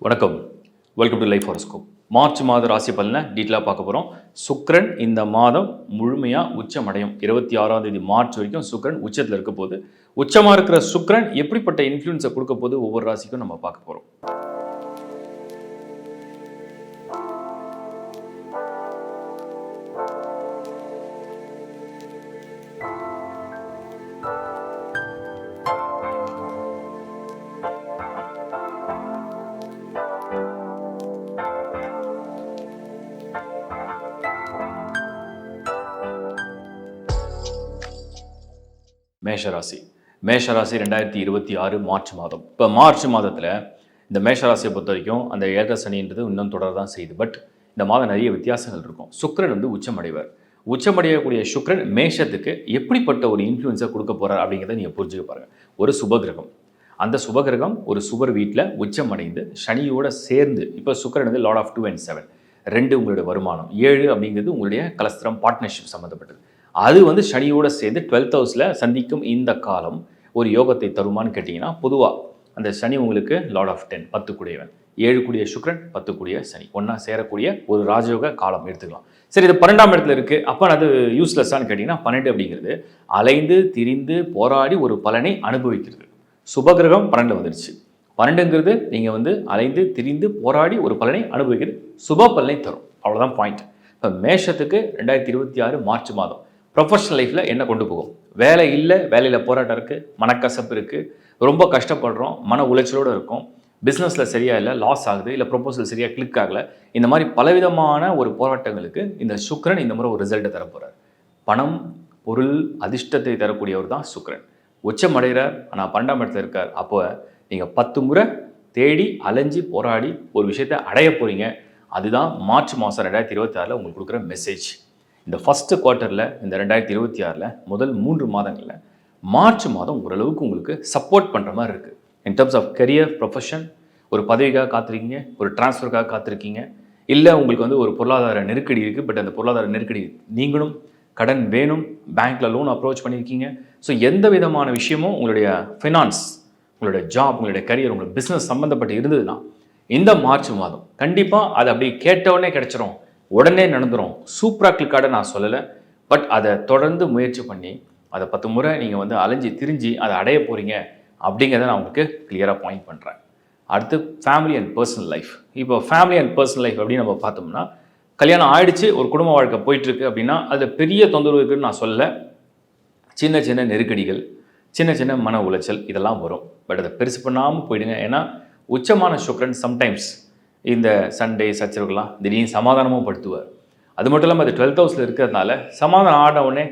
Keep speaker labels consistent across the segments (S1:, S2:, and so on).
S1: வணக்கம். Welcome to life horoscope. March மாத ராசி பலனை டீட்டெயிலாக பார்க்க போகிறோம். சுக்கிரன் இந்த மாதம் முழுமையாக உச்சமடையும். 26ஆம் தேதி மார்ச் வரைக்கும் சுக்கிரன் உச்சத்தில் இருக்க போது. உச்சமாக இருக்கிற சுக்கிரன் எப்படிப்பட்ட இன்ஃப்ளூயன்ஸை கொடுக்க போது ஒவ்வொரு ராசிக்கும் நம்ம பார்க்க போகிறோம். மேஷராசி 2026 மார்ச் மாதம். இப்போ மார்ச் மாதத்தில் இந்த மேஷராசியை பொறுத்த வரைக்கும் அந்த ஏழரை சனின்றது இன்னும் தொடர தான் செய்யுது. பட் இந்த மாதம் நிறைய வித்தியாசங்கள் இருக்கும். சுக்கிரன் உச்சமடைவார். உச்சமடையக்கூடிய சுக்கிரன் மேஷத்துக்கு எப்படிப்பட்ட ஒரு இன்ஃப்ளூயன்ஸை கொடுக்க போகிறார் அப்படிங்கிறத நீங்கள் புரிஞ்சுக்க பாருங்கள். ஒரு சுபகிரகம், அந்த சுபகிரகம் ஒரு சுபர் வீட்டில் உச்சமடைந்து சனியோட சேர்ந்து, இப்போ சுக்கிரன் லார்ட் ஆஃப் 2 and 7, 2 உங்களுடைய வருமானம், 7 அப்படிங்கிறது உங்களுடைய கலஸ்திரம் பார்ட்னர்ஷிப் சம்மந்தப்பட்டது. அது சனியோட சேர்ந்து 12th ஹவுஸில் சந்திக்கும் இந்த காலம் ஒரு யோகத்தை தருமான்னு கேட்டிங்கன்னா, பொதுவாக அந்த சனி உங்களுக்கு லார்ட் ஆஃப் 10, 10 கூடியவன், 7 கூடிய சுக்கிரன், 10 கூடிய சனி ஒன்றா சேரக்கூடிய ஒரு ராஜயோக காலம் எடுத்துக்கலாம். சரி, இது 12ஆம் இடத்துல இருக்குது, அப்போ அது யூஸ்லெஸ்ஸான்னு கேட்டிங்கன்னா, 12 அப்படிங்கிறது அலைந்து திரிந்து போராடி ஒரு பலனை அனுபவிக்கிறது. சுபகிரகம் 12 வந்துருச்சு. 12ங்கிறது நீங்கள் அலைந்து திரிந்து போராடி ஒரு பலனை அனுபவிக்கிறது, சுப பலனை தரும். அவ்வளோதான் பாயிண்ட். இப்போ மேஷத்துக்கு 2026 மார்ச் மாதம் ப்ரொஃபஷனல் லைஃப்பில் என்ன கொண்டு போகும்? வேலை இல்லை, வேலையில் போராட்டம் இருக்குது, மனக்கசப்பு இருக்குது, ரொம்ப கஷ்டப்படுறோம், மன உளைச்சலோடு இருக்கும், பிஸ்னஸில் சரியாக இல்லை, லாஸ் ஆகுது, இல்லை ப்ரொபோசல் சரியாக கிளிக் ஆகலை, இந்த மாதிரி பலவிதமான ஒரு போராட்டங்களுக்கு இந்த சுக்கிரன் இந்த முறை ஒரு ரிசல்ட்டை தரப்போகிறார். பணம், பொருள், அதிர்ஷ்டத்தை தரக்கூடியவர் தான் சுக்கிரன். உச்சமடைகிறார், ஆனால் 12ஆம் இடத்துல இருக்கார். அப்போ நீங்கள் 10 முறை தேடி அலைஞ்சி போராடி ஒரு விஷயத்தை அடைய போகிறீங்க. அதுதான் மார்ச் மாதம் 2026 உங்களுக்கு கொடுக்குற மெசேஜ். இந்த ஃபஸ்ட்டு குவார்ட்டரில், இந்த 2026 முதல் 3 மாதங்களில் மார்ச் மாதம் ஓரளவுக்கு உங்களுக்கு சப்போர்ட் பண்ணுற மாதிரி இருக்குது. In terms of career, profession, ஒரு பதவிக்காக காத்திருக்கீங்க, ஒரு டிரான்ஸ்ஃபருக்காக காத்திருக்கீங்க, இல்லை உங்களுக்கு ஒரு பொருளாதார நெருக்கடி இருக்குது, பட் அந்த பொருளாதார நெருக்கடி நீங்களும், கடன் வேணும், பேங்க்கில் லோன் அப்ரோச் பண்ணியிருக்கீங்க. ஸோ எந்த விதமான விஷயமும் உங்களுடைய ஃபினான்ஸ், உங்களுடைய ஜாப், உங்களுடைய கரியர், உங்களுடைய பிஸ்னஸ் சம்மந்தப்பட்டு இருந்ததுன்னா இந்த மார்ச் மாதம் கண்டிப்பாக அது அப்படி கேட்டவுடனே கிடச்சிரும், உடனே நடந்துடும், சூப்பராக கிளிக்காக நான் சொல்லலை. பட் அதை தொடர்ந்து முயற்சி பண்ணி அதை 10 முறை நீங்கள் அலைஞ்சி திரிஞ்சு அதை அடைய போகிறீங்க அப்படிங்கிறத நான் உங்களுக்கு கிளியராக பாயிண்ட் பண்ணுறேன். அடுத்து ஃபேமிலி அண்ட் பர்சனல் லைஃப். இப்போ ஃபேமிலி அண்ட் பர்சனல் லைஃப் அப்படின்னு நம்ம பார்த்தோம்னா, கல்யாணம் ஆயிடுச்சு, ஒரு குடும்ப வாழ்க்கை போயிட்டுருக்கு அப்படின்னா அதில் பெரிய தொந்தரவு இருக்குதுன்னு நான் சொல்லலை. சின்ன சின்ன நெருக்கடிகள், சின்ன சின்ன மன உளைச்சல் இதெல்லாம் வரும். பட் அதை பெருசு பண்ணாமல் போயிடுங்க. ஏன்னா உச்சமான சுக்கிரன் சம்டைம்ஸ் இந்த சண்டே சச்சரவுகள்லாம் திடீர்னு சமாதானமும் படுத்துவார். அது மட்டும் இல்லாமல் அது 12th ஹவுஸில் இருக்கிறதுனால சமாதானம் ஆன உடனே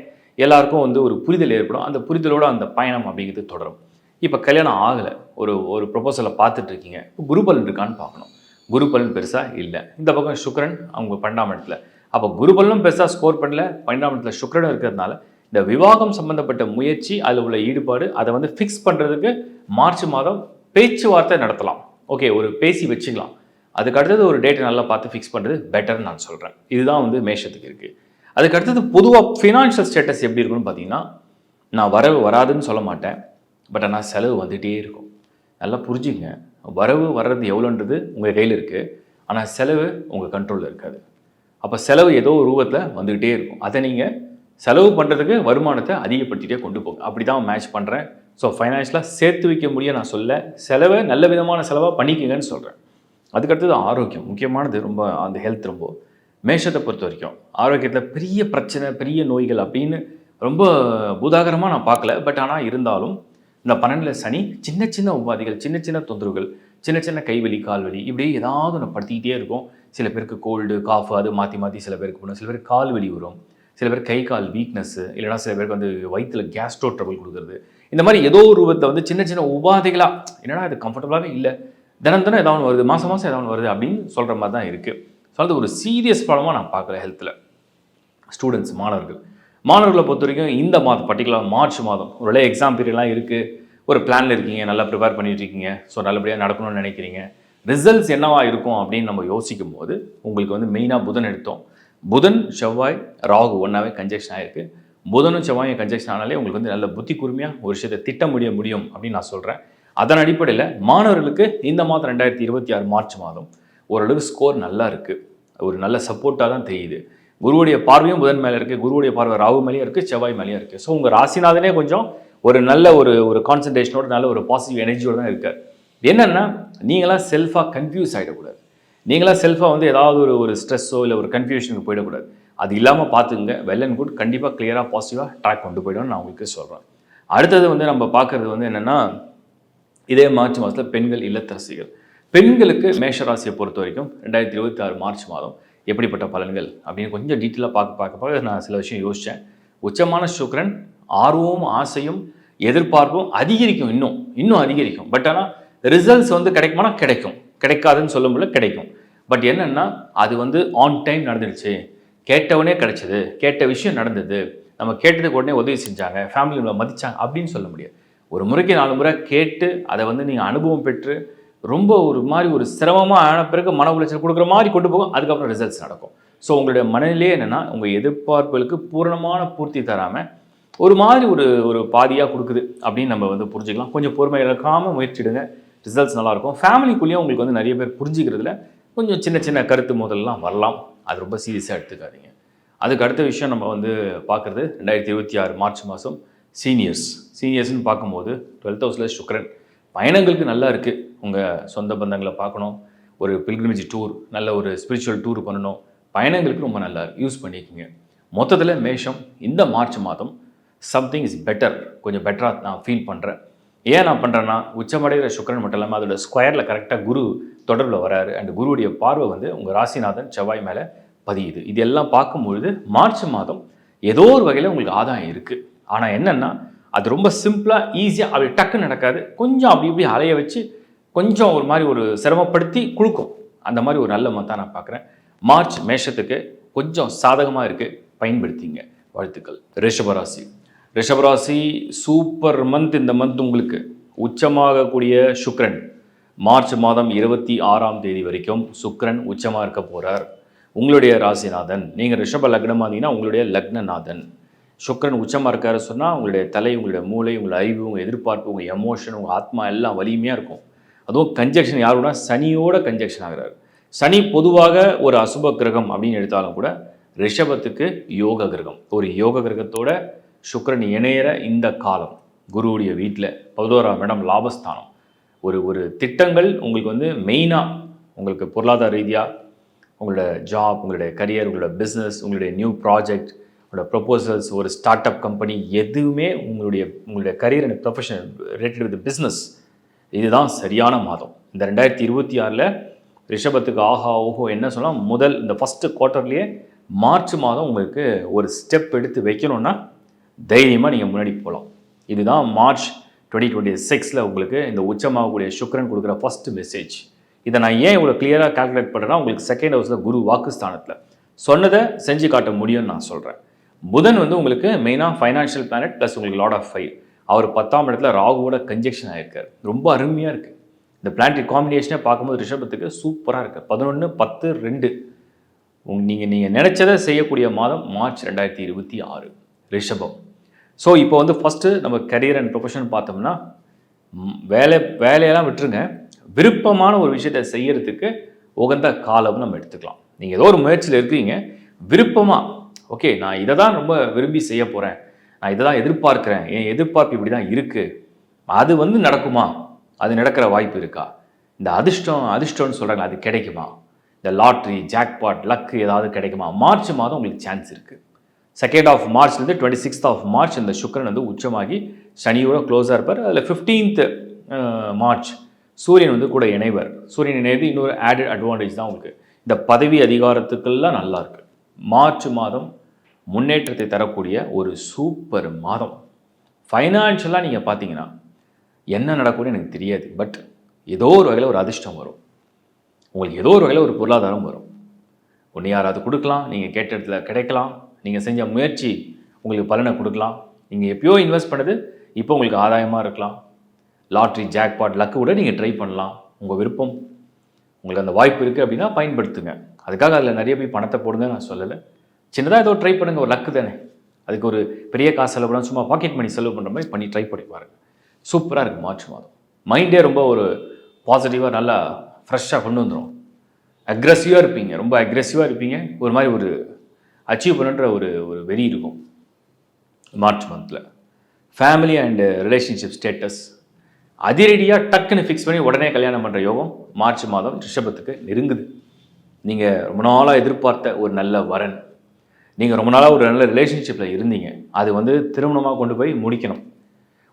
S1: எல்லாருக்கும் ஒரு புரிதல் ஏற்படும். அந்த புரிதலோடு அந்த பயணம் அப்படிங்கிறது தொடரும். இப்போ கல்யாணம் ஆகலை, ஒரு ப்ரொபோசலை பார்த்துட்ருக்கீங்க, குரு பலன் இருக்கான்னு பார்க்கணும். குரு பலன் பெருசாக இல்லை. இந்த பக்கம் சுக்கிரன் அவங்க 12ஆம் இடத்துல, அப்போ குரு பலனும் பெருசாக ஸ்கோர் பண்ணல, 12ஆம் இடத்துல சுக்கிரனும் இருக்கிறதுனால இந்த விவாகம் சம்மந்தப்பட்ட முயற்சி, அதில் உள்ள ஈடுபாடு, அதை ஃபிக்ஸ் பண்ணுறதுக்கு மார்ச் மாதம் பேச்சுவார்த்தை நடத்தலாம். ஓகே, ஒரு பேசி வச்சுக்கலாம். அதுக்கு அடுத்தது ஒரு டேட்டை நல்லா பார்த்து ஃபிக்ஸ் பண்ணுறது பெட்டர்னு நான் சொல்கிறேன். இதுதான் மேஷத்துக்கு இருக்குது. அதுக்கு அடுத்தது பொதுவாக ஃபினான்ஷியல் ஸ்டேட்டஸ் எப்படி இருக்குன்னு பார்த்தீங்கன்னா, நான் வரவு வராதுன்னு சொல்ல மாட்டேன், பட் ஆனால் செலவு வந்துகிட்டே இருக்கும். நல்லா புரிஞ்சுங்க, வரவு வர்றது எவ்வளோன்றது உங்கள் கையில் இருக்குது, ஆனால் செலவு உங்கள் கண்ட்ரோலில் இருக்காது. அப்போ செலவு ஏதோ ஒரு ரூபத்தில் வந்துக்கிட்டே இருக்கும். அதை நீங்கள் செலவு பண்ணுறதுக்கு வருமானத்தை அதிகப்படுத்திகிட்டே கொண்டு போங்க. அப்படி தான் மேட்ச் பண்ணுறேன். ஸோ ஃபைனான்ஷியலாக சேர்த்து வைக்க முடியும் நான் சொல்ல, செலவை நல்ல விதமான செலவாக பண்ணிக்கங்கன்னு சொல்கிறேன். அதுக்கடுத்தது ஆரோக்கியம் முக்கியமானது. ரொம்ப அந்த ஹெல்த் ரொம்ப மேஷத்தை பொறுத்த வரைக்கும் ஆரோக்கியத்தில் பெரிய பிரச்சனை, பெரிய நோய்கள் அப்படின்னு ரொம்ப பூதாகரமாக நான் பார்க்கல. பட் ஆனால் இருந்தாலும் இந்த 12 சனி சின்ன சின்ன உபாதிகள், சின்ன சின்ன தொந்தரவுகள், சின்ன சின்ன கைவலி, கால்வலி, இப்படி ஏதாவது ஒன்று படுத்திக்கிட்டே இருக்கும். சில பேருக்கு கோல்டு, காஃபு, அது மாற்றி மாற்றி சில பேருக்கு போகணும். சில பேருக்கு கால் வலி வரும், சில பேர் கை கால் வீக்னஸ்ஸு, இல்லைனா சில பேருக்கு வயிற்றில் கேஸ்ட்ரோ ட்ரபிள் கொடுக்குறது. இந்த மாதிரி ஏதோ ஒரு ரூபத்தை சின்ன சின்ன உபாதைகளாக, என்னடா இது கம்ஃபர்டபுளாகவே இல்லை, தினம் ஏதாவது வருது, மாதம் ஏதாவது வருது அப்படின்னு சொல்கிற மாதிரி தான் இருக்குது. ஸோ அது ஒரு சீரியஸ் ப்ராப்ளமாக நான் பார்க்கல ஹெல்த்தில். ஸ்டூடெண்ட்ஸ், மாணவர்களை பொறுத்த வரைக்கும் இந்த மாதம் பர்டிகுலர் மார்ச் மாதம் ஒரு எக்ஸாம் பீரியட்லாம் இருக்குது, ஒரு பிளானில் இருக்கீங்க, நல்லா ப்ரிப்பேர் பண்ணிட்டு இருக்கீங்க, ஸோ நல்லபடியாக நடக்கணும்னு நினைக்கிறீங்க. ரிசல்ட்ஸ் என்னவா இருக்கும் அப்படின்னு நம்ம யோசிக்கும் போது உங்களுக்கு மெயினாக புதன் எடுத்தோம். புதன், செவ்வாய், ராகு ஒன்றாவே கன்ஜெக்ஷன் ஆகிருக்கு. புதனும் செவ்வாயும் கன்ஜெக்ஷன் ஆனாலே உங்களுக்கு நல்ல புத்தி கூர்மையாக ஒரு விஷயத்தை திட்ட முடியும் அப்படின்னு நான் சொல்கிறேன். அதன் அடிப்படையில் மாணவர்களுக்கு இந்த மாதம் 2026 மார்ச் மாதம் ஓரளவுக்கு ஸ்கோர் நல்லா இருக்குது. ஒரு நல்ல சப்போர்ட்டாக தான் தெரியுது. குருவுடைய பார்வையும் புதன் மேலே இருக்குது, குருவுடைய பார்வை ராகு மேலேயும் இருக்குது, செவ்வாய் மேலேயும் இருக்குது. ஸோ உங்கள் ராசிநாதனே கொஞ்சம் ஒரு நல்ல ஒரு கான்சன்ட்ரேஷனோட நல்ல ஒரு பாசிட்டிவ் எனர்ஜியோடு தான் இருக்கார். என்னென்னா நீங்களாம் செல்ஃபாக கன்ஃபியூஸ் ஆகிடக்கூடாது. நீங்களாம் செல்ஃபாக வந்து ஏதாவது ஒரு ஸ்ட்ரெஸ்ஸோ இல்லை ஒரு கன்ஃபியூஷனுக்கு போயிடக்கூடாது. அது இல்லாமல் பார்த்துக்குங்க. வெல் அண்ட் குட், கண்டிப்பாக கிளியராக பாசிட்டிவாக ட்ராக் கொண்டு போய்டும்னு நான் உங்களுக்கு சொல்கிறேன். அடுத்தது வந்து நம்ம பார்க்குறது வந்து என்னென்னா, இதே மார்ச் மாதத்தில் பெண்கள் இல்லத்தரசிகள். பெண்களுக்கு மேஷராசியை பொறுத்த வரைக்கும் 2026 மார்ச் மாதம் எப்படிப்பட்ட பலன்கள் அப்படின்னு கொஞ்சம் டீட்டெயிலாக பார்க்க நான் சில விஷயம் யோசித்தேன். உச்சமான சுக்கிரன் ஆர்வமும் ஆசையும் எதிர்பார்ப்பும் அதிகரிக்கும், இன்னும் அதிகரிக்கும். பட் ஆனால் ரிசல்ட்ஸ் வந்து கிடைக்குமானா கிடைக்கும், கிடைக்காதுன்னு சொல்ல முடியல, கிடைக்கும். பட் என்னென்னா அது வந்து ஆன் டைம் நடந்துடுச்சு, கேட்டவனே கிடைச்சது, கேட்ட விஷயம் நடந்தது, நம்ம கேட்டதுக்கு உடனே உதவி செஞ்சாங்க, ஃபேமிலியில் மதிச்சாங்க அப்படின்னு சொல்ல முடியாது. ஒரு முறைக்கு 4 முறை கேட்டு அதை வந்து நீங்கள் அனுபவம் பெற்று ரொம்ப ஒரு மாதிரி ஒரு சிரமமாக ஆன பிறகு மன உளைச்சல் கொடுக்குற மாதிரி கொண்டு போகும். அதுக்கப்புறம் ரிசல்ட்ஸ் நடக்கும். ஸோ உங்களுடைய மனநிலையே என்னென்னா உங்கள் எதிர்பார்ப்புகளுக்கு பூரணமான பூர்த்தி தராமல் ஒரு மாதிரி ஒரு பாதியாக கொடுக்குது அப்படின்னு நம்ம வந்து புரிஞ்சுக்கலாம். கொஞ்சம் பொறுமை இழக்காமல் முயற்சிடுங்க, ரிசல்ட்ஸ் நல்லாயிருக்கும். ஃபேமிலிக்குள்ளேயும் உங்களுக்கு வந்து நிறைய பேர் புரிஞ்சுக்கிறதுல கொஞ்சம் சின்ன சின்ன கருத்து மோதல்லாம் வரலாம். அது ரொம்ப சீரியஸாக எடுத்துக்காதீங்க. அதுக்கு அடுத்த விஷயம் நம்ம வந்து பார்க்குறது 2026 மார்ச் மாதம் சீனியர்ஸ்னு பார்க்கும்போது 12th ஹவுஸில் சுக்கிரன். பயணங்களுக்கு நல்லா இருக்குது. உங்கள் சொந்த பந்தங்களை பார்க்கணும், ஒரு பில்கிரிமேஜ் டூர், நல்ல ஒரு ஸ்பிரிச்சுவல் டூர் பண்ணணும், பயணங்களுக்கு ரொம்ப நல்லா யூஸ் பண்ணிக்கோங்க. மொத்தத்தில் மேஷம் இந்த மார்ச் மாதம் சம்திங் இஸ் பெட்டர், கொஞ்சம் பெட்டராக நான் ஃபீல் பண்ணுறேன். ஏன் நான் பண்ணுறேன்னா, உச்சமடைகிற சுக்கிரன் மட்டும் இல்லாமல் அதோட ஸ்கொயரில் கரெக்டாக குரு தொடர்பில் வராரு. அண்ட் குருவுடைய பார்வை வந்து உங்கள் ராசிநாதன் செவ்வாய் மேலே பதியுது. இது எல்லாம் பார்க்கும்பொழுது மார்ச் மாதம் ஏதோ ஒரு வகையில் உங்களுக்கு ஆதாயம் இருக்குது. ஆனால் என்னென்னா அது ரொம்ப சிம்பிளாக ஈஸியாக அப்படி டக்குன்னு நடக்காது. கொஞ்சம் அப்படி இப்படி அலைய வச்சு கொஞ்சம் ஒரு மாதிரி ஒரு சிரமப்படுத்தி கொடுக்கும். அந்த மாதிரி ஒரு நல்ல மந்தாக நான் பார்க்குறேன். மார்ச் மேஷத்துக்கு கொஞ்சம் சாதகமாக இருக்குது, பயன்படுத்திங்க. வாழ்த்துக்கள். ரிஷபராசி சூப்பர் மந்த். இந்த மந்த் உங்களுக்கு உச்சமாகக்கூடிய சுக்கிரன் மார்ச் மாதம் 26ஆம் தேதி வரைக்கும் சுக்கிரன் உச்சமாக இருக்க போகிறார். உங்களுடைய ராசிநாதன், நீங்கள் ரிஷப லக்னமாக இருந்தீங்கன்னா உங்களுடைய லக்னநாதன். சுக்கிரன் உச்சமாக இருக்காரு சொன்னால் உங்களுடைய தலை, உங்களுடைய மூளை, உங்களுடைய அறிவு, உங்கள் எதிர்பார்ப்பு, உங்கள் எமோஷன், உங்கள் ஆத்மா எல்லாம் வலிமையாக இருக்கும். அதுவும் கன்ஜெக்ஷன் யாரோட, சனியோட கன்ஜெக்ஷன் ஆகிறார். சனி பொதுவாக ஒரு அசுப கிரகம் அப்படின்னு எடுத்தாலும் கூட ரிஷபத்துக்கு யோக கிரகம். ஒரு யோக கிரகத்தோட சுக்கிரன் இணையிற இந்த காலம் குருவுடைய வீட்டில் 11ஆம் இடம் லாபஸ்தானம். ஒரு திட்டங்கள் உங்களுக்கு வந்து மெயினாக உங்களுக்கு பொருளாதார ரீதியாக உங்களோட ஜாப், உங்களுடைய கரியர், உங்களோட பிஸ்னஸ், உங்களுடைய நியூ ப்ராஜெக்ட், உங்களோட ப்ரொபோசல்ஸ், ஒரு ஸ்டார்ட் அப் கம்பெனி, எதுவுமே உங்களுடைய career and profession related with business, இதுதான் சரியான மாதம். இந்த 2026 ரிஷபத்துக்கு ஆஹா ஓஹோ என்ன சொல்லலாம், இந்த ஃபஸ்ட்டு குவார்ட்டர்லேயே மார்ச் மாதம் உங்களுக்கு ஒரு ஸ்டெப் எடுத்து வைக்கணும்னா தைரியமாக நீங்கள் முன்னாடி போகலாம். இதுதான் மார்ச் 2026 உங்களுக்கு இந்த உச்சமாகக்கூடிய சுக்கிரன் கொடுக்குற ஃபஸ்ட்டு மெசேஜ். இதை நான் ஏன் இவ்வளோ கிளியராக கால்குலேட் பண்ணுறேன்னா, உங்களுக்கு செகண்ட் ஹவுஸில் குரு வாக்குஸ்தானத்தில் சொன்னதை செஞ்சு காட்ட முடியும்னு நான் சொல்கிறேன். புதன் வந்து உங்களுக்கு மெயினாக ஃபைனான்ஷியல் பிளானட் ப்ளஸ் உங்களுக்கு லார்ட் ஆஃப் ஃபைவ். அவர் 10ஆம் இடத்துல ராகுவோட கன்ஜெக்ஷன் ஆகிருக்கார். ரொம்ப அருமையாக இருக்குது. இந்த பிளானட் காம்பினேஷனே பார்க்கும்போது ரிஷபத்துக்கு சூப்பராக இருக்குது. 11, 10, 2 நீங்கள் நினச்சதை செய்யக்கூடிய மாதம் மார்ச் 2026 ரிஷபம். ஸோ இப்போ வந்து ஃபஸ்ட்டு நம்ம கரியர் அண்ட் ப்ரொஃபஷன் பார்த்தோம்னா, வேலையெல்லாம் விட்டுருங்க, விருப்பமான ஒரு விஷயத்தை செய்யறதுக்கு உகந்த காலம்னு நம்ம எடுத்துக்கலாம். நீங்கள் ஏதோ ஒரு முயற்சியில் இருக்கிறீங்க, விருப்பமாக ஓகே நான் இதை தான் ரொம்ப விரும்பி செய்ய போகிறேன், நான் இதை தான் எதிர்பார்க்குறேன், என் எதிர்பார்ப்பு இப்படி தான் இருக்குது, அது வந்து நடக்குமா, அது நடக்கிற வாய்ப்பு இருக்கா, இந்த அதிர்ஷ்டம்னு சொல்கிறாங்க, அது கிடைக்குமா, இந்த லாட்ரி, ஜாக்பாட், லக்கு ஏதாவது கிடைக்குமா, மார்ச் மாதம் உங்களுக்கு சான்ஸ் இருக்குது. 2nd of மார்ச்லேருந்து 26th of March இந்த சுக்கிரன் வந்து உச்சமாகி சனியோட க்ளோஸாக இருப்பார். அதில் 15th மார்ச் சூரியன் வந்து கூட இணைவர். சூரியன் இணைவது இன்னொரு ஆடட் அட்வான்டேஜ் தான் உங்களுக்கு. இந்த பதவி அதிகாரத்துக்கெல்லாம் நல்லா இருக்கு. மார்ச் மாதம் முன்னேற்றத்தை தரக்கூடிய ஒரு சூப்பர் மாதம். ஃபைனான்ஷியலாக நீங்கள் பார்த்தீங்கன்னா என்ன நடக்கும்னு எனக்கு தெரியாது, பட் ஏதோ ஒரு வகையில் ஒரு அதிர்ஷ்டம் வரும், உங்களுக்கு ஏதோ ஒரு வகையில் ஒரு பொருளாதாரம் வரும். ஒன்று யாராவது கொடுக்கலாம், நீங்கள் கேட்ட இடத்துல கிடைக்கலாம், நீங்கள் செஞ்ச முயற்சி உங்களுக்கு பலனை கொடுக்கலாம், நீங்கள் எப்பயோ இன்வெஸ்ட் பண்ணது இப்போ உங்களுக்கு ஆதாயமாக இருக்கலாம். லாட்ரி, ஜாக்பாட், லக்கு கூட நீங்கள் ட்ரை பண்ணலாம். உங்கள் விருப்பம், உங்களுக்கு அந்த வாய்ப்பு இருக்குது அப்படின்னா பயன்படுத்துங்க. அதுக்காக அதில் நிறைய போய் பணத்தை போடுங்க நான் சொல்லலை. சின்னதாக ஏதோ ட்ரை பண்ணுங்கள், ஒரு லக்கு தானே, அதுக்கு ஒரு பெரிய காசு செலவு பண்ணால் சும்மா பாக்கெட் மணி செலவு பண்ணுற மாதிரி பண்ணி ட்ரை பண்ணி பாருங்கள். சூப்பராக இருக்குது மார்ச் மாதம். மைண்டே ரொம்ப ஒரு பாசிட்டிவாக நல்லா ஃப்ரெஷ்ஷாக கொண்டு வந்துடும். அக்ரெசிவாக இருப்பீங்க, ரொம்ப அக்ரெசிவாக இருப்பீங்க. ஒரு மாதிரி ஒரு அச்சீவ் பண்ணுன்ற ஒரு ஒரு வெறி இருக்கும் மார்ச் மந்தில். ஃபேமிலி அண்டு ரிலேஷன்ஷிப் ஸ்டேட்டஸ் அதிரடியாக டக்குன்னு ஃபிக்ஸ் பண்ணி உடனே கல்யாணம் பண்ணுற யோகம் மார்ச் மாதம் ரிஷபத்துக்கு நெருங்குது. நீங்கள் ரொம்ப நாளாக எதிர்பார்த்த ஒரு நல்ல வரன், நீங்கள் ரொம்ப நாளாக ஒரு நல்ல ரிலேஷன்ஷிப்பில் இருந்தீங்க, அது வந்து திருமணமாக கொண்டு போய் முடிக்கணும்.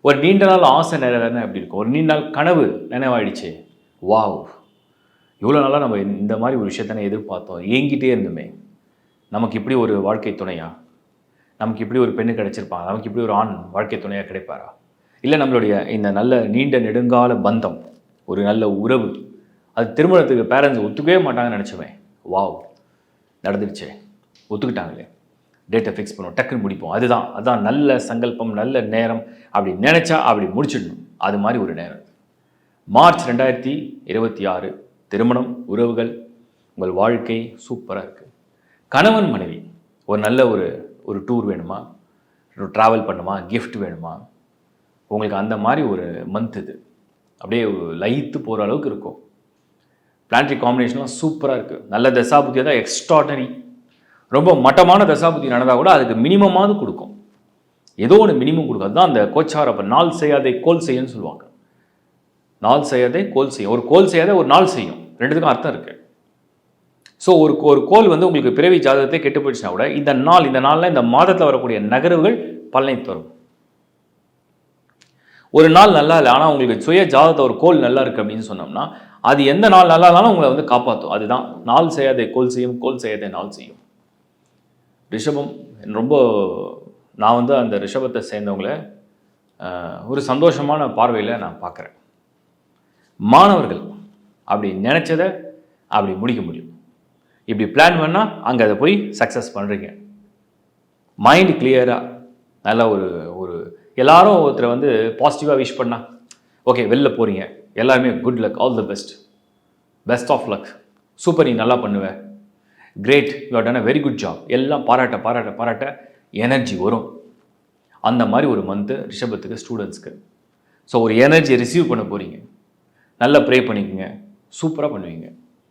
S1: ஒரு நீண்ட நாள் ஆசை நிறைவேறினா எப்படி இருக்கும்? ஒரு நீண்ட நாள் கனவு நினைவாயிடுச்சு. வாவ், இவ்வளோ நாளாக நம்ம இந்த மாதிரி ஒரு விஷயத்தானே எதிர்பார்த்தோம், ஏங்கிட்டே இருந்துமே, நமக்கு இப்படி ஒரு வாழ்க்கை துணையா, நமக்கு இப்படி ஒரு பெண்ணு கிடைச்சிருப்பாங்க, நமக்கு இப்படி ஒரு ஆண் வாழ்க்கை துணையாக கிடைப்பாரா, இல்லை நம்மளுடைய இந்த நல்ல நீண்ட நெடுங்கால பந்தம், ஒரு நல்ல உறவு, அது திருமணத்துக்கு பேரண்ட்ஸ் ஒத்துக்கவே மாட்டாங்கன்னு நினச்சோமே, வாவ் நடந்துடுச்சே, ஒத்துக்கிட்டாங்களே, டேட்டை ஃபிக்ஸ் பண்ணுவோம், டக்குன்னு முடிப்போம், அதுதான் நல்ல சங்கல்பம், நல்ல நேரம், அப்படி நினச்சா அப்படி முடிச்சிடணும். அது மாதிரி ஒரு நேரம் மார்ச் 2026. திருமணம், உறவுகள், உங்கள் வாழ்க்கை சூப்பராக இருக்குது. கணவன் மனைவி ஒரு நல்ல ஒரு டூர் வேணுமா, ஒரு ட்ராவல் பண்ணுமா, கிஃப்ட் வேணுமா, உங்களுக்கு அந்த மாதிரி ஒரு மந்த் இது. அப்படியே லயித்து போகிற அளவுக்கு இருக்கும். பிளானட்டரி காம்பினேஷன்லாம் சூப்பராக இருக்குது. நல்ல தசாபுத்தியாக தான் எக்ஸ்ட்ராடனரி. ரொம்ப மட்டமான தசாபுத்தி நடந்தால் கூட அதுக்கு மினிமமாவது கொடுக்கும், ஏதோ ஒன்று மினிமம் கொடுக்கும். அதுதான் அந்த கோச்சார். அப்போ நாள் செய்யாதே கோல் செய்யன்னு சொல்லுவாங்க. நாள் செய்யாதே கோல் செய்யும். ஒரு கோல் செய்யாத ஒரு நாள் செய்யும், ரெண்டுத்துக்கும் அர்த்தம் இருக்குது. ஸோ ஒரு கோல் வந்து உங்களுக்கு பிறவி ஜாதகத்தை கெட்டு போயிடுச்சுன்னா கூட இந்த நாளில் இந்த மாதத்தில் வரக்கூடிய நகர்வுகள் பலனை தரும். ஒரு நாள் நல்லா இல்லை, ஆனால் உங்களுக்கு சுய ஜாதகத்தை ஒரு கோல் நல்லா இருக்குது அப்படின்னு சொன்னோம்னா அது எந்த நாள் நல்லா இருந்தாலும் உங்களை வந்து காப்பாற்றும். அதுதான் நாள் செய்யாதே கோல் செய்யும், கோல் செய்யாதே நாள் செய்யும். ரிஷபம் ரொம்ப, நான் வந்து அந்த ரிஷபத்தை சேர்ந்தவங்களை ஒரு சந்தோஷமான பார்வையில் நான் பார்க்குறேன். மாணவர்கள் அப்படி நினச்சதை அப்படி முடிக்க முடியும். இப்படி பிளான் பண்ணால் அங்கே அதை போய் சக்ஸஸ் பண்ணுறீங்க. மைண்ட் கிளியராக நல்ல ஒரு எல்லாரும் ஒருத்தரை வந்து பாசிட்டிவாக விஷ் பண்ணால் ஓகே வெளில போகிறீங்க, எல்லாருமே good luck, all the best of luck, super, நீ நல்லா பண்ணுவ, great, you are done a very good job, எல்லாம் பாராட்ட எனர்ஜி வரும். அந்த மாதிரி ஒரு மந்த்து ரிஷபத்துக்கு ஸ்டூடெண்ட்ஸ்க்கு. ஸோ ஒரு எனர்ஜியை ரிசீவ் பண்ண போகிறீங்க. நல்லா ப்ரே பண்ணிக்கோங்க, சூப்பராக பண்ணுவீங்க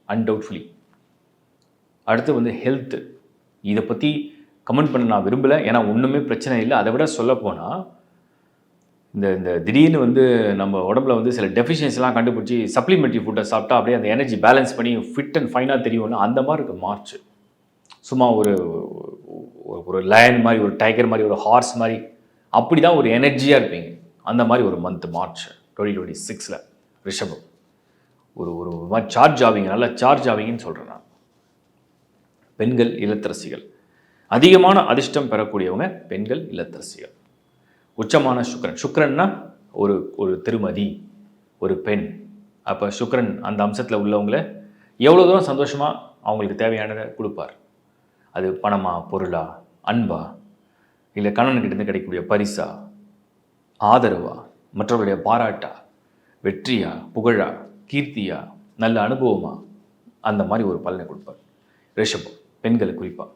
S1: அன்டவுட்ஃபுல்லி. அடுத்து வந்து ஹெல்த்து. இதை பற்றி கமெண்ட் பண்ண நான் விரும்பலை, ஏன்னா ஒன்றுமே பிரச்சனை இல்லை. அதை விட சொல்லப்போனால் இந்த திடீர்னு வந்து நம்ம உடம்புல வந்து சில டெஃபிஷியன்சிலாம் கண்டுபிடிச்சி சப்ளிமெண்ட்ரி ஃபுட்டை சாப்பிட்டா அப்படியே அந்த எனர்ஜி பேலன்ஸ் பண்ணி ஃபிட் அண்ட் ஃபைனாக தெரியும்னா அந்த மாதிரி இருக்குது மார்ச். சும்மா ஒரு லயன் மாதிரி, ஒரு டைகர் மாதிரி, ஒரு ஹார்ஸ் மாதிரி, அப்படி தான் ஒரு எனர்ஜியாக இருப்பீங்க. அந்த மாதிரி ஒரு மந்த் மார்ச் 2026 ரிஷபம். ஒரு மாதிரி சார்ஜ் ஆவீங்க, நல்லா சார்ஜ் ஆவீங்கன்னு சொல்கிறேன் நான். பெண்கள் இல்லத்தரசிகள், அதிகமான அதிர்ஷ்டம் பெறக்கூடியவங்க பெண்கள் இல்லத்தரசிகள். உச்சமான சுக்கிரன்னா ஒரு திருமதி, ஒரு பெண். அப்போ சுக்கிரன் அந்த அம்சத்தில் உள்ளவங்கள எவ்வளோ தூரம் சந்தோஷமாக அவங்களுக்கு தேவையானதை கொடுப்பார். அது பணமா, பொருளா, அன்பா, இல்லை கணவன்கிட்டேருந்து கிடைக்கக்கூடிய பரிசா, ஆதரவா, மற்றவர்களுடைய பாராட்டா, வெற்றியா, புகழா, கீர்த்தியா, நல்ல அனுபவமா, அந்த மாதிரி ஒரு பலனை கொடுப்பார் ரிஷபம் பெண்களுக்கு குறிப்பாக.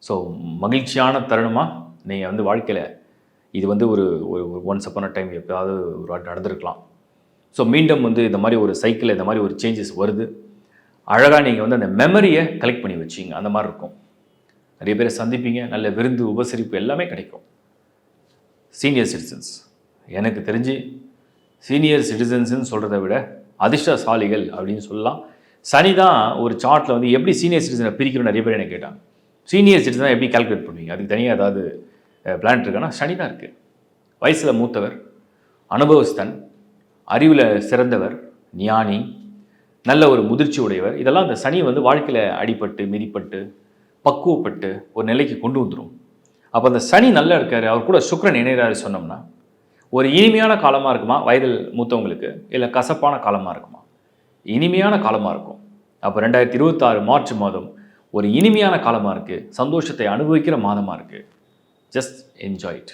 S1: ஸோ மகிழ்ச்சியான தருணமாக நீங்கள் வந்து வாழ்க்கையில் இது வந்து ஒரு ஒன்ஸ் அப்பான் அ டைம் எப்போதாவது ஒரு நடந்திருக்கலாம். ஸோ மீண்டும் வந்து இந்த மாதிரி ஒரு சைக்கிளில் இந்த மாதிரி ஒரு சேஞ்சஸ் வருது. அழகாக நீங்கள் வந்து அந்த மெமரியை கலெக்ட் பண்ணி வச்சிங்க, அந்த மாதிரி இருக்கும். நிறைய பேரை சந்திப்பீங்க, நல்ல விருந்து உபசரிப்பு எல்லாமே கிடைக்கும். சீனியர் சிட்டிசன்ஸ், எனக்கு தெரிஞ்சு சீனியர் சிட்டிசன்ஸ்ன்னு சொல்கிறத விட அதிர்ஷ்டசாலிகள் அப்படின்னு சொல்லலாம். சனி தான் ஒரு சார்ட்டில் வந்து எப்படி சீனியர் சிட்டிசனை பிரிக்கணும்னு நிறைய பேர் என்ன கேட்டாங்க. சீனியர் சிட்டிசனை எப்படி கால்குலேட் பண்ணுவீங்க, அதுக்கு தனியாக ஏதாவது பிளான் இருக்கான்னா சனி தான் இருக்குது. வயசில் மூத்தவர், அனுபவஸ்தன், அறிவில் சிறந்தவர், ஞானி, நல்ல ஒரு முதிர்ச்சி உடையவர். இதெல்லாம் அந்த சனி வந்து வாழ்க்கையில் அடிபட்டு மிதிப்பட்டு பக்குவப்பட்டு ஒரு நிலைக்கு கொண்டு வந்துடும். அப்போ அந்த சனி நல்லா இருக்கார், அவர் கூட சுக்கிரன் இணைகிறாரு சொன்னோம்னா ஒரு இனிமையான காலமாக இருக்குமா வயதில் மூத்தவங்களுக்கு, இல்லை கசப்பான காலமாக இருக்குமா? இனிமையான காலமாக இருக்கும். அப்போ 2026 மார்ச் மாதம் ஒரு இனிமையான காலமாக இருக்குது, சந்தோஷத்தை அனுபவிக்கிற மாதமாக இருக்குது. Just enjoy it.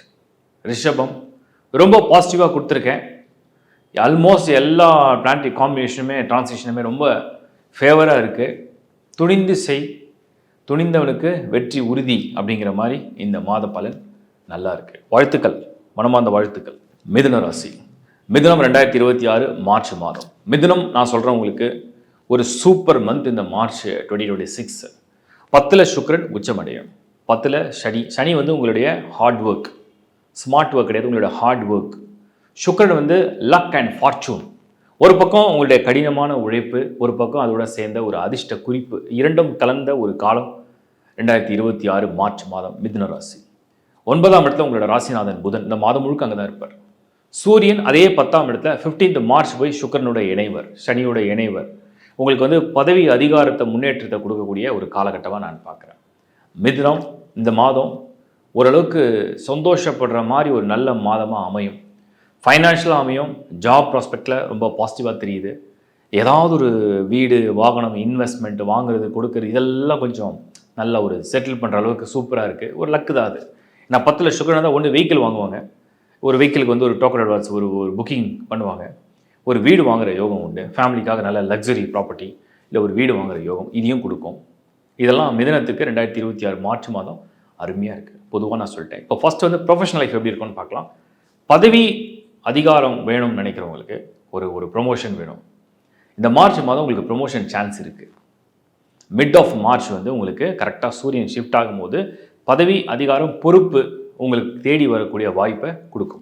S1: ரிஷபம் ரொம்ப பாசிட்டிவாக கொடுத்துருக்கேன். ஆல்மோஸ்ட் எல்லா பிளானட்டரி காம்பினேஷனுமே டிரான்சிஷனுமே ரொம்ப ஃபேவராக இருக்குது. துணிந்து செய், துணிந்தவனுக்கு வெற்றி உறுதி அப்படிங்கிற மாதிரி இந்த மாத பலன் நல்லா இருக்குது. வாழ்த்துக்கள், மனமார்ந்த வாழ்த்துக்கள். மிதுன ராசி, மிதுனம் 2026 மார்ச் மாதம். மிதுனம் நான் சொல்கிறேன் உங்களுக்கு ஒரு சூப்பர் மந்த் இந்த மார்ச் 2026. 10ல் சுக்கிரன் உச்சமடையும், 10ல் சனி வந்து உங்களுடைய ஹார்ட் ஒர்க், ஸ்மார்ட் ஒர்க் கிடையாது, உங்களுடைய ஹார்ட் ஒர்க். சுக்கிரன் வந்து லக் அண்ட் ஃபார்ச்சூன். ஒரு பக்கம் உங்களுடைய கடினமான உழைப்பு, ஒரு பக்கம் அதோட சேர்ந்த ஒரு அதிர்ஷ்ட குறிப்பு, இரண்டும் கலந்த ஒரு காலம் 2026 மார்ச் மாதம் மிதுன ராசி. 9ஆம் இடத்துல உங்களோட ராசிநாதன் புதன் இந்த மாதம் முழுக்க அங்கே தான் இருப்பார். சூரியன் அதே 10ஆம் இடத்துல 15th மார்ச் போய் சுக்கிரனோட இணைவர், சனியோட இணைவர். உங்களுக்கு வந்து பதவி அதிகாரத்தை முன்னேற்றத்தை கொடுக்கக்கூடிய ஒரு காலகட்டமாக நான் பார்க்குறேன். மிதுனம் இந்த மாதம் ஓரளவுக்கு சந்தோஷப்படுற மாதிரி ஒரு நல்ல மாதமாக அமையும். ஃபைனான்ஷியலாக அமையும், ஜாப் ப்ராஸ்பெக்டில் ரொம்ப பாசிட்டிவாக தெரியுது. ஏதாவது ஒரு வீடு, வாகனம், இன்வெஸ்ட்மெண்ட் வாங்குறது, கொடுக்குறது, இதெல்லாம் கொஞ்சம் நல்ல ஒரு செட்டில் பண்ணுற அளவுக்கு சூப்பராக இருக்குது. ஒரு லக்கு தான் அது. நான் 10ல் சுக்கிரன் தான் ஒன்று வெஹிக்கிள் வாங்குவாங்க, ஒரு வெஹிக்கிளுக்கு வந்து ஒரு டோக்கன் அட்வான்ஸ், ஒரு புக்கிங் பண்ணுவாங்க, ஒரு வீடு வாங்குகிற யோகம் உண்டு, ஃபேமிலிக்காக நல்ல லக்ஸரி ப்ராப்பர்ட்டி இல்லை ஒரு வீடு வாங்குகிற யோகம் இதையும் கொடுக்கும். இதெல்லாம் மிதுனத்துக்கு 2026 மார்ச் மாதம் அருமையாக இருக்குது. பொதுவாக நான் சொல்லிட்டேன். இப்போ ஃபஸ்ட்டு வந்து ப்ரொஃபஷனல் லைஃப் எப்படி இருக்குன்னு பார்க்கலாம். பதவி அதிகாரம் வேணும்னு நினைக்கிறவங்களுக்கு ஒரு ப்ரொமோஷன் வேணும். இந்த மார்ச் மாதம் உங்களுக்கு ப்ரொமோஷன் சான்ஸ் இருக்குது. மிட் ஆஃப் மார்ச் வந்து உங்களுக்கு கரெக்டாக சூரியன் ஷிஃப்ட் ஆகும்போது பதவி அதிகாரம் பொறுப்பு உங்களுக்கு தேடி வரக்கூடிய வாய்ப்பை கொடுக்கும்.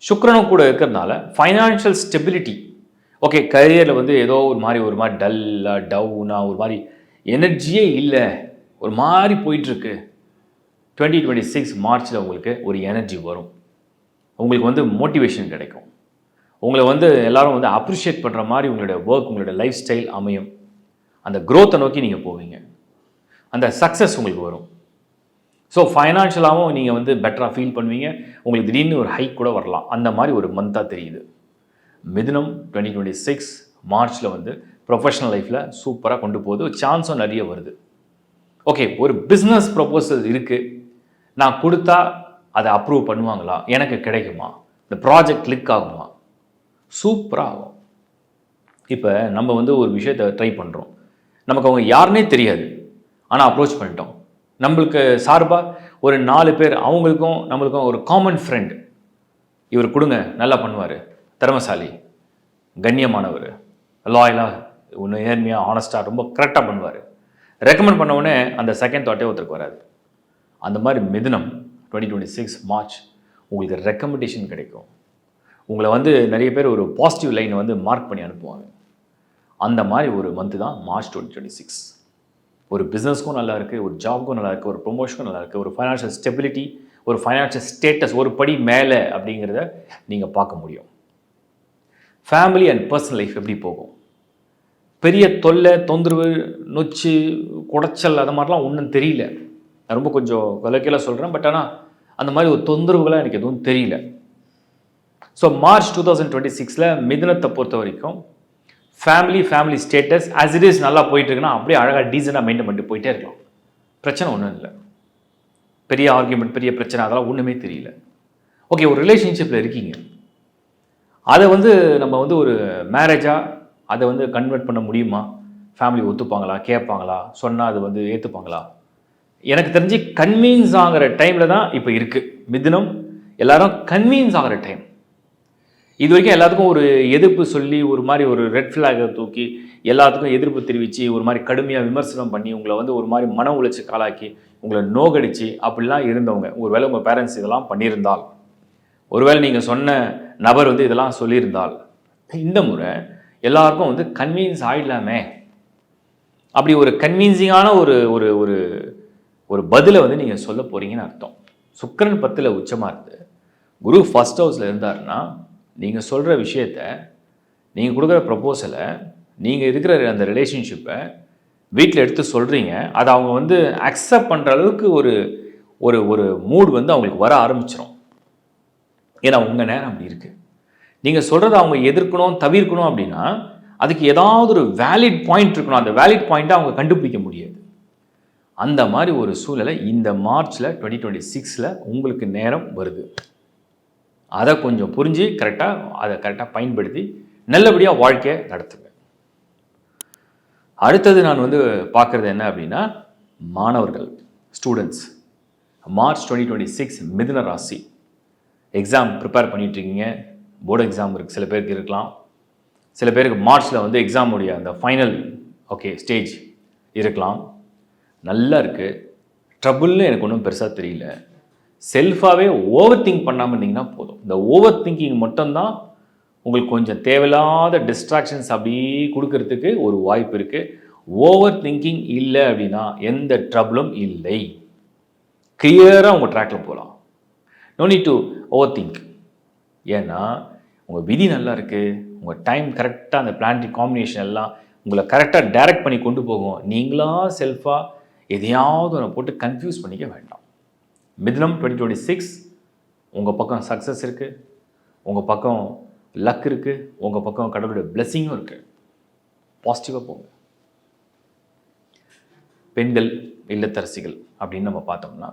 S1: சுக்கிரனும் கூட இருக்கிறதுனால ஃபைனான்ஷியல் ஸ்டெபிலிட்டி. ஓகே, கரியரில் வந்து ஏதோ ஒரு மாதிரி டல்லாக டவுனாக ஒரு மாதிரி எனர்ஜியே இல்லை, ஒரு மாதிரி போயிட்டுருக்கு. 2026 மார்ச்சில் உங்களுக்கு ஒரு எனர்ஜி வரும், உங்களுக்கு வந்து மோட்டிவேஷன் கிடைக்கும், உங்களை வந்து எல்லாரும் வந்து அப்ரிஷியேட் பண்ணுற மாதிரி உங்களுடைய ஒர்க், உங்களுடைய லைஃப் ஸ்டைல் அமையும். அந்த க்ரோத்தை நோக்கி நீங்கள் போவீங்க, அந்த சக்ஸஸ் உங்களுக்கு வரும். ஸோ ஃபைனான்ஷியலாகவும் நீங்கள் வந்து பெட்டராக ஃபீல் பண்ணுவீங்க. உங்களுக்கு திடீர்னு ஒரு ஹைக் கூட வரலாம். அந்த மாதிரி ஒரு மந்தாக தெரியுது. மிதுனம் 2026 மார்ச்சில் வந்து ப்ரொஃபஷனல் லைஃப்பில் சூப்பராக கொண்டு போகுது, சான்ஸும் நிறைய வருது. ஓகே, ஒரு பிஸ்னஸ் ப்ரொபோசல் இருக்குது, நான் கொடுத்தா அதை அப்ரூவ் பண்ணுவாங்களா, எனக்கு கிடைக்குமா, இந்த ப்ராஜெக்ட் கிளிக் ஆகுமா, சூப்பராக ஆகும். இப்போ நம்ம வந்து ஒரு விஷயத்தை ட்ரை பண்ணுறோம், நமக்கு அவங்க யாருன்னே தெரியாது, ஆனால் அப்ரோச் பண்ணிட்டோம். நம்மளுக்கு சார்பாக ஒரு 4 பேர், அவங்களுக்கும் நம்மளுக்கும் ஒரு காமன் ஃப்ரெண்ட், இவர் கொடுங்க நல்லா பண்ணுவார், திறமசாலி, கண்ணியமானவர், லாயலாக, நேர்மையாக, ஆனஸ்டாக, ரொம்ப கரெக்டாக பண்ணுவார், ரெக்கமெண்ட் பண்ண உடனே அந்த செகண்ட் தாட்டே ஒருத்தருக்கு வராது. அந்த மாதிரி மிதுனம் 2026 மார்ச் உங்களுக்கு ரெக்கமெண்டேஷன் கிடைக்கும். உங்களை வந்து நிறைய பேர் ஒரு பாசிட்டிவ் லைனை வந்து மார்க் பண்ணி அனுப்புவாங்க. அந்த மாதிரி ஒரு மந்த்து தான் மார்ச் 2026. ஒரு பிஸ்னஸ்க்கும் நல்லா இருக்குது, ஒரு ஜாப்க்கும் நல்லா இருக்குது, ஒரு ப்ரொமோஷனுக்கும் நல்லா இருக்குது, ஒரு ஃபைனான்ஷியல் ஸ்டெபிலிட்டி, ஒரு ஃபைனான்ஷியல் ஸ்டேட்டஸ் ஒரு படி மேலே அப்படிங்கிறத நீங்கள் பார்க்க முடியும். ஃபேமிலி அண்ட் பர்சனல் லைஃப் எப்படி போகும்? பெரிய தொல்லை, தொந்தரவு, நொச்சு, குடைச்சல் அது மாதிரிலாம் ஒன்றும் தெரியல. நான் ரொம்ப கொஞ்சம் விலக்கில சொல்கிறேன், பட் ஆனால் அந்த மாதிரி ஒரு தொந்தரவுகளாக எனக்கு எதுவும் தெரியல. ஸோ மார்ச் 2026 மிதுனத்தை பொறுத்த வரைக்கும் family status as it is நல்லா போயிட்டுருக்குன்னா அப்படியே அழகாக டீசெண்டாக மெயின்டைன் பண்ணிட்டு போயிட்டே இருக்கலாம். பிரச்சனை ஒன்றும் இல்லை, பெரிய ஆர்கியூமெண்ட், பெரிய பிரச்சனை அதெல்லாம் ஒன்றுமே தெரியல. ஓகே, ஒரு ரிலேஷன்ஷிப்பில் இருக்கீங்க, அதை வந்து நம்ம வந்து ஒரு மேரேஜாக அதை வந்து கன்வெர்ட் பண்ண முடியுமா? ஃபேமிலி ஒத்துப்பாங்களா, கேட்பாங்களா, சொன்னால் அது வந்து ஏற்றுப்பாங்களா? எனக்கு தெரிஞ்சு கன்வீன்ஸ் ஆகிற டைமில் தான் இப்போ இருக்குது மிதுனம். எல்லாரும் கன்வீன்ஸ் ஆகிற டைம். இது வரைக்கும் எல்லாத்துக்கும் ஒரு எதிர்ப்பு சொல்லி, ஒரு மாதிரி ஒரு ரெட் ஃப்ளாகை தூக்கி எல்லாத்துக்கும் எதிர்ப்பு தெரிவித்து, ஒரு மாதிரி கடுமையாக விமர்சனம் பண்ணி, உங்களை வந்து ஒரு மாதிரி மன உளைச்சி காலாக்கி, உங்களை நோகடிச்சு அப்படிலாம் இருந்தவங்க, ஒருவேளை உங்கள் பேரண்ட்ஸ் இதெல்லாம் பண்ணியிருந்தால், ஒருவேளை நீங்கள் சொன்ன நபர் வந்து இதெல்லாம் சொல்லியிருந்தால், இந்த முறை எல்லாருக்கும் வந்து கன்வீன்ஸ் ஆகிடலாமே, அப்படி ஒரு கன்வீன்சிங்கான ஒரு ஒரு ஒரு ஒரு பதிலை வந்து நீங்கள் சொல்ல போகிறீங்கன்னு அர்த்தம். சுக்கிரன் 10ல் உச்சமாக இருந்து குரு ஃபர்ஸ்ட் ஹவுஸில் இருந்தாருன்னா, நீங்கள் சொல்கிற விஷயத்த, நீங்கள் கொடுக்குற ப்ரப்போசலை, நீங்கள் இருக்கிற அந்த ரிலேஷன்ஷிப்பை வீட்டில் எடுத்து சொல்கிறீங்க, அதை அவங்க வந்து அக்செப்ட் பண்ணுற அளவுக்கு ஒரு ஒரு ஒரு மூட் வந்து அவங்களுக்கு வர ஆரம்பிச்சிடும். ஏன்னா உங்கள் நேரம் அப்படி இருக்குது. நீங்கள் சொல்கிறத அவங்க எதிர்க்கணும், தவிர்க்கணும் அப்படின்னா அதுக்கு ஏதாவது ஒரு வேலிட் பாயிண்ட் இருக்கணும். அந்த வேலிட் பாயிண்ட்டை அவங்க கண்டுபிடிக்க முடியாது. அந்த மாதிரி ஒரு சூழ்நிலை இந்த மார்ச்சில் 2026 உங்களுக்கு நேரம் வருது. அதை கொஞ்சம் புரிஞ்சு அதை கரெக்டாக பயன்படுத்தி நல்லபடியாக வாழ்க்கையை நடத்துங்க. அடுத்தது நான் வந்து பார்க்குறது என்ன அப்படின்னா, மாணவர்கள், ஸ்டூடெண்ட்ஸ், மார்ச் 2026 மிதுன ராசி எக்ஸாம் ப்ரிப்பேர் பண்ணிகிட்ருக்கீங்க, போர்டு எக்ஸாம் இருக்குது, சில பேருக்கு இருக்கலாம். சில பேருக்கு மார்ச்சில் வந்து எக்ஸாமுடைய அந்த ஃபைனல் ஸ்டேஜ் இருக்கலாம். நல்லா இருக்குது. ட்ரபுள்னு எனக்கு ஒன்றும் பெருசாக தெரியல. செல்ஃபாகவே ஓவர் திங்க் பண்ணாமல் இருந்தீங்கன்னா போதும். இந்த ஓவர் திங்கிங் மட்டும்தான் உங்களுக்கு கொஞ்சம் தேவையில்லாத டிஸ்ட்ராக்ஷன்ஸ் அப்படியே கொடுக்கறதுக்கு ஒரு வாய்ப்பு இருக்குது. ஓவர் திங்கிங் இல்லை அப்படின்னா எந்த ட்ரபிளும் இல்லை. கிளியராக உங்கள் ட்ராக்கில் போகலாம். No need to overthink. ஏன்னா உங்கள் விதி நல்லா இருக்குது, உங்கள் டைம் கரெக்டாக, அந்த பிளானரி காம்பினேஷன் எல்லாம் உங்களை கரெக்டாக டைரக்ட் பண்ணி கொண்டு போகும். நீங்களாக செல்ஃபாக எதையாவது ஒன்று போட்டு கன்ஃபியூஸ் பண்ணிக்க வேண்டாம். மிதுனம் 2026 உங்கள் பக்கம் சக்ஸஸ் இருக்குது, உங்கள் பக்கம் லக் இருக்குது, உங்கள் பக்கம் கடவுளுடைய பிளெஸிங்கும் இருக்குது. பாசிட்டிவாக போங்க. பெண்கள் இல்லத்தரசிகள் அப்படின்னு நம்ம பார்த்தோம்னா,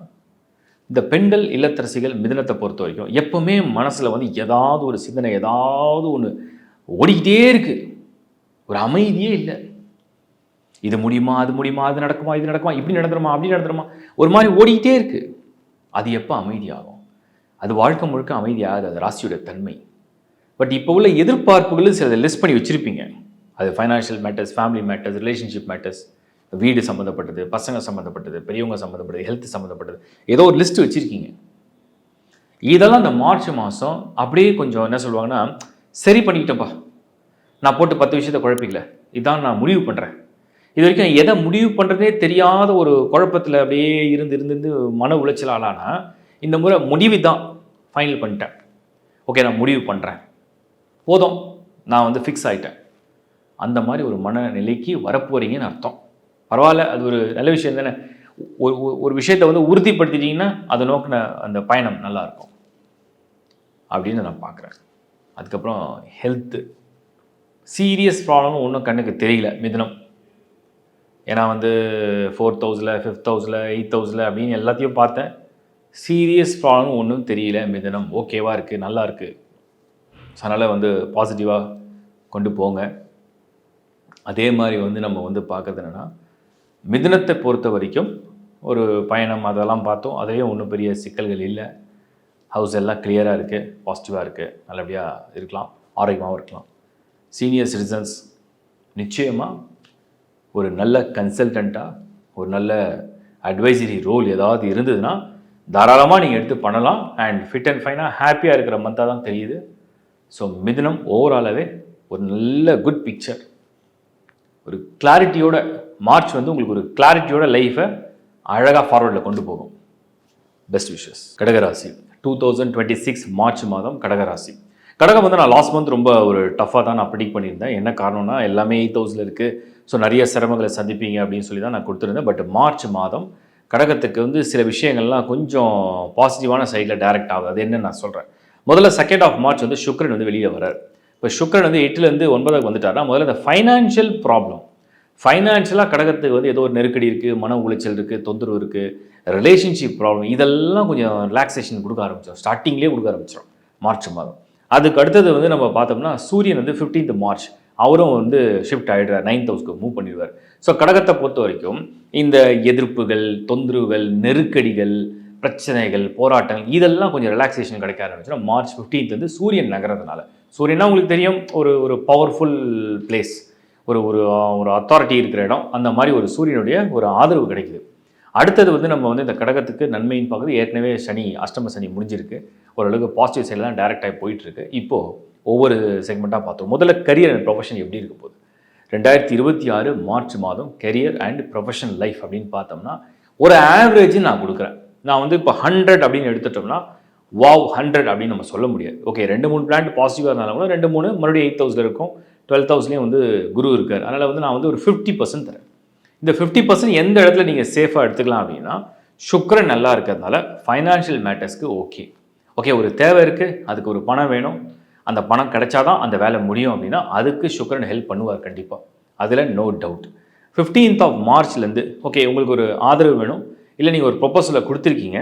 S1: இந்த பெண்கள் இல்லத்தரசிகள் மிதுனத்தை பொறுத்த வரைக்கும் எப்பவுமே மனசில் வந்து ஏதாவது ஒரு சிந்தனை, ஏதாவது ஒன்று ஓடிக்கிட்டே இருக்குது. ஒரு அமைதியே இல்லை. இது முடியுமா, அது முடியுமா, அது நடக்குமா, இது நடக்குமா, இப்படி நடந்துருமா, அப்படி நடந்துருமா, ஒரு மாதிரி ஓடிக்கிட்டே இருக்குது. அது எப்போ அமைதியாகும்? அது வாழ்க்கை முழுக்க அமைதியாகாது. அது ராசியோட தன்மை. பட் இப்போ உள்ள எதிர்பார்ப்புகளும் சில லிஸ்ட் பண்ணி வச்சுருப்பீங்க. அது financial matters, family matters, relationship matters, வீடு சம்மந்தப்பட்டது, பசங்க சம்மந்தப்பட்டது, பெரியவங்க சம்மந்தப்பட்டது, ஹெல்த் சம்மந்தப்பட்டது, ஏதோ ஒரு லிஸ்ட்டு வச்சுருக்கீங்க. இதெல்லாம் இந்த மார்ச் மாதம் அப்படியே கொஞ்சம் என்ன சொல்லுவாங்கன்னா, சரி பண்ணிக்கிட்டேன்ப்பா, நான் போட்டு 10 விஷயத்தை குழப்பிக்கல, இதான் நான் முடிவு பண்ணுறேன். இது வரைக்கும் எதை முடிவு பண்ணுறதே தெரியாத ஒரு குழப்பத்தில் அப்படியே இருந்து மன உளைச்சல் ஆளானா, இந்த முறை முடிவு தான் ஃபைனல் பண்ணிட்டேன். ஓகே, நான் முடிவு பண்ணுறேன், போதும், நான் வந்து ஃபிக்ஸ் ஆகிட்டேன். அந்த மாதிரி ஒரு மனநிலைக்கு வரப்போகிறீங்கன்னு அர்த்தம். பரவாயில்ல, அது ஒரு நல்ல விஷயம் தானே. ஒரு விஷயத்தை வந்து உறுதிப்படுத்திட்டீங்கன்னா அதை நோக்கின அந்த பயணம் நல்லாயிருக்கும் அப்படின்னு நான் பார்க்குறேன். அதுக்கப்புறம் ஹெல்த்து சீரியஸ் ப்ராப்ளம்னு ஒன்றும் கண்ணுக்கு தெரியல மிதுனம். ஏன்னா வந்து 4th ஹவுஸில், 5th ஹவுஸில், 8th ஹவுஸில் அப்படின்னு எல்லாத்தையும் பார்த்தேன். சீரியஸ் ப்ராப்ளம் ஒன்றும் தெரியல மிதுனம். ஓகேவாக இருக்குது, நல்லா இருக்குது. அதனால் வந்து பாசிட்டிவாக கொண்டு போங்க. அதே மாதிரி வந்து நம்ம வந்து பார்க்குறது என்னென்னா, மிதுனத்தை பொறுத்த வரைக்கும் ஒரு பயணம் அதெல்லாம் பார்த்தோம். அதையும் ஒன்றும் பெரிய சிக்கல்கள் இல்லை. ஹவுஸ் எல்லாம் கிளியராக இருக்குது, பாசிட்டிவாக இருக்குது, நல்லபடியாக இருக்கலாம், ஆரோக்கியமாகவும் இருக்கலாம். சீனியர் சிட்டிசன்ஸ் நிச்சயமாக ஒரு நல்ல கன்சல்டண்ட்டாக, ஒரு நல்ல அட்வைசரி ரோல் ஏதாவது இருந்ததுன்னா தாராளமாக நீங்கள் எடுத்து பண்ணலாம். அண்ட் ஃபிட் அண்ட் ஃபைனாக ஹாப்பியாக இருக்கிற மந்தாக தான் தெரியுது. ஸோ மிதுனம் ஓவராலாகவே ஒரு நல்ல குட் பிக்சர். ஒரு கிளாரிட்டியோட மார்ச் வந்து உங்களுக்கு ஒரு கிளாரிட்டியோட லைஃப்பை அழகாக ஃபார்வர்டில் கொண்டு போகும். Best wishes. கடகராசி 2026 மார்ச் மாதம் கடகராசி. கடகம் வந்து நான் லாஸ்ட் மந்த் ரொம்ப ஒரு டஃப்பாக தான் நான் ப்ரிடிக்ட் பண்ணியிருந்தேன். என்ன காரணம்னா எல்லாமே 8th ஹவுஸில் இருக்குது, ஸோ நிறைய சிரமங்களை சந்திப்பீங்க அப்படின்னு சொல்லி தான் நான் கொடுத்துருந்தேன். பட் மார்ச் மாதம் கடகத்துக்கு வந்து சில விஷயங்கள்லாம் கொஞ்சம் பாசிட்டிவான சைடில் டைரக்ட் ஆகுது. அது என்னன்னு நான் சொல்கிறேன். முதல்ல 2nd ஆஃப் மார்ச் வந்து சுக்கிரன் வந்து வெளியே வரார். இப்போ சுக்கிரன் வந்து 8லேருந்து 9க்கு வந்துட்டார்னா முதல்ல இந்த ஃபைனான்ஷியல் ப்ராப்ளம், ஃபைனான்ஷியலாக கடகத்துக்கு வந்து ஏதோ ஒரு நெருக்கடி இருக்குது, மன உளைச்சல் இருக்குது, தொந்தரவு இருக்குது, ரிலேஷன்ஷிப் ப்ராப்ளம், இதெல்லாம் கொஞ்சம் ரிலாக்ஸேஷன் கொடுக்க ஆரம்பிச்சிடும். ஸ்டார்டிங்லேயே கொடுக்க ஆரம்பிச்சிடும் மார்ச் மாதம். அதுக்கு அடுத்தது வந்து நம்ம பார்த்தோம்னா சூரியன் வந்து 15th மார்ச் அவரும் வந்து ஷிஃப்ட் ஆகிடுறார், 9th ஹவுஸ்க்கு மூவ் பண்ணிடுவார். ஸோ கடகத்தை பொறுத்த வரைக்கும் இந்த எதிர்ப்புகள், தொந்தரவுகள், நெருக்கடிகள், பிரச்சனைகள், போராட்டங்கள் இதெல்லாம் கொஞ்சம் ரிலாக்ஸேஷன் கிடைக்க ஆரம்பிச்சிடும் மார்ச் 15th வந்து சூரியன் நகரதுனால. சூரியனா உங்களுக்கு தெரியும், ஒரு பவர்ஃபுல் பிளேஸ், ஒரு ஒரு அத்தாரிட்டி இருக்கிற இடம். அந்த மாதிரி ஒரு சூரியனுடைய ஒரு ஆதரவு கிடைக்குது. அடுத்தது வந்து நம்ம வந்து இந்த கடகத்துக்கு நன்மையின் பார்க்குறது, ஏற்கனவே சனி அஷ்டம சனி முடிஞ்சிருக்கு, ஓரளவுக்கு பாசிட்டிவ் சைடில் தான் டைரக்டாகி போயிட்டுருக்கு. இப்போது ஒவ்வொரு செக்மெண்ட்டாக பார்த்தோம். முதல்ல கரியர் அண்ட் ப்ரொஃபஷன் எப்படி இருக்க போகுது 2026 மார்ச் மாதம். கரியர் அண்ட் ப்ரொஃபஷனல் லைஃப் அப்படின்னு பார்த்தோம்னா ஒரு ஆவரேஜ் நான் கொடுக்குறேன். நான் வந்து இப்போ 100 அப்படின்னு எடுத்துட்டோம்னா வாவ் 100 அப்படின்னு நம்ம சொல்ல முடியாது. ஓகே, 2-3 பிளான்ட் பாசிட்டிவாக இருந்தாலும் கூட 2-3 மறுபடியும் 8th ஹவுஸில் இருக்கும், 12th ஹவுஸ்லேயும் வந்து குரு இருக்கார். அதனால் வந்து நான் வந்து ஒரு 50% தரேன். இந்த 50% எந்த இடத்துல நீங்கள் சேஃபாக எடுத்துக்கலாம் அப்படின்னா, சுக்கிரன் நல்லா இருக்கிறதுனால ஃபைனான்ஷியல் மேட்டர்ஸ்க்கு ஓகே ஒரு தேவை இருக்குது, அதுக்கு ஒரு பணம் வேணும், அந்த பணம் கிடைச்சாதான் அந்த வேலை முடியும் அப்படின்னா அதுக்கு சுக்கிரன் ஹெல்ப் பண்ணுவார் கண்டிப்பாக, அதில் நோ டவுட். 15th ஆஃப் மார்ச்லேருந்து ஓகே உங்களுக்கு ஒரு ஆதரவு வேணும், இல்லை நீங்கள் ஒரு ப்ரொபோசலை கொடுத்துருக்கீங்க,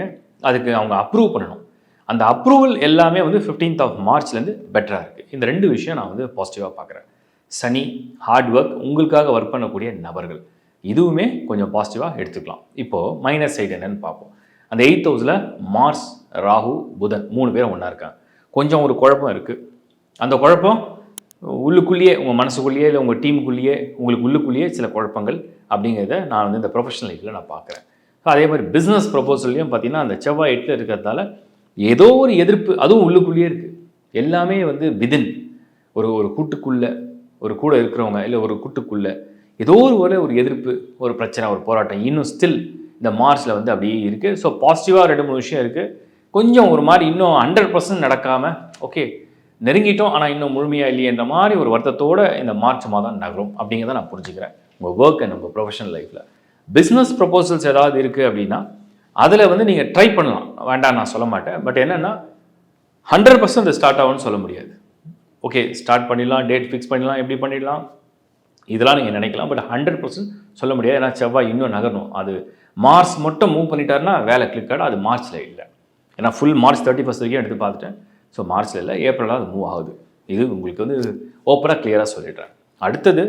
S1: அதுக்கு அவங்க அப்ரூவ் பண்ணணும். அந்த அப்ரூவல் எல்லாமே வந்து 15th ஆஃப் மார்ச்லேருந்து பெட்டராக இருக்குது. இந்த 2 விஷயம் நான் வந்து பாசிட்டிவாக பார்க்குறேன். சனி, ஹார்ட் ஒர்க், உங்களுக்காக ஒர்க் பண்ணக்கூடிய நபர்கள், இதுவுமே கொஞ்சம் பாசிட்டிவாக எடுத்துக்கலாம். இப்போது மைனஸ் சைடு என்னன்னு பார்ப்போம். அந்த 8th ஹவுஸில் மார்ஸ், ராகு, புதன் 3 பேரும் ஒன்றா இருக்காங்க. கொஞ்சம் ஒரு குழப்பம் இருக்குது. அந்த குழப்பம் உள்ளுக்குள்ளேயே உங்கள் மனசுக்குள்ளேயே இல்லை உங்கள் டீமுக்குள்ளேயே உங்களுக்கு உள்ளுக்குள்ளேயே சில குழப்பங்கள் அப்படிங்கிறத நான் வந்து இந்த ப்ரொஃபஷனல் லைஃப்பில் நான் பார்க்குறேன். அதே மாதிரி பிஸ்னஸ் ப்ரொபோசல்லையும் பார்த்தீங்கன்னா அந்த செவ்வாய் 8 இருக்கிறதால ஏதோ ஒரு எதிர்ப்பு அதுவும் உள்ளுக்குள்ளேயே இருக்குது. எல்லாமே வந்து விதின் ஒரு ஒரு கூட்டுக்குள்ளே ஒரு கூட இருக்கிறவங்க இல்லை ஒரு கூட்டுக்குள்ளே ஏதோ ஒரு எதிர்ப்பு ஒரு பிரச்சனை ஒரு போராட்டம் இன்னும் ஸ்டில் இந்த மார்ச்சில் வந்து அப்படியே இருக்குது. ஸோ பாசிட்டிவாக 2-3 விஷயம் இருக்குது. கொஞ்சம் ஒரு மாதிரி இன்னும் 100% நடக்காமல் ஓகே நெருங்கிட்டோம் ஆனால் இன்னும் முழுமையாக இல்லையன்ற மாதிரி ஒரு வருத்தத்தோடு இந்த மார்ச் மாதம் நகரும் அப்படிங்கிறத நான் புரிஞ்சுக்கிறேன். உங்கள் ஒர்க் அண்ட் உங்கள் ப்ரொஃபஷனல் லைஃப்பில் பிஸ்னஸ் ப்ரொபோசல்ஸ் ஏதாவது இருக்குது அப்படின்னா அதில் வந்து நீங்கள் ட்ரை பண்ணலாம், வேண்டாம் நான் சொல்ல மாட்டேன். பட் என்னென்னா 100% அது ஸ்டார்ட் ஆகும்னு சொல்ல முடியாது. ஓகே ஸ்டார்ட் பண்ணிடலாம், டேட் ஃபிக்ஸ் பண்ணிடலாம், எப்படி பண்ணிடலாம் இதெல்லாம் நீங்கள் நினைக்கலாம். பட் 100% சொல்ல முடியாது. ஏன்னா செவ்வாய் இன்னும் நகரணும். அது மார்ச் மட்டும் மூவ் பண்ணிட்டாருன்னா வேலை கிளிக் ஆகிடும். அது மார்ச்சில் இல்லை. ஏன்னா ஃபுல் மார்ச் 31 வரைக்கும் எடுத்து பார்த்துட்டேன். ஸோ மார்ச்சில் இல்லை, ஏப்ரலாக அது மூவ் ஆகுது. இது உங்களுக்கு வந்து ஓப்பனாக கிளியராக சொல்லிடுறேன். அடுத்தது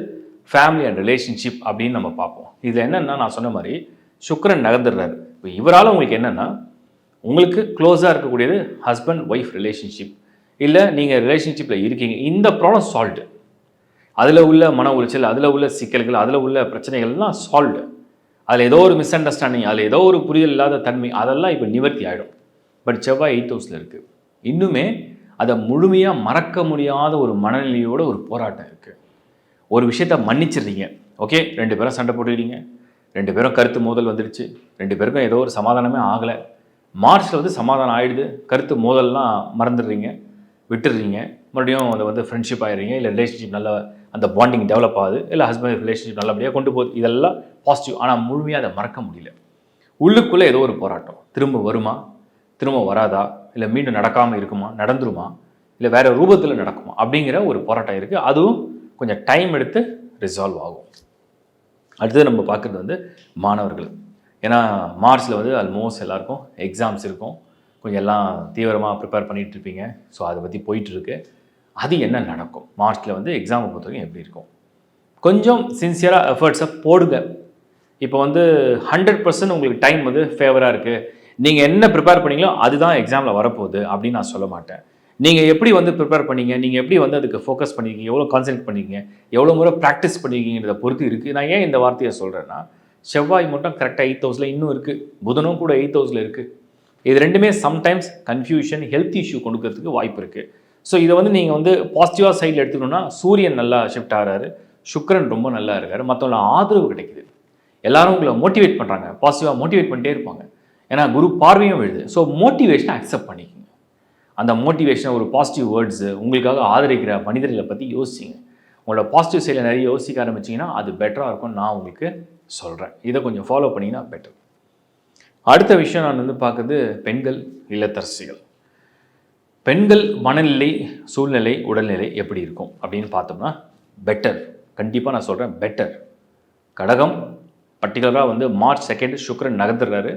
S1: ஃபேமிலி அண்ட் ரிலேஷன்ஷிப் அப்படின்னு நம்ம பார்ப்போம். இதில் என்னென்னா நான் சொன்ன மாதிரி சுக்கிரன் நகர்ந்துடுறாரு. இப்போ இவரால் உங்களுக்கு என்னென்னா உங்களுக்கு க்ளோஸாக இருக்கக்கூடியது ஹஸ்பண்ட் ஒய்ஃப் ரிலேஷன்ஷிப், இல்லை நீங்கள் ரிலேஷன்ஷிப்பில் இருக்கீங்க, இந்த ப்ராப்ளம் சால்வ்டு. அதில் உள்ள மன உளைச்சல், அதில் உள்ள சிக்கல்கள், அதில் உள்ள பிரச்சனைகள்லாம் சால்வ்டு. அதில் ஏதோ ஒரு மிஸ் அண்டர்ஸ்டாண்டிங், அதில் ஏதோ ஒரு புரிதல் இல்லாத தன்மை, அதெல்லாம் இப்போ நிவர்த்தி ஆகிடும். பட் செவ்வாய் 8th ஹவுஸில் இருக்குது. இன்னுமே அதை முழுமையாக மறக்க முடியாத ஒரு மனநிலையோட ஒரு போராட்டம் இருக்குது. ஒரு விஷயத்தை மன்னிச்சிடுறீங்க, ஓகே 2 பேரும் சண்டை போட்டுக்கிறீங்க, 2 பேரும் கருத்து மோதல் வந்துடுச்சு, 2 பேருக்கும் ஏதோ ஒரு சமாதானமே ஆகலை. மார்ச்சில் வந்து சமாதானம் ஆகிடுது, கருத்து மோதல்லாம் மறந்துடுறீங்க, விட்டுடுறீங்க, மறுபடியும் அதை வந்து ஃப்ரெண்ட்ஷிப் ஆகிடுறீங்க, இல்லை ரிலேஷன்ஷிப் நல்லா அந்த பாண்டிங் டெவலப் ஆகுது, இல்லை ஹஸ்பண்ட் ரிலேஷன்ஷிப் நல்லபடியாக கொண்டு போகுது. இதெல்லாம் பாசிட்டிவ். ஆனால் முழுமையாக அதை மறக்க முடியல. உள்ளுக்குள்ளே ஏதோ ஒரு போராட்டம், திரும்ப வருமா, திரும்ப வராதா, இல்லை மீண்டும் நடக்காமல் இருக்குமா, நடந்துருமா, இல்லை வேறு ரூபத்தில் நடக்குமா அப்படிங்கிற ஒரு போராட்டம் இருக்குது. அதுவும் கொஞ்சம் டைம் எடுத்து ரிசால்வ் ஆகும். அடுத்தது நம்ம பார்க்குறது வந்து மாணவர்கள். ஏன்னா மார்ச்சில் வந்து ஆல்மோஸ்ட் எல்லாருக்கும் எக்ஸாம்ஸ் இருக்கும், கொஞ்சம் எல்லாம் தீவிரமாக ப்ரிப்பேர் பண்ணிகிட்டு இருப்பீங்க. ஸோ அதை பற்றி போயிட்டுருக்கு. அது என்ன நடக்கும் மார்ச்சில் வந்து எக்ஸாமை பொறுத்த வரைக்கும் எப்படி இருக்கும்? கொஞ்சம் சின்சியராக எஃபர்ட்ஸை போடுங்க. இப்போ வந்து 100% உங்களுக்கு டைம் வந்து ஃபேவராக இருக்குது, நீங்கள் என்ன ப்ரிப்பேர் பண்ணீங்களோ அதுதான் எக்ஸாமில் வரப்போகுது அப்படின்னு நான் சொல்ல மாட்டேன். நீங்கள் எப்படி வந்து ப்ரிப்பேர் பண்ணீங்க, நீங்கள் எப்படி வந்து அதுக்கு ஃபோக்கஸ் பண்ணியிருக்கீங்க, எவ்வளோ கான்சன்ட்ரேட் பண்ணியிருக்கீங்க, எவ்வளோ முறை ப்ராக்டிஸ் பண்ணியிருக்கீங்கிறத பொறுத்து இருக்குது. நான் ஏன் இந்த வார்த்தையை சொல்கிறேன்னா, செவ்வாய் மட்டும் கரெக்டாக 8th ஹவுஸில் இன்னும் இருக்குது, புதனும் கூட 8th ஹவுஸில் இருக்குது. இது ரெண்டுமே சம்டைம்ஸ் கன்ஃபியூஷன், ஹெல்த் இஷ்யூ கொடுக்கறதுக்கு வாய்ப்பு இருக்குது. ஸோ இதை வந்து நீங்கள் வந்து பாசிட்டிவாக சைடில் எடுத்துக்கணும்னா சூரியன் நல்லா ஷிஃப்ட் ஆகிறாரு, சுக்கிரன் ரொம்ப நல்லா இருக்கார், மற்றவங்கள ஆதரவு கிடைக்குது, எல்லாரும் உங்களை மோட்டிவேட் பண்ணுறாங்க, பாசிட்டிவாக மோட்டிவேட் பண்ணிட்டே இருப்பாங்க. ஏன்னா குரு பார்வையும் விழுது. ஸோ மோட்டிவேஷனை அக்செப்ட் பண்ணிக்கோங்க. அந்த மோட்டிவேஷனை ஒரு பாசிட்டிவ் வேர்ட்ஸு, உங்களுக்காக ஆதரிக்கிற மனிதர்களை பற்றி யோசிச்சிங்க. உங்களோட பாசிட்டிவ் சைடில் நிறைய யோசிக்க ஆரம்பிச்சிங்கன்னா அது பெட்டராக இருக்கும்னு நான் உங்களுக்கு சொல்கிறேன். இதை கொஞ்சம் ஃபாலோ பண்ணிங்கன்னா பெட்டர். அடுத்த விஷயம் நான் வந்து பார்க்குறது பெண்கள் இல்லத்தரசிகள். பெண்கள் மனநிலை, சூழ்நிலை, உடல்நிலை எப்படி இருக்கும் அப்படின்னு பார்த்தோம்னா பெட்டர். கண்டிப்பாக நான் சொல்கிறேன் பெட்டர். கடகம் பர்டிகுலராக வந்து மார்ச் 2 சுக்கிரன் நகர்ந்துடுறாரு.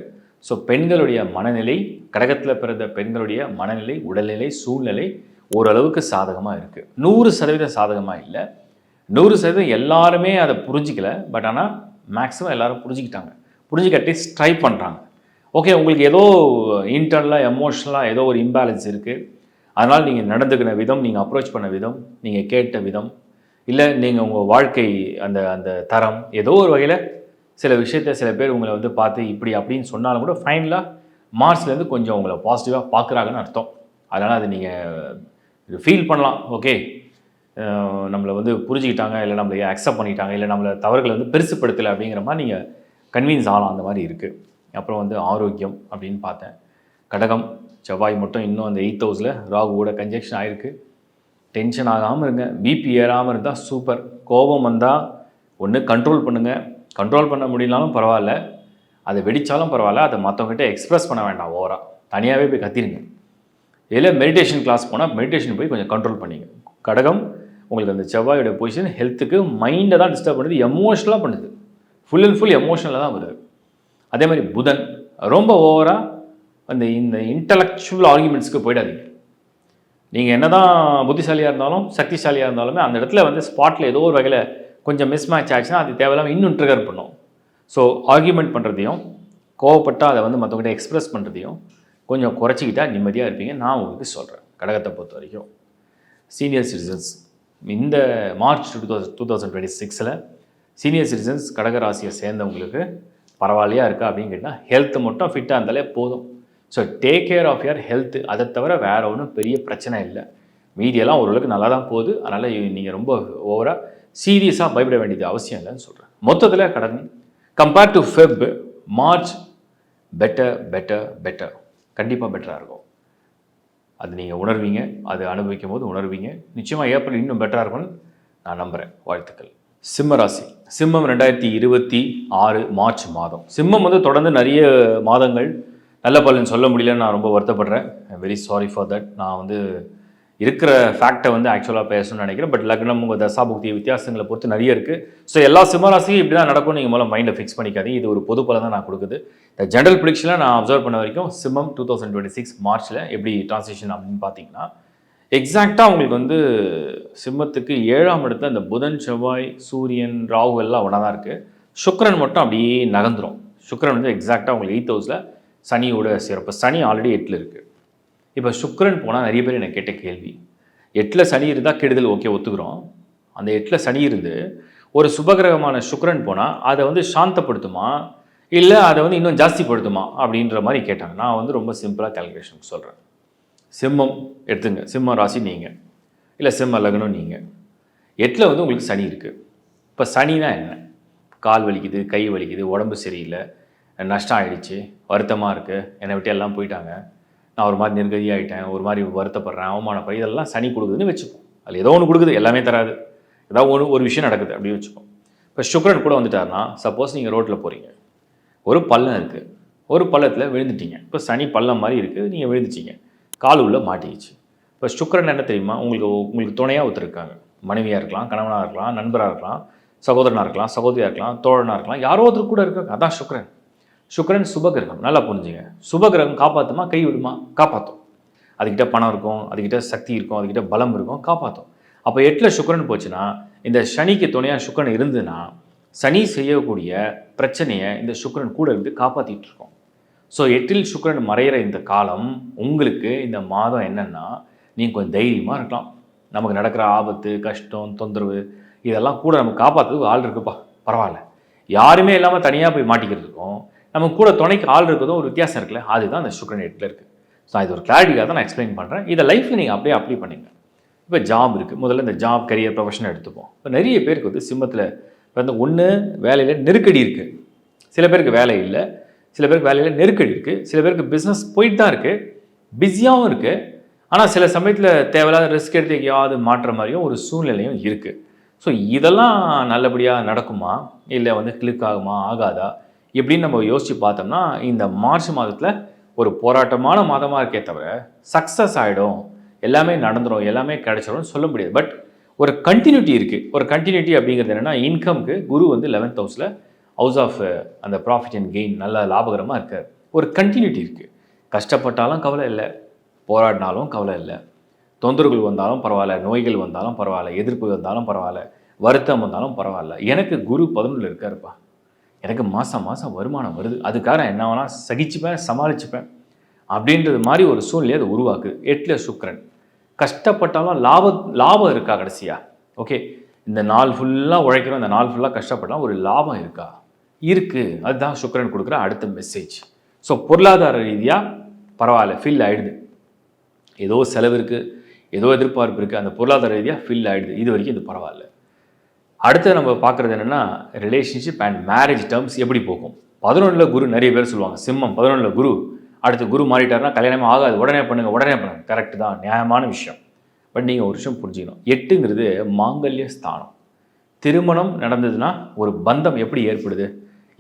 S1: ஸோ பெண்களுடைய மனநிலை, கடகத்தில் பிறந்த பெண்களுடைய மனநிலை, உடல்நிலை, சூழ்நிலை ஓரளவுக்கு சாதகமாக இருக்குது. 100% சாதகமாக இல்லை, 100% எல்லாருமே அதை புரிஞ்சிக்கல. பட் ஆனால் மேக்ஸிமம் எல்லாரும் புரிஞ்சுக்கிட்டாங்க, புரிஞ்சுக்க அட்லீஸ்ட் ட்ரை பண்ணுறாங்க. ஓகே உங்களுக்கு ஏதோ இன்டர்னலாக எமோஷ்னலாக ஏதோ ஒரு இம்பேலன்ஸ் இருக்குது, அதனால் நீங்கள் நடந்துக்கிற விதம், நீங்கள் அப்ரோச் பண்ண விதம், நீங்கள் கேட்ட விதம், இல்லை நீங்கள் உங்கள் வாழ்க்கை அந்த அந்த தரம் ஏதோ ஒரு வகையில் சில விஷயத்தை சில பேர் உங்களை வந்து பார்த்து இப்படி அப்படின்னு சொன்னாலும் கூட ஃபைனலாக மார்ச்லேருந்து கொஞ்சம் உங்களை பாசிட்டிவாக பார்க்குறாங்கன்னு அர்த்தம். அதனால் அது நீங்கள் ஃபீல் பண்ணலாம். ஓகே நம்மளை வந்து புரிஞ்சுக்கிட்டாங்க, இல்லை நம்மளை அக்செப்ட் பண்ணிட்டாங்க, இல்லை நம்மளை தவறுகளை வந்து பெருசுப்படுத்தலை அப்படிங்கிற மாதிரி நீங்கள் கன்வின்ஸ் ஆகலாம். அந்த மாதிரி இருக்குது. அப்புறம் வந்து ஆரோக்கியம் அப்படின்னு பார்த்தேன். கடகம் செவ்வாய் மட்டும் இன்னும் அந்த 8th ஹவுஸில் ராகுவோட கன்ஜெக்ஷன் ஆகிருக்கு. டென்ஷன் ஆகாமல் இருங்க, பிபி ஏறாமல் இருந்தால் சூப்பர். கோபம் வந்தால் ஒன்று கண்ட்ரோல் பண்ணுங்கள், கண்ட்ரோல் பண்ண முடியலாலும் பரவாயில்ல, அதை வெடித்தாலும் பரவாயில்ல, அதை மற்றவங்ககிட்ட எக்ஸ்ப்ரெஸ் பண்ண வேண்டாம், ஓவராக தனியாகவே போய் கத்திருங்க. இல்லை மெடிடேஷன் கிளாஸ் போனால் மெடிடேஷன் போய் கொஞ்சம் கண்ட்ரோல் பண்ணிங்க. கடகம் உங்களுக்கு அந்த செவ்வாயோட பொசிஷன் ஹெல்த்துக்கு மைண்டை தான் டிஸ்டர்ப் பண்ணுது, எமோஷ்னலாக பண்ணுது, ஃபுல் அண்ட் ஃபுல் எமோஷனலாக தான் வருது. அதே மாதிரி புதன் ரொம்ப ஓவராக அந்த இந்த இன்டலெக்சுவல் ஆர்குமெண்ட்ஸ்க்கு போயிடாதீங்க. நீங்கள் என்ன தான் புத்திசாலியாக இருந்தாலும் சக்திசாலியாக இருந்தாலுமே அந்த இடத்துல வந்து ஸ்பாட்டில் ஏதோ ஒரு வகையில் கொஞ்சம் மிஸ் மேட்ச் ஆச்சுன்னா அது தேவையில்லாமல் இன்னும் ட்ரிகர் பண்ணும். ஸோ ஆர்கியூமெண்ட் பண்ணுறதையும், கோவப்பட்டால் அதை வந்து மற்றவங்ககிட்ட எக்ஸ்ப்ரெஸ் பண்ணுறதையும் கொஞ்சம் குறைச்சிக்கிட்டால் நிம்மதியாக இருப்பீங்க நான் உங்களுக்கு சொல்கிறேன் கடகத்தை பொறுத்த வரைக்கும். சீனியர் சிட்டிசன்ஸ் இந்த மார்ச் 2026 சீனியர் சிட்டிசன்ஸ் கடகராசியை சேர்ந்தவங்களுக்கு பரவாயில்லையா இருக்கா அப்படின்னு கேட்டால் ஹெல்த் மட்டும் ஃபிட்டாக இருந்தாலே போதும். So take care of your health. அதை தவிர வேறு ஒன்றும் பெரிய பிரச்சனை இல்லை. மீதியெல்லாம் ஓரளவுக்கு நல்லா தான் போகுது. அதனால் நீங்கள் ரொம்ப ஓவராக சீரியஸாக பயப்பட வேண்டியது அவசியம் இல்லைன்னு சொல்கிறேன். மொத்தத்தில் கடன் compared to Feb, March better கண்டிப்பாக பெட்டராக இருக்கும். அது நீங்கள் உணர்வீங்க, அது அனுபவிக்கும் போது உணர்வீங்க. நிச்சயமாக ஏப்ரல் இன்னும் பெட்டராக இருக்கும்னு நான் நம்புகிறேன். வாழ்த்துக்கள். சிம்ம ராசி. சிம்மம் 2026 மார்ச் மாதம். சிம்மம் வந்து தொடர்ந்து நிறைய மாதங்கள் நல்ல பலன் சொல்ல முடியலன்னு நான் ரொம்ப வருத்தப்படுறேன். Very sorry for that. நான் வந்து இருக்கிற ஃபேக்டை வந்து ஆக்சுவலாக பேசணும்னு நினைக்கிறேன். பட் லக்னம் உங்கள் தசாபுக்தி வித்தியாசங்களை பொறுத்து நிறைய இருக்குது. ஸோ எல்லா சிம்மராசியும் இப்படி தான் நடக்கும். நீங்கள் முதல்ல மைண்டில் ஃபிக்ஸ் பண்ணிக்காதீங்க. இது ஒரு பொது பலன் தான் நான் கொடுக்குது. இந்த ஜென்ரல் ப்ரிடிக்ஷனில் நான் அப்சர்வ் பண்ண வரைக்கும் சிம்மம் 2026 மார்ச்சில் எப்படி டிரான்சிஷன் அப்படின்னு பார்த்தீங்கன்னா, எக்ஸாக்டாக உங்களுக்கு வந்து சிம்மத்துக்கு 7ஆம் இடத்துல இந்த புதன், செவ்வாய், சூரியன், ராகு எல்லாம் ஒன்றா தான் இருக்குது. சுக்கிரன் மட்டும் அப்படியே நகர்ந்துடும். சுக்கிரன் வந்து எக்ஸாக்டாக உங்களுக்கு 8th ஹவுஸில் சனியோட சிறப்பு. சனி ஆல்ரெடி 8ல் இருக்குது. இப்போ சுக்கிரன் போனால் நிறைய பேர் எனக்கு கேட்ட கேள்வி, 8ல் சனி இருந்தால் கெடுதல், ஓகே ஒத்துக்கிறோம். அந்த 8ல் சனி இருந்து ஒரு சுபகிரகமான சுக்கிரன் போனால் அதை வந்து சாந்தப்படுத்துமா இல்லை அதை வந்து இன்னும் ஜாஸ்திப்படுத்துமா அப்படின்ற மாதிரி கேட்டாங்க. நான் வந்து ரொம்ப சிம்பிளாக கால்குலேஷன் சொல்கிறேன். சிம்மம் எடுத்துங்க, சிம்ம ராசி நீங்கள், இல்லை சிம்ம லக்னம் நீங்கள். 8ல் வந்து உங்களுக்கு சனி இருக்குது. இப்போ சனினா என்ன? கால் வலிக்குது, கை வலிக்குது, உடம்பு சரியில்லை, நஷ்டம் ஆகிடுச்சு, வருத்தமாக இருக்குது, என்னை விட்டு எல்லாம் போயிட்டாங்க, நான் ஒரு மாதிரி நிர்கதியாகிட்டேன், ஒரு மாதிரி வருத்தப்படுறேன், அவமானப்படுறேன், இதெல்லாம் சனி கொடுக்குதுன்னு வச்சுப்போம். அதில் ஏதோ ஒன்று கொடுக்குது, எல்லாமே தராது. ஏதாவது ஒரு விஷயம் நடக்குது அப்படின்னு வச்சுப்போம். இப்போ சுக்கிரன் கூட வந்துட்டாருன்னா, சப்போஸ் நீங்கள் ரோட்டில் போகிறீங்க, ஒரு பள்ளம் இருக்குது, ஒரு பள்ளத்தில் விழுந்துட்டீங்க. இப்போ சனி பள்ளம் மாதிரி இருக்குது, நீங்கள் விழுந்துட்டீங்க, கால் உள்ள மாட்டிக்கிச்சு. இப்போ சுக்கிரன் என்ன தெரியுமா, உங்களுக்கு துணையாக ஒருத்தருக்காங்க. மனைவியாக இருக்கலாம், கணவனாக இருக்கலாம், நண்பராக இருக்கலாம், சகோதரனாக இருக்கலாம், சகோதரியாக இருக்கலாம், தோழனாக இருக்கலாம், யாரோ ஒருத்தர் கூட இருக்காங்க. அதான் சுக்கிரன். சுக்கிரன் சுபகிரகம், நல்லா புரிஞ்சுங்க. சுபகிரகம் காப்பாற்றுமா, கை விடுமா? காப்பாற்றும். அதுக்கிட்ட பணம் இருக்கும், அதுக்கிட்ட சக்தி இருக்கும், அதுக்கிட்ட பலம் இருக்கும், காப்பாற்றும். அப்போ 8ல் சுக்கிரன் போச்சுன்னா, இந்த சனிக்கு துணையாக சுக்கிரன் இருந்துன்னா, சனி செய்யக்கூடிய பிரச்சனையை இந்த சுக்கிரன் கூட இருந்து காப்பாற்றிட்டு இருக்கோம். ஸோ 8ல் சுக்கிரன் மறையிற இந்த காலம் உங்களுக்கு இந்த மாதம் என்னென்னா, நீங்கள் கொஞ்சம் தைரியமாக இருக்கலாம். நமக்கு நடக்கிற ஆபத்து, கஷ்டம், தொந்தரவு இதெல்லாம் கூட நமக்கு காப்பாற்றுறதுக்கு ஆள் இருக்குப்பா, பரவாயில்ல. யாருமே இல்லாமல் தனியாக போய் மாட்டிக்கிறதுக்கும் நமக்கு கூட துணைக்கு ஆள் இருக்கிறதும் ஒரு வித்தியாசம் இருக்குல்ல, அதுதான் அந்த சுக்கிரன் 8ல் இருக்குது. ஸோ இது ஒரு கிளாரிட்டியாக தான் நான் எக்ஸ்பிளைன் பண்ணுறேன். இதை லைஃப்பில் நீங்கள் அப்படியே அப்ளை பண்ணுங்க. இப்போ ஜாப் இருக்குது, முதல்ல இந்த ஜாப் கரியர் ப்ரொஃபஷனை எடுத்துப்போம். இப்போ நிறைய பேருக்கு வந்து சிம்மத்தில் வந்து ஒன்று வேலையில் நெருக்கடி இருக்குது, சில பேருக்கு வேலை இல்லை, சில பேருக்கு வேலையில் நெருக்கடி இருக்குது, சில பேருக்கு பிஸ்னஸ் போயிட்டு தான் இருக்குது, பிஸியாகவும் இருக்குது. ஆனால் சில சமயத்தில் தேவையில்லாத ரிஸ்க் எடுத்து எங்கேயாவது மாற்றுற மாதிரியும் ஒரு சூழ்நிலையும் இருக்குது. ஸோ இதெல்லாம் நல்லபடியாக நடக்குமா, இல்லை வந்து கிளிக் ஆகுமா, ஆகாதா எப்படின்னு நம்ம யோசித்து பார்த்தோம்னா, இந்த மார்ச் மாதத்தில் ஒரு போராட்டமான மாதமாக இருக்கே தவிர சக்ஸஸ் ஆகிடும், எல்லாமே நடந்துடும், எல்லாமே கிடைச்சிடும்னு சொல்ல முடியாது. பட் ஒரு கண்டினியூட்டி இருக்குது. ஒரு கண்டினியூட்டி அப்படிங்கிறது என்னென்னா, இன்கம்க்கு குரு வந்து 11th ஹவுஸில், ஹவுஸ் ஆஃப் அந்த ப்ராஃபிட் அண்ட் கெயின் நல்ல லாபகரமாக இருக்கார். ஒரு கண்டினியூட்டி இருக்குது. கஷ்டப்பட்டாலும் கவலை இல்லை, போராடினாலும் கவலை இல்லை, தொந்தரவுகள் வந்தாலும் பரவாயில்ல, நோய்கள் வந்தாலும் பரவாயில்ல, எதிர்ப்பு வந்தாலும் பரவாயில்ல, வருத்தம் வந்தாலும் பரவாயில்ல, எனக்கு குரு 11ல் இருக்காருப்பா, எனக்கு மாதம் மாதம் வருமானம் வருது, அதுக்காக என்ன வேணால் சகிச்சுப்பேன், சமாளிச்சுப்பேன் அப்படின்றது மாதிரி ஒரு சூழ்நிலையை அது உருவாக்குது. 8ல் சுக்கிரன். கஷ்டப்பட்டாலும் லாபம் இருக்கா கடைசியாக? ஓகே, இந்த நாள் ஃபுல்லாக உழைக்கிறோம், இந்த நாள் ஃபுல்லாக கஷ்டப்பட்டாலும் ஒரு லாபம் இருக்கா? இருக்குது. அதுதான் சுக்கிரன் கொடுக்குற அடுத்த மெசேஜ். ஸோ பொருளாதார ரீதியாக பரவாயில்ல, ஃபில் ஆகிடுது. ஏதோ செலவு இருக்குது, ஏதோ எதிர்பார்ப்பு இருக்குது, அந்த பொருளாதார ரீதியாக ஃபில் ஆகிடுது. இது வரைக்கும் இது பரவாயில்ல. அடுத்து நம்ம பார்க்குறது என்னென்னா, ரிலேஷன்ஷிப் அண்ட் மேரேஜ் டேர்ம்ஸ் எப்படி போகும். 11ல் குரு, நிறைய பேர் சொல்லுவாங்க சிம்மம் 11ல் குரு, அடுத்து குரு மாறிட்டாருன்னா கல்யாணமே ஆகாது, உடனே பண்ணுங்க. கரெக்டு தான், நியாயமான விஷயம். பட் நீங்கள் ஒரு விஷயம் புரிஞ்சுக்கணும், 8ங்கிறது மாங்கல்ய ஸ்தானம். திருமணம் நடந்ததுன்னா ஒரு பந்தம் எப்படி ஏற்படுது,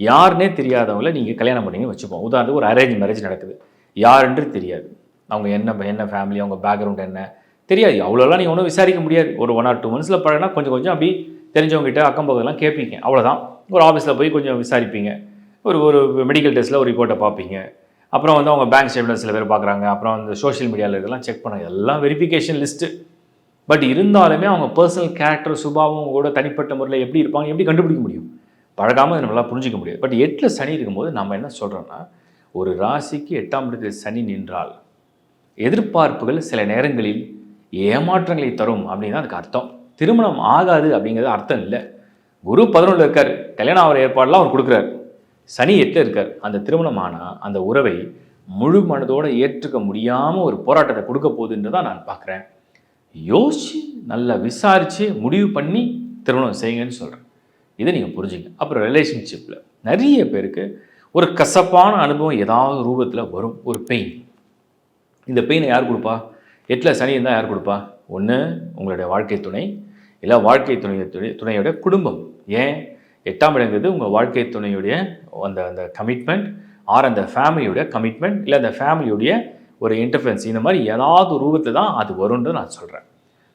S1: யாருன்னே தெரியாதவங்கள நீங்கள் கல்யாணம் பண்ணிங்கன்னு வச்சுப்போம். உதாரணத்துக்கு ஒரு அரேஞ்ச் மேரேஜ் நடக்குது, யாருன்று தெரியாது, அவங்க என்ன ஃபேமிலி, அவங்க பேக்ரவுண்ட் என்ன தெரியாது, அவ்வளோலாம் நீங்கள் ஒன்றும் விசாரிக்க முடியாது. ஒரு 1 or 2 months பழகினா கொஞ்சம் அப்படி தெரிஞ்சவங்ககிட்ட அக்கம் பக்கம்லாம் கேட்பீங்க, அவ்வளோதான். ஒரு ஆஃபீஸில் போய் கொஞ்சம் விசாரிப்பீங்க, ஒரு மெடிக்கல் டெஸ்ட்டில் ஒரு ரிப்போர்ட்டை பார்ப்பீங்க, அப்புறம் வந்து அவங்க பேங்க் ஸ்டேட்மெண்ட் சில பேர் பார்க்குறாங்க, அப்புறம் அந்த சோஷியல் மீடியாவில் இதெல்லாம் செக் பண்ண எல்லாம் வெரிஃபிகேஷன் லிஸ்ட்டு. பட் இருந்தாலுமே அவங்க பர்சனல் கேரக்டர், சுபாவம் கூட தனிப்பட்ட முறையில் எப்படி இருப்பாங்க எப்படி கண்டுபிடிக்க முடியும்? பழகாமல் நம்மளால் புரிஞ்சிக்க முடியாது. பட் 8ல் சனி இருக்கும்போது நம்ம என்ன சொல்கிறோன்னா, ஒரு ராசிக்கு 8ஆம் இடத்தில் சனி நின்றால் எதிர்பார்ப்புகள் சில நேரங்களில் ஏமாற்றங்களை தரும் அப்படின்னா அதுக்கு அர்த்தம். திருமணம் ஆகாது அப்படிங்கிறது அர்த்தம் இல்லை. குரு 11 இருக்கார், கல்யாணம் ஆகிற ஏற்பாடெலாம் அவர் கொடுக்குறாரு. சனி 8 இருக்கார். அந்த திருமணம் ஆனால் அந்த உறவை முழு மனதோடு ஏற்றுக்க முடியாமல் ஒரு போராட்டத்தை கொடுக்க போகுதுன்னு தான் நான் பார்க்குறேன். யோசிச்சு நல்லா விசாரித்து முடிவு பண்ணி திருமணம் செய்யுங்கன்னு சொல்கிறேன். இதை நீங்கள் புரிஞ்சுங்க. அப்புறம் ரிலேஷன்ஷிப்பில் நிறைய பேருக்கு ஒரு கசப்பான அனுபவம் ஏதாவது ரூபத்தில் வரும். ஒரு பெயின். இந்த பெயினை யார் கொடுப்பா? 8 சனி இருந்தால் யார் கொடுப்பா? ஒன்று உங்களுடைய வாழ்க்கை துணை, இல்லை வாழ்க்கை துணையோட குடும்பம். ஏன் 8ஆம் இடங்கிறது உங்கள் வாழ்க்கை துணையுடைய அந்த அந்த கமிட்மெண்ட், ஆர் அந்த ஃபேமிலியோட கமிட்மெண்ட், இல்லை அந்த ஃபேமிலியுடைய ஒரு இன்டர்ஃபரன்ஸ், இந்த மாதிரி ஏதாவது ரூபத்தில் தான் அது வரும்னு நான் சொல்கிறேன்.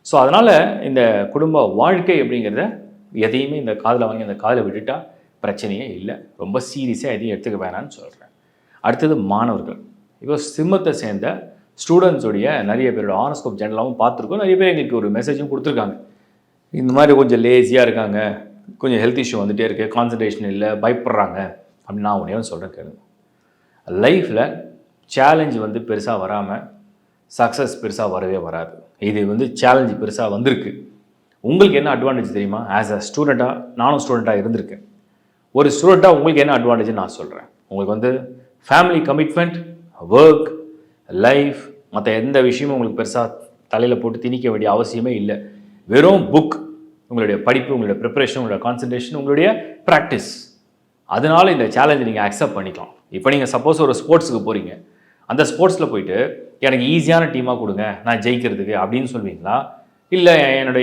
S1: ஸோ அதனால் இந்த குடும்ப வாழ்க்கை அப்படிங்கிறத எதையுமே இந்த காதில் வாங்கி அந்த காதில் விட்டுட்டா பிரச்சனையே இல்லை. ரொம்ப சீரியஸாக எதையும் எடுத்துக்க வேணான்னு சொல்கிறேன். அடுத்தது மாணவர்கள். இப்போ சிம்மத்தை சேர்ந்த ஸ்டூடெண்ட்ஸுடைய நிறைய பேரோட ஹாரோஸ்கோப் ஜெனரலாகவும் பார்த்துருக்கோம். நிறைய பேர் எங்களுக்கு ஒரு மெசேஜும் கொடுத்துருக்காங்க. இந்த மாதிரி கொஞ்சம் லேசியாக இருக்காங்க, கொஞ்சம் ஹெல்த் இஷ்யூ வந்துகிட்டே இருக்குது, கான்சன்ட்ரேஷன் இல்லை, பயப்படுறாங்க அப்படின்னு நான் ஒன்றே சொல்கிறேன் கேளுங்க. லைஃப்பில் சேலஞ்சு வந்து பெருசாக வராமல் சக்ஸஸ் பெருசாக வரவே வராது. இது வந்து சேலஞ்சு பெருசாக வந்திருக்கு. உங்களுக்கு என்ன அட்வான்டேஜ் தெரியுமா? ஆஸ் அ ஸ்டூடெண்ட்டாக நானும் ஸ்டூடெண்ட்டாக இருந்திருக்கேன். ஒரு ஸ்டூடெண்ட்டாக உங்களுக்கு என்ன அட்வான்டேஜ்னு நான் சொல்கிறேன். உங்களுக்கு வந்து ஃபேமிலி கமிட்மெண்ட், ஒர்க், லைஃப், மற்ற எந்த விஷயமும் உங்களுக்கு பெருசாக தலையில் போட்டு திணிக்க வேண்டிய அவசியமே இல்லை. வெறும் புக், உங்களுடைய படிப்பு, உங்களுடைய ப்ரிப்பரேஷன், உங்களுடைய கான்சன்ட்ரேஷன், உங்களுடைய ப்ராக்டிஸ், அதனால் இந்த சேலஞ்சை நீங்கள் அக்செப்ட் பண்ணிக்கலாம். இப்போ நீங்கள் சப்போஸ் ஒரு ஸ்போர்ட்ஸுக்கு போகிறீங்க, அந்த ஸ்போர்ட்ஸில் போயிட்டு எனக்கு ஈஸியான டீமாக கொடுங்க நான் ஜெயிக்கிறதுக்கு அப்படின்னு சொல்வீங்களா? இல்லை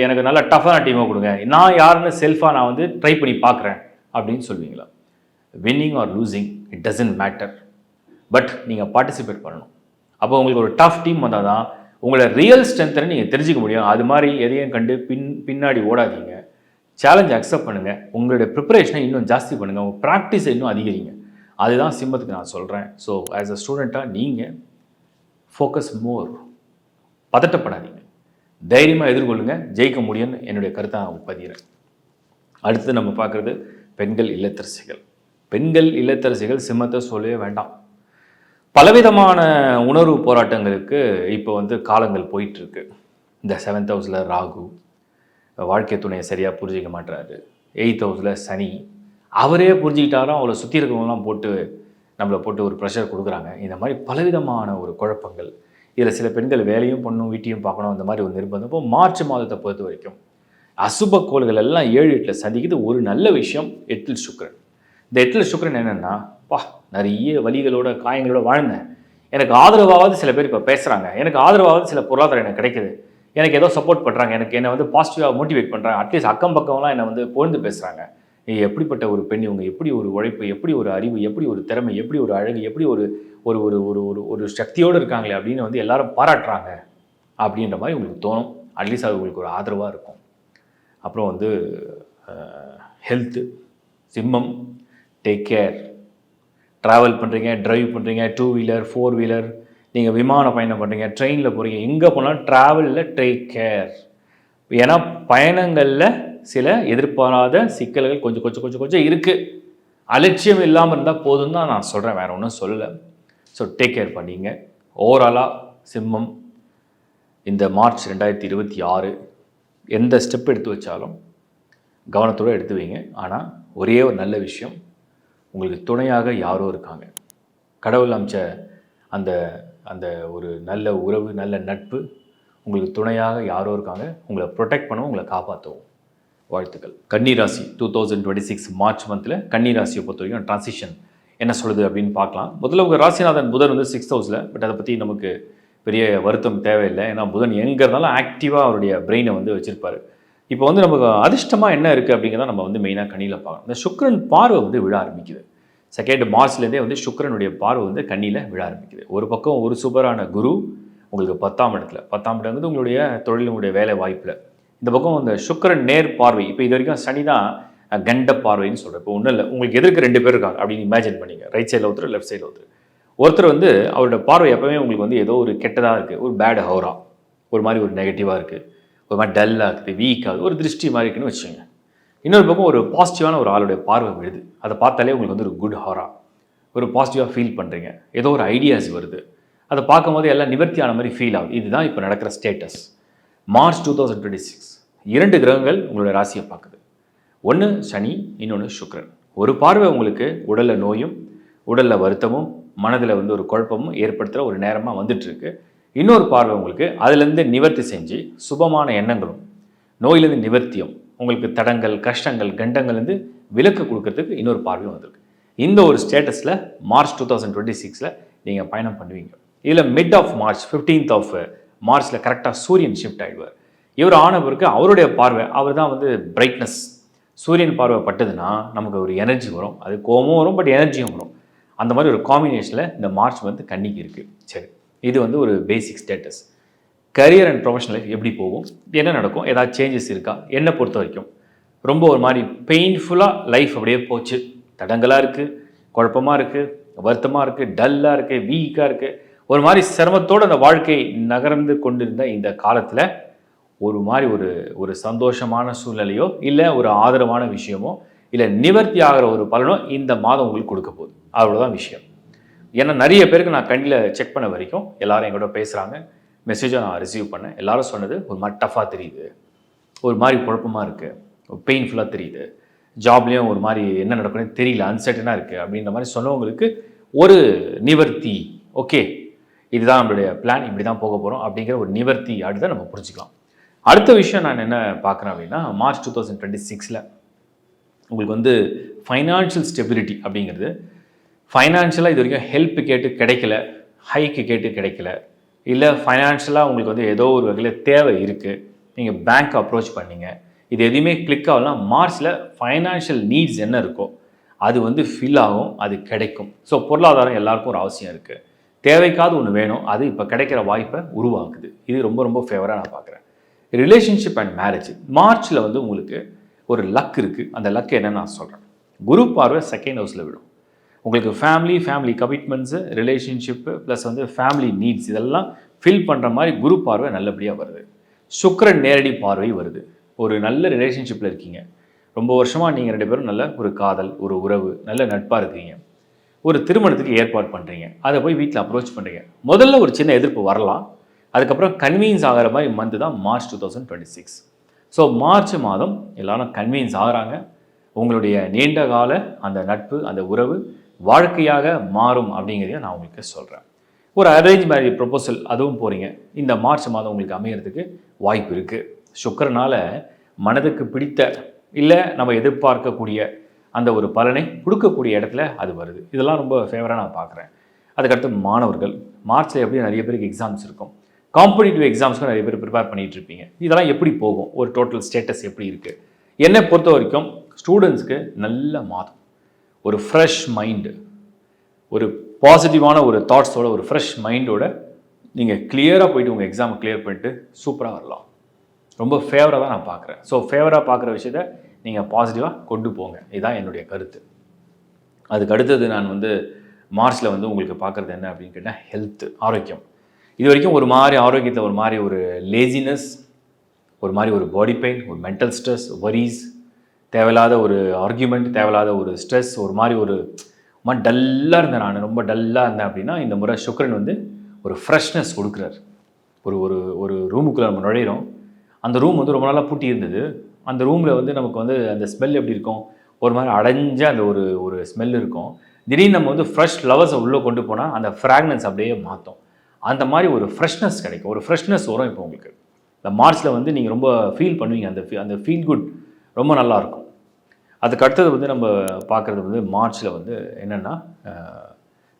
S1: எனக்கு நல்ல டஃப்பான டீமாக கொடுங்க, நான் யாருன்னு செல்ஃபாக நான் வந்து ட்ரை பண்ணி பார்க்குறேன் அப்படின்னு சொல்வீங்களா? Winning or losing it doesn't matter, but நீங்கள் பார்ட்டிசிபேட் பண்ணணும். அப்போ உங்களுக்கு ஒரு டஃப் டீம் வந்தால் தான் உங்களோட ரியல் ஸ்ட்ரென்த்தை நீங்கள் தெரிஞ்சிக்க முடியும். அது மாதிரி எதையும் கண்டு பின்னாடி ஓடாதீங்க. சேலஞ்ச் அக்செப்ட் பண்ணுங்கள். உங்களுடைய ப்ரிப்பரேஷனை இன்னும் ஜாஸ்தி பண்ணுங்கள். உங்கள் ப்ராக்டிஸை இன்னும் அதிகரிங்க. அதுதான் சிம்மத்துக்கு நான் சொல்கிறேன். ஸோ ஆஸ் அ ஸ்டூடெண்ட்டாக நீங்கள் ஃபோக்கஸ் மோர். பதட்டப்படாதீங்க, தைரியமாக எதிர்கொள்ளுங்கள், ஜெயிக்க முடியும்னு என்னுடைய கருத்தை நான் பதிகிறேன். அடுத்து நம்ம பார்க்குறது பெண்கள் இல்லத்தரசிகள். பெண்கள் இல்லத்தரசிகள் சிம்மத்தை சொல்லவே வேண்டாம். பலவிதமான உணர்வு போராட்டங்களுக்கு இப்போ வந்து காலங்கள் போயிட்டுருக்கு. இந்த 7th ஹவுஸில் ராகு, வாழ்க்கை துணையை சரியாக புரிஞ்சிக்க மாட்டுறாரு. 8th ஹவுஸில் சனி, அவரே புரிஞ்சுக்கிட்டாலும் அவளை சுற்றி இருக்கிறவங்களாம் நம்மளை போட்டு ஒரு ப்ரெஷர் கொடுக்குறாங்க. இந்த மாதிரி பலவிதமான ஒரு குழப்பங்கள். இதில் சில பெண்கள் வேலையும் பண்ணணும், வீட்டையும் பார்க்கணும், அந்த மாதிரி ஒரு நிர்பந்தம். இப்போ மார்ச் மாதத்தை பொறுத்த வரைக்கும் அசுப கோள்கள் எல்லாம் 7, 8 சந்திக்குது. ஒரு நல்ல விஷயம் 8 சுக்கிரன். இந்த 8 சுக்கிரன் என்னென்னா, நிறைய வலிகளோட காயங்களோட வாழ்ந்தேன், எனக்கு ஆதரவாவது சில பேர் இப்போ பேசுகிறாங்க, எனக்கு ஆதரவாவது சில பொருளாதாரம் எனக்கு கிடைக்குது, எனக்கு ஏதோ சப்போர்ட் பண்ணுறாங்க, எனக்கு என்னை வந்து பாசிட்டிவாக மோட்டிவேட் பண்ணுறாங்க, அட்லீஸ்ட் அக்கம் பக்கம்லாம் என்னை வந்து புகழ்ந்து பேசுகிறாங்க. எப்படிப்பட்ட ஒரு பெண் இவங்க, எப்படி ஒரு உழைப்பு, எப்படி ஒரு அறிவு, எப்படி ஒரு திறமை, எப்படி ஒரு அழகு, எப்படி ஒரு ஒரு ஒரு ஒரு ஒரு ஒரு சக்தியோடு இருக்காங்களே அப்படின்னு வந்து எல்லாரும் பாராட்டுறாங்க அப்படின்ற மாதிரி உங்களுக்கு தோணும். அட்லீஸ்ட் அது உங்களுக்கு ஒரு ஆதரவாக இருக்கும். அப்புறம் வந்து ஹெல்த்து. சிம்மம், டேக் கேர். ட்ராவல் பண்ணுறீங்க, ட்ரைவ் பண்ணுறீங்க, 2 வீலர் 4 வீலர், நீங்கள் விமான பயணம் பண்ணுறீங்க, ட்ரெயினில் போகிறீங்க, எங்கே போனாலும் ட்ராவலில் டேக் கேர். ஏன்னா பயணங்களில் சில எதிர்பாராத சிக்கல்கள் கொஞ்சம் இருக்குது. அலட்சியம் இல்லாமல் இருந்தால் போதும் தான் நான் சொல்கிறேன், வேறு ஒன்றும் சொல்லலை. ஸோ டேக் கேர் பண்ணிங்க. ஓவராலாக சிம்மம் இந்த மார்ச் 2026 எந்த ஸ்டெப் எடுத்து வச்சாலும் கவனத்தோடு எடுத்து வைங்க. ஆனால் ஒரே ஒரு நல்ல விஷயம், உங்களுக்கு துணையாக யாரோ இருக்காங்க. கடவுள் அமைச்ச அந்த அந்த ஒரு நல்ல உறவு, நல்ல நட்பு, உங்களுக்கு துணையாக யாரோ இருக்காங்க. உங்களை ப்ரொடெக்ட் பண்ணவும், உங்களை காப்பாற்றவும். வாழ்த்துக்கள். கன்னிராசி 2026 மார்ச் மந்தில் கன்னிராசியை பொறுத்த வரைக்கும் ட்ரான்சிஷன் என்ன சொல்லுது அப்படின்னு பார்க்கலாம். முதல்ல உங்கள் ராசிநாதன் புதன் வந்து 6th ஹவுஸில், பட் அதை பற்றி நமக்கு பெரிய வருத்தம் தேவையில்லை. ஏன்னா புதன் எங்கே இருந்தாலும் ஆக்டிவாக அவருடைய பிரெயினை வந்து வச்சுருப்பார். இப்போ வந்து நமக்கு அதிர்ஷ்டமாக என்ன இருக்குது அப்படிங்கிறத நம்ம வந்து மெயினாக கண்ணியில் பார்க்கலாம். இந்த சுக்கிரன் பார்வை வந்து விழ ஆரம்பிக்குது. 2 மார்ச்லேருந்தே வந்து சுக்கிரனுடைய பார்வை வந்து கண்ணியில் விழ ஆரம்பிக்குது. ஒரு பக்கம் ஒரு சூப்பரான குரு உங்களுக்கு 10ஆம் இடத்துல, 10ஆம் இடம் வந்து உங்களுடைய தொழில், உங்களுடைய வேலை வாய்ப்பில். இந்த பக்கம் அந்த சுக்கிரன் நேர் பார்வை. இப்போ இது வரைக்கும் சனி தான் கண்ட பார்வைன்னு சொல்கிறேன். இப்போ ஒன்றும் இல்லை, உங்களுக்கு எதிர்க்க 2 பேர் இருக்காங்க அப்படின்னு இமேஜின் பண்ணிங்க. ரைட் சைடில் ஒருத்தர், லெஃப்ட் சைடில் ஒருத்தர் வந்து அவரோட பார்வை எப்போவுமே உங்களுக்கு வந்து ஏதோ ஒரு கெட்டதாக இருக்குது, ஒரு பேட் ஹவுரா, ஒரு மாதிரி ஒரு நெகட்டிவாக இருக்குது, ஒரு மாதிரி டல்லாக இருக்குது, வீக்காகுது, ஒரு திருஷ்டி மாதிரி இருக்குன்னு வச்சுக்கோங்க. இன்னொரு பக்கம் ஒரு பாசிட்டிவான ஒரு ஆளுடைய பார்வை விழுது. அதை பார்த்தாலே உங்களுக்கு வந்து ஒரு குட் ஹாரா, ஒரு பாசிட்டிவாக ஃபீல் பண்ணுறீங்க, ஏதோ ஒரு ஐடியாஸ் வருது, அதை பார்க்கும்போது எல்லாம் நிவர்த்தியான மாதிரி ஃபீல் ஆகுது. இதுதான் இப்போ நடக்கிற ஸ்டேட்டஸ். மார்ச் 2026 2 கிரகங்கள் உங்களோட ராசியை பார்க்குது. ஒன்று சனி, இன்னொன்று சுக்கிரன். ஒரு பார்வை உங்களுக்கு உடலில் நோயும் உடலில் வருத்தமும் மனதில் வந்து ஒரு குழப்பமும் ஏற்படுத்துகிற ஒரு நேரமாக வந்துட்டுருக்கு. இன்னொரு பார்வை உங்களுக்கு அதுலேருந்து நிவர்த்தி செஞ்சு சுபமான எண்ணங்களும் நோயிலேருந்து நிவர்த்தியும் உங்களுக்கு தடங்கள் கஷ்டங்கள் கண்டங்கள்லேருந்து விலக்கு கொடுக்கறதுக்கு இன்னொரு பார்வையும் வந்திருக்கு. இந்த ஒரு ஸ்டேட்டஸில் மார்ச் 2026 நீங்கள் பயணம் பண்ணுவீங்க. இதில் mid of March 15th of மார்ச்சில் கரெக்டாக சூரியன் ஷிஃப்ட் ஆகிடுவார். இவர் ஆனவருக்கு அவருடைய பார்வை, அவர் தான் வந்து பிரைட்னஸ். சூரியன் பார்வை பட்டதுன்னா நமக்கு ஒரு எனர்ஜி வரும், அது கோபமும் வரும், பட் எனர்ஜியும் வரும். அந்த மாதிரி ஒரு காம்பினேஷனில் இந்த மார்ச் வந்து கன்னிக்கு இருக்குது. சரி, இது வந்து ஒரு basic status. Career and professional life எப்படி போகும், என்ன நடக்கும், ஏதாவது சேஞ்சஸ் இருக்கா? என்னை பொறுத்த வரைக்கும் ரொம்ப ஒரு மாதிரி பெயின்ஃபுல்லாக லைஃப் அப்படியே போச்சு. தடங்களாக இருக்குது, குழப்பமாக இருக்குது, வருத்தமாக இருக்குது, டல்லாக இருக்குது, வீக்காக இருக்குது, ஒரு மாதிரி சிரமத்தோடு அந்த வாழ்க்கை நகர்ந்து கொண்டிருந்த இந்த காலத்தில் ஒரு மாதிரி ஒரு சந்தோஷமான சூழ்நிலையோ இல்லை ஒரு ஆதரவான விஷயமோ இல்லை நிவர்த்தி ஆகிற ஒரு பலனோ இந்த மாதம் உங்களுக்கு கொடுக்க போகுது. அவ்வளோதான் விஷயம். ஏன்னா நிறைய பேருக்கு நான் கண்ணில் செக் பண்ண வரைக்கும் எல்லாரும் எங்கூட பேசுகிறாங்க, மெசேஜை நான் ரிசீவ் பண்ணேன். எல்லாரும் சொன்னது ஒரு மாதிரி டஃப்பாக தெரியுது, ஒரு மாதிரி குழப்பமாக இருக்குது, பெயின்ஃபுல்லாக தெரியுது, ஜாப்லேயும் ஒரு மாதிரி என்ன நடக்குன்னு தெரியல, அன்சர்டனாக இருக்குது அப்படின்ற மாதிரி சொன்னவங்களுக்கு ஒரு நிவர்த்தி. ஓகே, இதுதான் நம்மளுடைய பிளான், இப்படி தான் போக போகிறோம் அப்படிங்கிற ஒரு நிவர்த்தி அடுத்த நம்ம புரிஞ்சுக்கலாம். அடுத்த விஷயம் நான் என்ன பார்க்குறேன் அப்படின்னா, மார்ச் 2026 உங்களுக்கு வந்து ஃபைனான்ஷியல் ஸ்டெபிலிட்டி அப்படிங்கிறது, ஃபைனான்ஷியலாக இது வரைக்கும் ஹெல்ப் கேட்டு கிடைக்கல, ஹைக்கு கேட்டு கிடைக்கல, இல்லை ஃபைனான்ஷியலாக உங்களுக்கு வந்து ஏதோ ஒரு வகையில் தேவை இருக்குது, நீங்கள் பேங்க் அப்ரோச் பண்ணீங்க, இது எதுவுமே கிளிக் ஆகலாம். மார்ச்சில் ஃபைனான்ஷியல் நீட்ஸ் என்ன இருக்கோ அது வந்து ஃபில் ஆகும், அது கிடைக்கும். ஸோ பொருளாதாரம் எல்லாருக்கும் ஒரு அவசியம் இருக்குது. தேவைக்காவது ஒன்று வேணும், அது இப்போ கிடைக்கிற வாய்ப்பை உருவாக்குது. இது ரொம்ப ரொம்ப ஃபேவராக நான் பார்க்குறேன். ரிலேஷன்ஷிப் அண்ட் மேரேஜ் மார்ச்சில் வந்து உங்களுக்கு ஒரு லக் இருக்குது. அந்த லக் என்னன்னு நான் சொல்கிறேன். குரு பார்வை செகண்ட் ஹவுஸில் விடும். உங்களுக்கு ஃபேமிலி கமிட்மெண்ட்ஸு, ரிலேஷன்ஷிப்பு ப்ளஸ் வந்து ஃபேமிலி நீட்ஸ் இதெல்லாம் ஃபில் பண்ணுற மாதிரி குரு பார்வை நல்லபடியாக வருது. சுக்கிரன் நேரடி பார்வை வருது. ஒரு நல்ல ரிலேஷன்ஷிப்பில் இருக்கீங்க, ரொம்ப வருஷமாக நீங்கள் 2 பேரும் நல்ல ஒரு காதல், ஒரு உறவு, நல்ல நட்பாக இருக்கீங்க, ஒரு திருமணத்துக்கு ஏற்பாடு பண்ணுறீங்க, அதை போய் வீட்டில் அப்ரோச் பண்ணுறீங்க. முதல்ல ஒரு சின்ன எதிர்ப்பு வரலாம், அதுக்கப்புறம் கன்வீன்ஸ் ஆகிற மாதிரி மந்த் தான் மார்ச் 2026. ஸோ மார்ச் மாதம் எல்லாரும் கன்வீன்ஸ் ஆகிறாங்க. உங்களுடைய நீண்ட கால அந்த நட்பு, அந்த உறவு வாழ்க்கையாக மாறும் அப்படிங்கிறதையும் நான் உங்களுக்கு சொல்கிறேன். ஒரு அரேஞ்ச் மேரேஜ் ப்ரொபோசல் அதுவும் போகிறீங்க, இந்த மார்ச் மாதம் உங்களுக்கு அமையறதுக்கு வாய்ப்பு இருக்குது. சுக்கிரனால மனதுக்கு பிடித்த இல்லை நம்ம எதிர்பார்க்கக்கூடிய அந்த ஒரு பலனை கொடுக்கக்கூடிய இடத்துல அது வருது. இதெல்லாம் ரொம்ப ஃபேவராக நான் பார்க்குறேன். அதுக்கடுத்து மாணவர்கள், மார்ச்சில் எப்படி நிறைய பேருக்கு எக்ஸாம்ஸ் இருக்கும், காம்படிட்டிவ் எக்ஸாம்ஸ்க்கு நிறைய பேர் ப்ரிப்பேர் பண்ணிகிட்டு இருப்பீங்க. இதெல்லாம் எப்படி போகும், ஒரு டோட்டல் ஸ்டேட்டஸ் எப்படி இருக்குது? என்னை பொறுத்த வரைக்கும் ஸ்டூடெண்ட்ஸ்க்கு நல்ல மாதம். ஒரு ஃப்ரெஷ் மைண்டு, ஒரு பாசிட்டிவான ஒரு தாட்ஸோட, ஒரு ஃப்ரெஷ் மைண்டோட நீங்கள் கிளியராக போயிட்டு உங்கள் எக்ஸாமை கிளியர் பண்ணிட்டு சூப்பராக வரலாம். ரொம்ப ஃபேவராக தான் நான் பார்க்குறேன். ஸோ ஃபேவராக பார்க்குற விஷயத்த நீங்கள் பாசிட்டிவாக கொண்டு போங்க, இதுதான் என்னுடைய கருத்து. அதுக்கு அடுத்தது நான் வந்து மார்ச்சில் வந்து உங்களுக்கு பார்க்குறது என்ன அப்படின்னு கேட்டால் ஹெல்த்து, ஆரோக்கியம். இது வரைக்கும் ஒரு மாதிரி ஆரோக்கியத்தில் ஒரு மாதிரி ஒரு லேசினஸ், ஒரு மாதிரி ஒரு பாடி பெயின், ஒரு மென்டல் ஸ்ட்ரெஸ், வரிஸ், தேவையில்லாத ஒரு ஆர்கியூமெண்ட், தேவையில்லாத ஒரு ஸ்ட்ரெஸ், ஒரு மாதிரி டல்லாக இருந்தேன். நான் ரொம்ப டல்லாக இருந்தேன் அப்படின்னா இந்த முறை சுக்கிரன் வந்து ஒரு ஃப்ரெஷ்னஸ் கொடுக்குறாரு. ஒரு ஒரு ஒரு ரூமுக்குள்ளே நம்ம நுழையிறோம், அந்த ரூம் வந்து ரொம்ப நாளாக பூட்டி இருந்தது. அந்த ரூமில் வந்து நமக்கு வந்து அந்த ஸ்மெல் எப்படி இருக்கும், ஒரு மாதிரி அடைஞ்ச அந்த ஒரு ஸ்மெல் இருக்கும். திடீர்னு நம்ம வந்து ஃப்ரெஷ் ஃப்ளவர்ஸை உள்ளே கொண்டு போனால் அந்த ஃப்ராக்னன்ஸ் அப்படியே மாற்றும். அந்த மாதிரி ஒரு ஃப்ரெஷ்னஸ் கிடைக்கும், ஒரு ஃப்ரெஷ்னஸ் வரும். இப்போ உங்களுக்கு இந்த மார்ச்சில் வந்து நீங்கள் ரொம்ப ஃபீல் பண்ணுவீங்க, அந்த ஃபீல் குட் ரொம்ப நல்லாயிருக்கும். அதுக்கு அடுத்தது வந்து நம்ம பார்க்குறது வந்து மார்ச்சில் வந்து என்னென்னா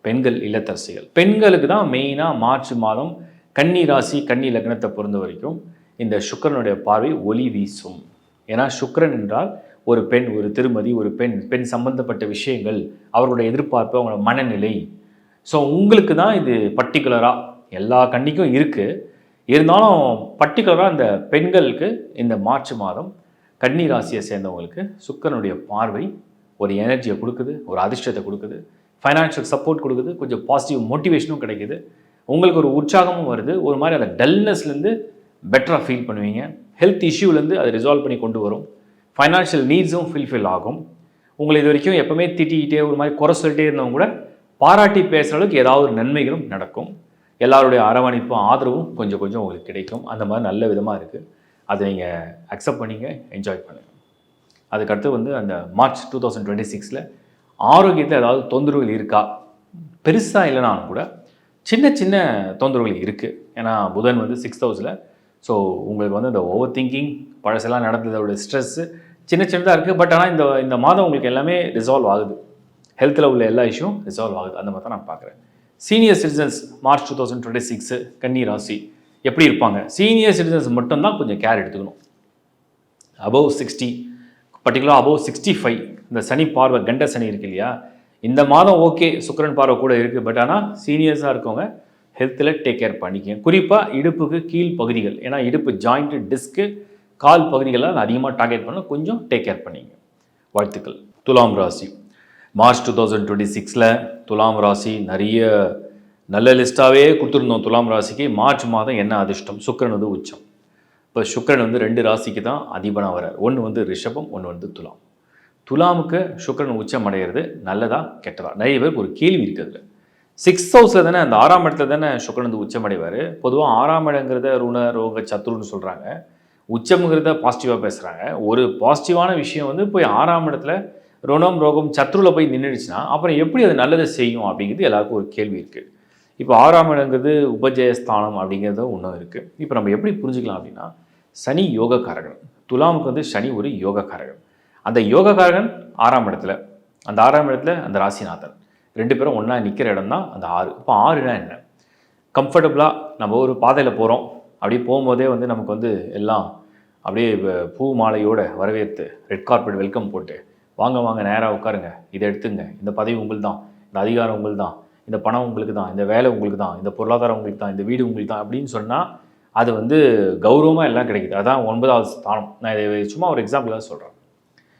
S1: பெண்கள், இல்லத்தரசிகள். பெண்களுக்கு தான் மெயினாக மார்ச் மாதம் கன்னி ராசி, கன்னி லக்னத்தை பொறுத்த வரைக்கும் இந்த சுக்கிரனுடைய பார்வை ஒளி வீசும். ஏன்னா சுக்கிரன் என்றால் ஒரு பெண், ஒரு திருமதி, ஒரு பெண் சம்பந்தப்பட்ட விஷயங்கள், அவர்களுடைய எதிர்பார்ப்பு, அவங்களோட மனநிலை. ஸோ உங்களுக்கு தான் இது பர்டிகுலராக எல்லா கன்னிக்கும் இருக்குது. இருந்தாலும் பர்டிகுலராக இந்த பெண்களுக்கு இந்த மார்ச் மாதம் கன்னி ராசியை சேர்ந்தவங்களுக்கு சுக்கிரனுடைய பார்வை ஒரு எனர்ஜியை கொடுக்குது, ஒரு அதிர்ஷ்டத்தை கொடுக்குது, ஃபைனான்ஷியல் சப்போர்ட் கொடுக்குது, கொஞ்சம் பாசிட்டிவ் மோட்டிவேஷனும் கிடைக்குது, உங்களுக்கு ஒரு உற்சாகமும் வருது. ஒரு மாதிரி அந்த டல்னஸ்லேருந்து பெட்டராக ஃபீல் பண்ணுவீங்க. ஹெல்த் இஷ்யூலேருந்து அதை ரிசால்வ் பண்ணி கொண்டு வரும். ஃபைனான்ஷியல் நீட்ஸும் ஃபில்ஃபில் ஆகும். உங்களை இது வரைக்கும் எப்போவுமே திட்டிக்கிட்டே ஒரு மாதிரி குறை சொல்லிட்டே இருந்தவங்க கூட பாராட்டி பேசுகிற அளவுக்கு ஏதாவது ஒரு நன்மைகளும் நடக்கும். எல்லாருடைய அரவணைப்பும் ஆதரவும் கொஞ்சம் கொஞ்சம் உங்களுக்கு கிடைக்கும். அந்த மாதிரி நல்ல விதமாக இருக்குது. அதை நீங்கள் அக்செப்ட் பண்ணிங்க, என்ஜாய் பண்ணுங்கள். அதுக்கடுத்து வந்து அந்த மார்ச் 2026 ஆரோக்கியத்தில் ஏதாவது தொந்தரவுகள் இருக்கா? பெருசாக இல்லைனாலும் கூட சின்ன சின்ன தொந்தரவுகள் இருக்குது. ஏன்னா புதன் வந்து 6th ஹவுஸில். ஸோ உங்களுக்கு வந்து இந்த ஓவர் திங்கிங், பழசெல்லாம் நடந்ததோட ஸ்ட்ரெஸ்ஸு சின்ன சின்னதாக இருக்குது. பட் ஆனால் இந்த மாதம் உங்களுக்கு எல்லாமே ரிசால்வ் ஆகுது. ஹெல்த்தில் உள்ள எல்லா இஷ்யூவும் ரிசால்வ் ஆகுது. அந்த மாதிரி தான் நான் பார்க்குறேன். சீனியர் சிட்டிசன்ஸ் மார்ச் 2026 கன்னி ராசி எப்படி இருப்பாங்க? சீனியர் சிட்டிசன்ஸ் மட்டும்தான் கொஞ்சம் கேர் எடுத்துக்கணும். அபவ் 60, பர்டிகுலராக அபவ் 65 இந்த சனி பார்வை, கண்ட சனி இருக்கு இல்லையா, இந்த மாதம் ஓகே, சுக்கிரன் பார்வை கூட இருக்குது. பட் ஆனால் சீனியர்ஸாக இருக்கவங்க ஹெல்த்தில் டேக் கேர் பண்ணிக்கங்க. குறிப்பாக இடுப்புக்கு கீழ் பகுதிகள், ஏன்னா இடுப்பு ஜாயிண்ட்டு, டிஸ்க்கு, கால் பகுதிகளெலாம் அதிகமாக டார்கெட் பண்ண கொஞ்சம் டேக் கேர் பண்ணிங்க. வாழ்த்துக்கள். துலாம் ராசி மார்ச் 2026 துலாம் ராசி நிறைய நல்ல லிஸ்ட்டாகவே கொடுத்துருந்தோம். துலாம் ராசிக்கு மார்ச் மாதம் என்ன அதிர்ஷ்டம்? சுக்கிரன் வந்து உச்சம். இப்போ சுக்கிரன் வந்து 2 ராசிக்கு தான் அதிபனாக வர்றார். ஒன்று வந்து ரிஷபம், ஒன்று வந்து துலாம். துலாமுக்கு சுக்கிரன் உச்சம் அடைகிறது நல்லதா கெட்டதா? நிறைய பேருக்கு ஒரு கேள்வி இருக்குது. 6th ஹவுஸில் தானே, அந்த 6ஆம் இடத்துல தானே சுக்கிரன் வந்து உச்சம் அடைவார். பொதுவாக 6ஆம் இடங்கிறத ருண ரோக சத்ருன்னு சொல்கிறாங்க. உச்சம்ங்கிறத பாசிட்டிவாக பேசுகிறாங்க. ஒரு பாசிட்டிவான விஷயம் வந்து போய் 6ஆம் இடத்துல ருணம் ரோகம் சத்ருவில் போய் நின்றுடுச்சுன்னா அப்புறம் எப்படி அது நல்லதை செய்யும் அப்படிங்கிறது எல்லாருக்கும் ஒரு கேள்வி இருக்குது. இப்போ 6ஆம் இடங்கிறது உபஜயஸ்தானம் அப்படிங்கிறது ஒன்றும் இருக்குது. இப்போ நம்ம எப்படி புரிஞ்சுக்கலாம் அப்படின்னா, சனி யோகக்காரகன். துலாமுக்கு வந்து சனி ஒரு யோகக்காரகன். அந்த யோகக்காரகன் 6ஆம் இடத்துல, அந்த 6ஆம் இடத்துல அந்த ராசிநாதன் 2 பேரும் ஒன்றா நிற்கிற இடம் தான் அந்த 6. இப்போ 6னா என்ன? கம்ஃபர்டபுளாக நம்ம ஒரு பாதையில் போகிறோம், அப்படியே போகும்போதே வந்து நமக்கு வந்து எல்லாம் அப்படியே பூ மாலையோடு வரவேற்று ரெட் கார்பெட் வெல்கம் போட்டு வாங்க வாங்க நேராக உட்காருங்க, இதை எடுத்துங்க, இந்த பதவி உங்களுக்கு தான், இந்த அதிகாரம் உங்களுக்கு தான், இந்த பணம் உங்களுக்கு தான், இந்த வேலை உங்களுக்கு தான், இந்த பொருளாதாரம் உங்களுக்கு தான், இந்த வீடு உங்களுக்கு தான் அப்படின்னு சொன்னால் அது வந்து கௌரவமாக எல்லாம் கிடைக்குது. அதான் 9வது ஸ்தானம். நான் இதை சும்மா ஒரு எக்ஸாம்பிளாக சொல்கிறேன்.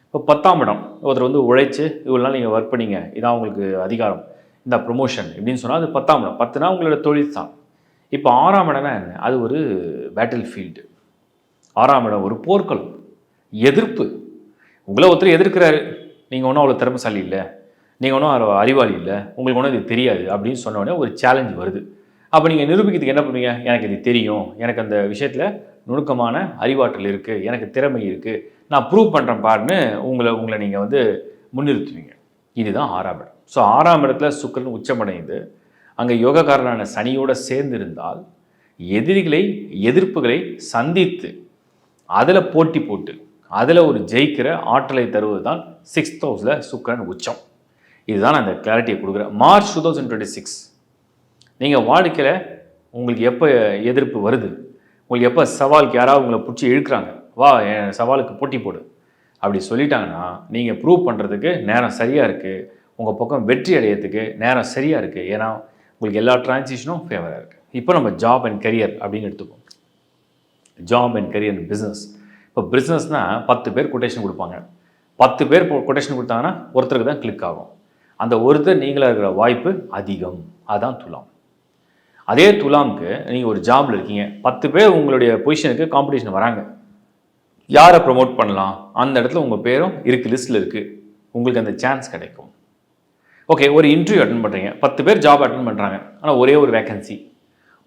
S1: இப்போ 10ஆம் இடம் ஒருத்தர் வந்து உழைச்சி இவ்வளோ நாள் நீங்கள் ஒர்க் பண்ணிங்க, இதான் உங்களுக்கு அதிகாரம், இந்த ப்ரொமோஷன் இப்படின்னு சொன்னால் அது 10ஆம் இடம். 10னா உங்களோட தொழில் தான். இப்போ 6ஆம் இடம்னா என்ன? அது ஒரு பேட்டில் ஃபீல்டு. 6ஆம் இடம் ஒரு போர்க்களம், எதிர்ப்பு. உங்களை ஒருத்தர் எதிர்க்கிறாரு, நீங்கள் ஒன்றும் அவ்வளோ திறமைசாலி இல்லை, நீங்கள் ஒன்றும் அறிவாளி இல்லை, உங்களுக்கு ஒன்றும் இது தெரியாது அப்படின்னு சொன்ன உடனே ஒரு சேலஞ்ச் வருது. அப்போ நீங்கள் நிரூபிக்கிறதுக்கு என்ன பண்ணுவீங்க? எனக்கு இது தெரியும், எனக்கு அந்த விஷயத்தில் நுணுக்கமான அறிவாற்றல் இருக்குது, எனக்கு திறமை இருக்குது, நான் ப்ரூவ் பண்ணுறேன் பாருன்னு உங்களை நீங்கள் வந்து முன்னிறுத்துவீங்க. இதுதான் 6ஆம் இடம். ஸோ 6ஆம் இடத்துல சுக்கிரன் உச்சமடைந்து அங்கே யோகக்காரனான சனியோடு சேர்ந்து இருந்தால் எதிரிகளை, எதிர்ப்புகளை சந்தித்து அதில் போட்டி போட்டு அதில் ஒரு ஜெயிக்கிற ஆற்றலை தருவது தான் 6th ஹவுஸில் சுக்கிரன் உச்சம். இதுதான் நான் அந்த கிளாரிட்டியை கொடுக்குறேன். மார்ச் 2026 நீங்கள் வாழ்க்கையில் உங்களுக்கு எப்போ எதிர்ப்பு வருது, உங்களுக்கு எப்போ சவாலுக்கு யாராவது உங்களை பிடிச்சி இழுக்கிறாங்க, வா என் சவாலுக்கு போட்டி போடு அப்படி சொல்லிட்டாங்கன்னா நீங்கள் ப்ரூவ் பண்ணுறதுக்கு நேரம் சரியாக இருக்குது. உங்கள் பக்கம் வெற்றி அடையிறதுக்கு நேரம் சரியாக இருக்குது. ஏன்னா உங்களுக்கு எல்லா டிரான்சிஷனும் ஃபேவராக இருக்குது. இப்போ நம்ம ஜாப் அண்ட் கரியர் அப்படின்னு எடுத்துப்போம். Job and career and business. இப்போ பிஸ்னஸ்னால் 10 பேர் கொட்டேஷன் கொடுப்பாங்க. 10 பேர் கொட்டேஷன் கொடுத்தாங்கன்னா ஒருத்தருக்கு தான் கிளிக் ஆகும். அந்த ஒருத்தர் நீங்களாக இருக்கிற வாய்ப்பு அதிகம். அதுதான் துலாம். அதே துலாமுக்கு நீங்கள் ஒரு ஜாபில் இருக்கீங்க, 10 பேர் உங்களுடைய பொசிஷனுக்கு காம்படிஷன் வராங்க, யாரை ப்ரொமோட் பண்ணலாம், அந்த இடத்துல உங்கள் பேரும் இருக்குது, லிஸ்ட்டில் இருக்குது, உங்களுக்கு அந்த சான்ஸ் கிடைக்கும். ஓகே, ஒரு இன்டர்வியூ அட்டன் பண்ணுறீங்க, 10 பேர் ஜாப் அட்டன் பண்ணுறாங்க, ஆனால் ஒரே ஒரு வேக்கன்சி,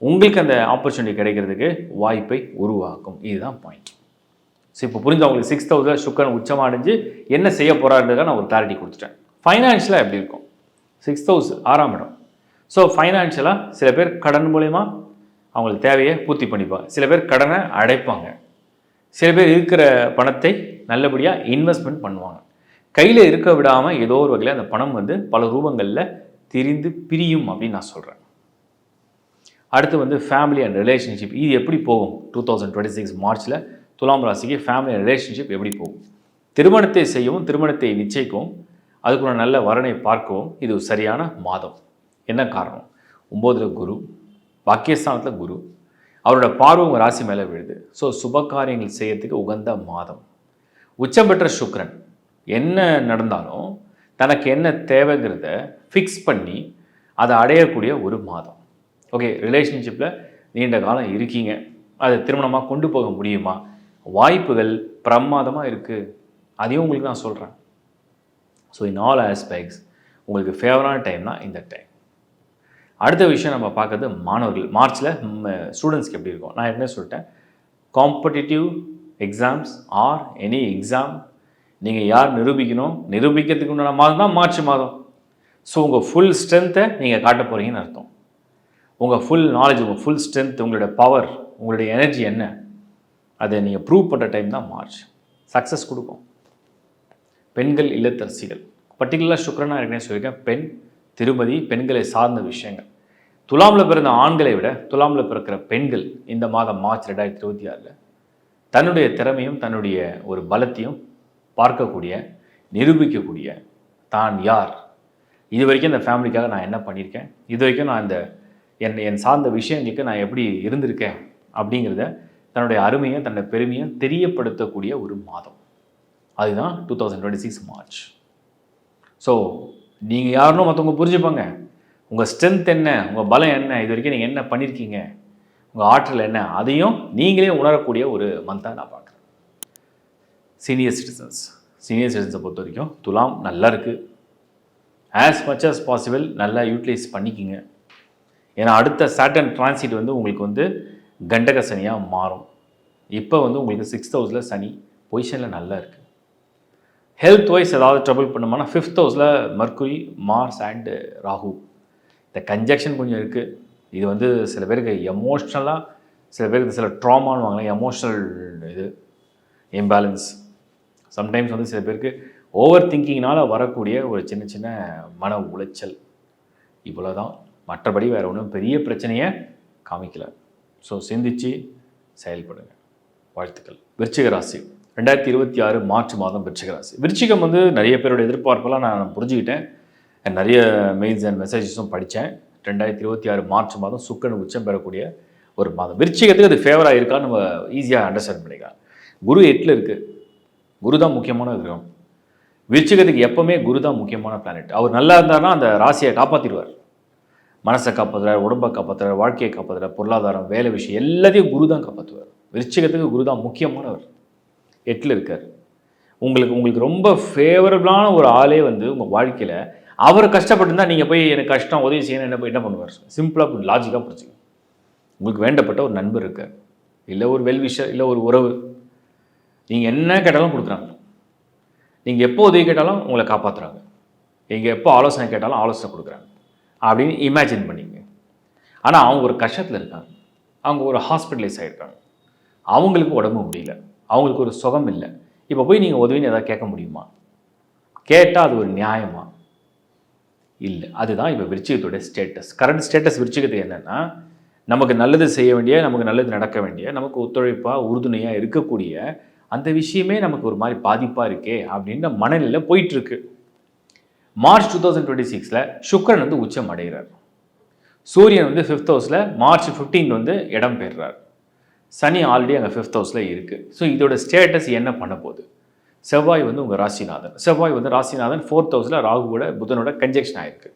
S1: உங்களுக்கு அந்த ஆப்பர்ச்சுனிட்டி கிடைக்கிறதுக்கு வாய்ப்பை உருவாக்கும். இதுதான் பாயிண்ட். ஸோ இப்போ புரிஞ்சு உங்களுக்கு 6th ஹவுஸில் சுக்கிரன் உச்சமாக அடைஞ்சு என்ன செய்ய போகிறாருன்றதை நான் ஒரு கிளாரிட்டி கொடுத்துட்டேன். ஃபைனான்ஷியலாக எப்படி இருக்கும்? 6th ஹவுஸ் 6ஆம் இடம். ஸோ ஃபைனான்ஷியலாக சில பேர் கடன் மூலயமா அவங்களுக்கு தேவையை பூர்த்தி பண்ணிப்பாங்க, சில பேர் கடனை அடைப்பாங்க, சில பேர் இருக்கிற பணத்தை நல்லபடியாக இன்வெஸ்ட்மெண்ட் பண்ணுவாங்க. கையில் இருக்க விடாமல் ஏதோ ஒரு வகையில் அந்த பணம் வந்து பல ரூபங்களில் திரிந்து பிரியும் அப்படின்னு நான் சொல்கிறேன். அடுத்து வந்து ஃபேமிலி அண்ட் ரிலேஷன்ஷிப். இது எப்படி போகும்? 2026 மார்ச்சில் துலாம் ராசிக்கு ஃபேமிலி அண்ட் ரிலேஷன்ஷிப் எப்படி போகும்? திருமணத்தை செய்யவும், திருமணத்தை நிச்சயிக்கவும், அதுக்குள்ள நல்ல வரனை பார்க்கவும் இது சரியான மாதம். என்ன காரணம்? 9ல் குரு, பாக்கியஸ்தானத்தில் குரு, அவரோட பார்வை உங்கள் ராசி மேலே விழுது. ஸோ சுப காரியங்கள் செய்யறதுக்கு உகந்த மாதம். உச்சம் பெற்ற சுக்கிரன் என்ன நடந்தாலும் தனக்கு என்ன தேவைங்கிறத ஃபிக்ஸ் பண்ணி அதை அடையக்கூடிய ஒரு மாதம். ஓகே, ரிலேஷன்ஷிப்பில் நீண்ட காலம் இருக்கீங்க, அதை திருமணமாக கொண்டு போக முடியுமா? வாய்ப்புகள் பிரமாதமாக இருக்குது. அதையும் உங்களுக்கு நான் சொல்கிறேன். ஸோ இன் ஆல் ஆஸ்பெக்ட்ஸ் உங்களுக்கு ஃபேவரான டைம்னா இந்த டைம். அடுத்த விஷயம் நம்ம பார்க்குறது மாணவர்கள். மார்ச்சில் ஸ்டூடெண்ட்ஸ்க்கு எப்படி இருக்கும்? நான் என்ன சொல்லிட்டேன், competitive exams or any exam நீங்கள் யார் நிரூபிக்கிறதுக்கு உண்டான மாதம் தான் மார்ச் மாதம். ஸோ உங்கள் ஃபுல் ஸ்ட்ரென்த்தை நீங்கள் காட்ட போகிறீங்கன்னு அர்த்தம். உங்கள் ஃபுல் நாலேஜ், உங்கள் ஃபுல் ஸ்ட்ரென்த், உங்களுடைய பவர், உங்களுடைய எனர்ஜி என்ன, அதை நீங்கள் ப்ரூவ் பண்ணுற டைம் தான் மார்ச். சக்ஸஸ் கொடுக்கும். பெண்கள் இல்லத்தரசிகள், பர்டிகுலராக சுக்கிரனா இருக்குன்னு சொல்லியிருக்கேன். பெண், திருமதி, பெண்களை சார்ந்த விஷயங்கள். துலாமில் பிறந்த ஆண்களை விட துலாமில் பிறக்கிற பெண்கள் இந்த மாதம் மார்ச் 2026 தன்னுடைய திறமையும் தன்னுடைய ஒரு பலத்தையும் பார்க்கக்கூடிய, நிரூபிக்கக்கூடிய, தான் யார், இது வரைக்கும் இந்த ஃபேமிலிக்காக நான் என்ன பண்ணியிருக்கேன், இது வரைக்கும் நான் இந்த என் சார்ந்த விஷயங்களுக்கு நான் எப்படி இருந்திருக்கேன் அப்படிங்கிறத தன்னுடைய அருமையும் தன்னுடைய பெருமையும் தெரியப்படுத்தக்கூடிய ஒரு மாதம். அதுதான் 2026 மார்ச். ஸோ நீங்கள் யாருன்னு மற்றவங்க புரிஞ்சுப்பாங்க. உங்கள் ஸ்ட்ரென்த் என்ன, உங்கள் பலம் என்ன, இது வரைக்கும் நீங்கள் என்ன பண்ணியிருக்கீங்க, உங்கள் ஆற்றல் என்ன, அதையும் நீங்களே உணரக்கூடிய ஒரு மந்தாக நான் பார்க்குறேன். சீனியர் சிட்டிசன்ஸை பொறுத்த வரைக்கும் துலாம் நல்லா இருக்குது. ஆஸ் மச் ஆஸ் பாசிபிள் நல்லா யூட்டிலைஸ் பண்ணிக்கிங்க. ஏன்னா அடுத்த சாட்டர்ன் டிரான்சிட் வந்து உங்களுக்கு வந்து கண்டக சனியாக மாறும். இப்போ வந்து உங்களுக்கு 6th ஹவுஸில் சனி பொசிஷனில் நல்லா இருக்குது. ஹெல்த் வைஸ் ஏதாவது ட்ரபிள் பண்ணுமானா 5th ஹவுஸில் மர்க்குரி, மார்ஸ் அண்டு ராகு. இந்த கன்ஜெக்ஷன் கொஞ்சம் இருக்குது. இது வந்து சில பேருக்கு எமோஷ்னலாக, சில பேருக்கு சில ட்ராமான்னு வாங்கலாம், எமோஷ்னல் இது இம்பேலன்ஸ். சம்டைம்ஸ் வந்து சில பேருக்கு ஓவர் திங்கிங்னால் வரக்கூடிய ஒரு சின்ன சின்ன மன உளைச்சல், இவ்வளோ தான். மற்றபடி வேறு ஒன்றும் பெரிய பிரச்சனையை காமிக்கல. ஸோ சிந்திச்சு செயல்படுங்க. வாழ்த்துக்கள். விருச்சிக ராசி 2026 மார்ச் மாதம் விருச்சிக ராசி. விருச்சிகம் வந்து நிறைய பேரோட எதிர்பார்ப்பெல்லாம் நான் புரிஞ்சுக்கிட்டேன். நிறைய மெயில்ஸ் அண்ட் மெசேஜஸும் படித்தேன். 2026 மார்ச் மாதம் சுக்கிரன் உச்சம் பெறக்கூடிய ஒரு மாதம். விருச்சிகத்துக்கு அது ஃபேவராக இருக்கான்னு நம்ம ஈஸியாக அண்டர்ஸ்டாண்ட் பண்ணிக்கலாம். குரு 8ல் இருக்குது. குரு தான் முக்கியமான கிரகம். விருச்சிகத்துக்கு எப்போவுமே குரு தான் முக்கியமான பிளானெட். அவர் நல்லா இருந்தார்னா அந்த ராசியை காப்பாற்றிடுவார். மனசை காப்பாற்றுறார், உடம்பை காப்பாற்றுறார், வாழ்க்கையை காப்பாற்றுறார், பொருளாதாரம், வேலை விஷயம் எல்லாத்தையும் குரு தான் காப்பாற்றுவார். விருச்சிகத்துக்கு குரு தான் முக்கியமானவர். 8ல் இருக்கார். உங்களுக்கு ரொம்ப ஃபேவரபிளான ஒரு ஆளே வந்து உங்கள் வாழ்க்கையில் அவர் கஷ்டப்பட்டுருந்தால் நீங்கள் போய் எனக்கு கஷ்டம் உதவி செய்யணும் என்ன பண்ணுவார்? சிம்பிளாக லாஜிக்காக புரிஞ்சுங்க. உங்களுக்கு வேண்டப்பட்ட ஒரு நண்பர் இருக்கார், இல்லை ஒரு வெல்விஷர், இல்லை ஒரு உறவு. நீங்கள் என்ன கேட்டாலும் கொடுக்குறாங்க. நீங்கள் எப்போ உதவி கேட்டாலும் உங்களை காப்பாற்றுறாங்க. நீங்கள் எப்போ ஆலோசனை கேட்டாலும் ஆலோசனை கொடுக்குறாங்க அப்படின்னு இமேஜின் பண்ணிங்க. ஆனால் அவங்க ஒரு கஷ்டத்தில் இருக்காங்க. அவங்க ஒரு ஹாஸ்பிட்டலைஸ் ஆகிருக்காங்க. அவங்களுக்கு உடம்பு முடியல, அவங்களுக்கு ஒரு சுகம் இல்லை. இப்போ போய் நீங்கள் உதவின்னு எதாவது கேட்க முடியுமா? கேட்டால் அது ஒரு நியாயமா? இல்லை. அதுதான் இப்போ விருச்சிகத்தோடைய ஸ்டேட்டஸ். கரண்ட் ஸ்டேட்டஸ் விருச்சிகத்துக்கு என்னென்னா, நமக்கு நல்லது செய்ய வேண்டிய, நமக்கு நல்லது நடக்க வேண்டிய, நமக்கு ஒத்துழைப்பாக உறுதுணையாக இருக்கக்கூடிய அந்த விஷயமே நமக்கு ஒரு மாதிரி பாதிப்பாக இருக்கே அப்படின்ற மனநிலையில் போயிட்டுருக்கு. மார்ச் 2026 சுக்கிரன் வந்து உச்சம் அடைகிறார். சூரியன் வந்து 5th ஹவுஸில் மார்ச் 15 வந்து இடம் பெறுறார். சனி ஆல்ரெடி அங்கே 5th ஹவுஸில் இருக்குது. ஸோ இதோட ஸ்டேட்டஸ் என்ன பண்ண போகுது? செவ்வாய் வந்து உங்கள் ராசிநாதன். செவ்வாய் வந்து ராசிநாதன் 4th ஹவுஸில் ராகுவோட புதனோட கன்ஜெக்ஷன் ஆகிருக்கு.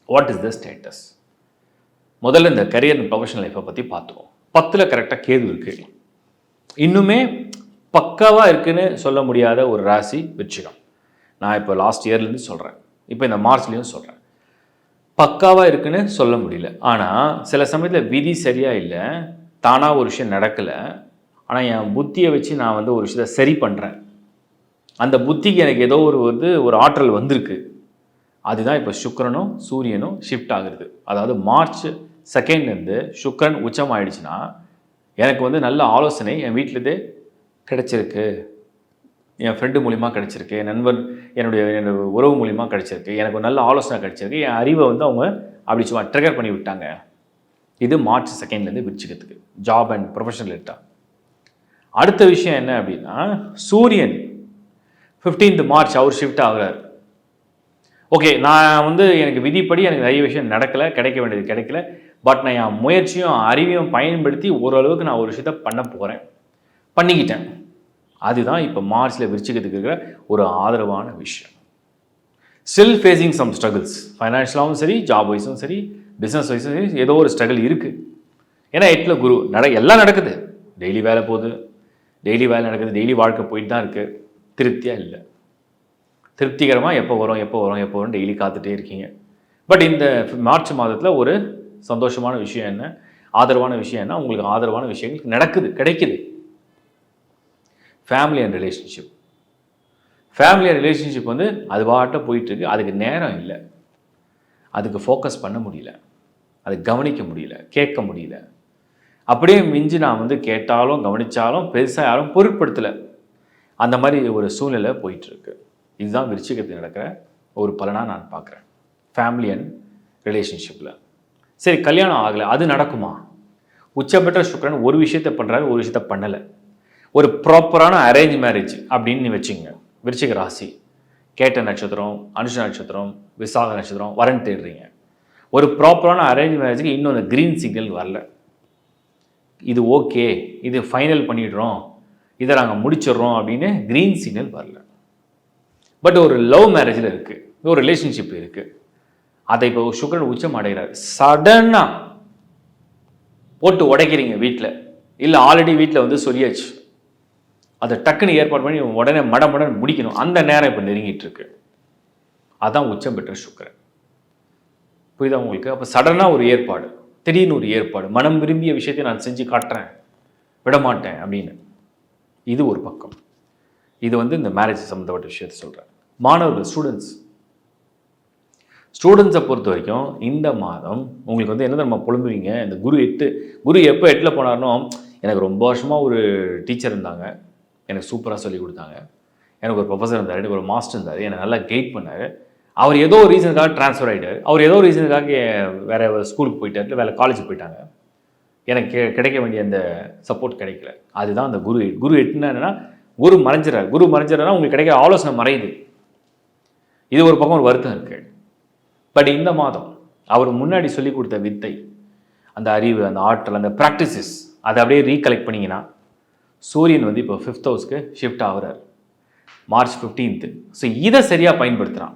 S1: What is the status? முதல்ல இந்த கரியர் அண்ட் ப்ரொஃபஷனல் லைஃப்பை பற்றி பார்த்துருவோம். 10ல் கரெக்டாக கேது இருக்குது. இன்னுமே பக்காவாக இருக்குன்னு சொல்ல முடியாத ஒரு ராசி விருச்சிகம். நான் இப்போ லாஸ்ட் இயர்லேருந்து சொல்கிறேன், இப்போ இந்த மார்ச்லேயும் சொல்கிறேன். பக்காவாக இருக்குன்னு சொல்ல முடியல. ஆனால் சில சமயத்தில் விதி சரியாக இல்லை, தானாக ஒரு விஷயம் நடக்கலை. ஆனால் என் புத்தியை வச்சு நான் வந்து ஒரு விஷயத்தை சரி பண்ணுறேன். அந்த புத்திக்கு எனக்கு ஏதோ ஒரு ஆற்றல் வந்திருக்கு. அதுதான் இப்போ சுக்கிரனும் சூரியனும் ஷிஃப்ட் ஆகுது. அதாவது மார்ச் 2 சுக்கிரன் உச்சம் ஆயிடுச்சுன்னா எனக்கு வந்து நல்ல ஆலோசனை என் வீட்டிலேருந்தே கிடச்சிருக்கு, என் ஃப்ரெண்டு மூலிமா கிடச்சிருக்கு, என் நண்பன் என்னுடைய உறவு மூலிமா கிடச்சிருக்கு, எனக்கு ஒரு நல்ல ஆலோசனை கிடச்சிருக்கு, என் அறிவை வந்து அவங்க அப்படி சும்மா ட்ரிகர் பண்ணி விட்டாங்க. இது மார்ச் 2 விருச்சிகத்துக்கு ஜாப் அண்ட் ப்ரொஃபஷனல் லேட்டா. அடுத்த விஷயம் என்ன அப்படின்னா, சூரியன் 15th மார்ச் அவர் ஷிஃப்ட் ஆகிறார். ஓகே, நான் வந்து எனக்கு விதிப்படி எனக்கு நிறைய விஷயம் நடக்கலை, கிடைக்க வேண்டியது கிடைக்கல. பட் நான் என் முயற்சியும் அறிவையும் பயன்படுத்தி ஓரளவுக்கு நான் ஒரு விஷயத்தை பண்ண போகிறேன், பண்ணிக்கிட்டேன். அதுதான் இப்போ மார்ச்சில் விருச்சிகத்துக்கு இருக்கிற ஒரு ஆதரவான விஷயம். ஸ்டில் ஃபேஸிங் சம் ஸ்ட்ரகிள்ஸ், ஃபைனான்ஷியலாகவும் சரி, ஜாப் வைஸும் சரி, பிஸ்னஸ் வைஸும் சரி, ஏதோ ஒரு ஸ்ட்ரகிள் இருக்குது. ஏன்னா 8ல் குரு எல்லாம் நடக்குது. டெய்லி வேலை போகுது, டெய்லி வேலை நடக்குது, டெய்லி வாழ்க்கை போயிட்டு தான் இருக்குது. திருப்தியாக இல்லை. திருப்திகரமாக எப்போ வரும் டெய்லி காத்துட்டே இருக்கீங்க. பட் இந்த மார்ச் மாதத்தில் ஒரு சந்தோஷமான விஷயம் என்ன, ஆதரவான விஷயம் என்ன, உங்களுக்கு ஆதரவான விஷயங்கள் நடக்குது, கிடைக்குது. Family and relationship. Family and relationship வந்து அது பாட்ட போயிட்டுருக்கு. அதுக்கு நேரம் இல்லை, அதுக்கு ஃபோக்கஸ் பண்ண முடியல, அதை கவனிக்க முடியல, கேட்க முடியல. அப்படியே மிஞ்சி நான் வந்து கேட்டாலும் கவனித்தாலும் பெருசாக யாரும் பொருட்படுத்தலை. அந்த மாதிரி ஒரு சூழ்நிலை போயிட்டுருக்கு. இதுதான் விருச்சிகத்தில் நடக்கிற ஒரு பலனாக நான் பார்க்குறேன் ஃபேமிலி அண்ட் ரிலேஷன்ஷிப்பில். சரி, கல்யாணம் ஆகலை, அது நடக்குமா? உச்சபெற்ற சுக்கிரன் ஒரு விஷயத்தை பண்ணுறாரு, ஒரு விஷயத்தை பண்ணலை. ஒரு ப்ராப்பரான அரேஞ்ச் மேரேஜ் அப்படின்னு நீ வச்சுங்க. விருச்சிக ராசி, கேட்ட நட்சத்திரம், அனுஷ நட்சத்திரம், விசாக நட்சத்திரம் வரன் தேடுறீங்க. ஒரு ப்ராப்பரான அரேஞ்ச் மேரேஜுக்கு இன்னும் அந்த க்ரீன் சிக்னல் வரல. இது ஓகே, இது ஃபைனல் பண்ணிடுறோம், இதை நாங்கள் முடிச்சிடுறோம் அப்படின்னு க்ரீன் சிக்னல் வரல. பட் ஒரு லவ் மேரேஜில் இருக்குது, ஒரு ரிலேஷன்ஷிப் இருக்குது. அதை இப்போ சுக்கிரன் உச்சம் அடைகிறார். சடனாக போட்டு உடைக்கிறீங்க வீட்டில், இல்லை ஆல்ரெடி வீட்டில் வந்து சொல்லியாச்சு, அதை டக்குன்னு ஏற்பாடு பண்ணி உடனே மடமடன் முடிக்கணும். அந்த நேரம் இப்போ நெருங்கிட்டு இருக்கு. அதான் உச்சம் பெற்ற சுக்கிரன். புரியுதா உங்களுக்கு? அப்போ சடனாக ஒரு ஏற்பாடு, திடீர்னு ஒரு ஏற்பாடு, மனம் விரும்பிய விஷயத்தை நான் செஞ்சு காட்டுறேன், விடமாட்டேன் அப்படின்னு. இது ஒரு பக்கம். இது வந்து இந்த மேரேஜ் சம்மந்தப்பட்ட விஷயத்தை சொல்கிறேன். மாணவர்கள், ஸ்டூடெண்ட்ஸை பொறுத்த வரைக்கும் இந்த மாதம் உங்களுக்கு வந்து என்ன நம்ம புலம்புவீங்க, இந்த குரு எப்போ 8ல் போனார்னோ, எனக்கு ரொம்ப வருஷமாக ஒரு டீச்சர் இருந்தாங்க, எனக்கு சூப்பராக சொல்லிக் கொடுத்தாங்க, எனக்கு ஒரு ப்ரொஃபஸர் இருந்தார், எனக்கு ஒரு மாஸ்டர் இருந்தார், என்னை நல்லா கைட் பண்ணார். அவர் ஏதோ ஒரு ரீசனுக்காக ட்ரான்ஸ்ஃபர் ஆகிட்டார், அவர் ஏதோ ஒரு ரீசனுக்காக வேறு ஸ்கூலுக்கு போயிட்டார், இல்லை வேறு காலேஜுக்கு போயிட்டாங்க. எனக்கு கிடைக்க வேண்டிய அந்த சப்போர்ட் கிடைக்கல. அதுதான் அந்த குரு 8ன்னா என்னென்னா, குரு மறைஞ்சிடறாருன்னா உங்களுக்கு கிடைக்கிற ஆலோசனை மறையுது. இது ஒரு பக்கம் ஒரு வருத்தம் இருக்குது. பட் இந்த மாதம் அவர் முன்னாடி சொல்லி கொடுத்த வித்தை, அந்த அறிவு, அந்த ஆற்றல், அந்த ப்ராக்டிசஸ், அதை அப்படியே ரீகலெக்ட் பண்ணிங்கன்னா, சூரியன் வந்து இப்போ 5th ஹவுஸ்க்கு ஷிஃப்ட் ஆகிறார் மார்ச் 15th. ஸோ இதை சரியாக பயன்படுத்துகிறான்.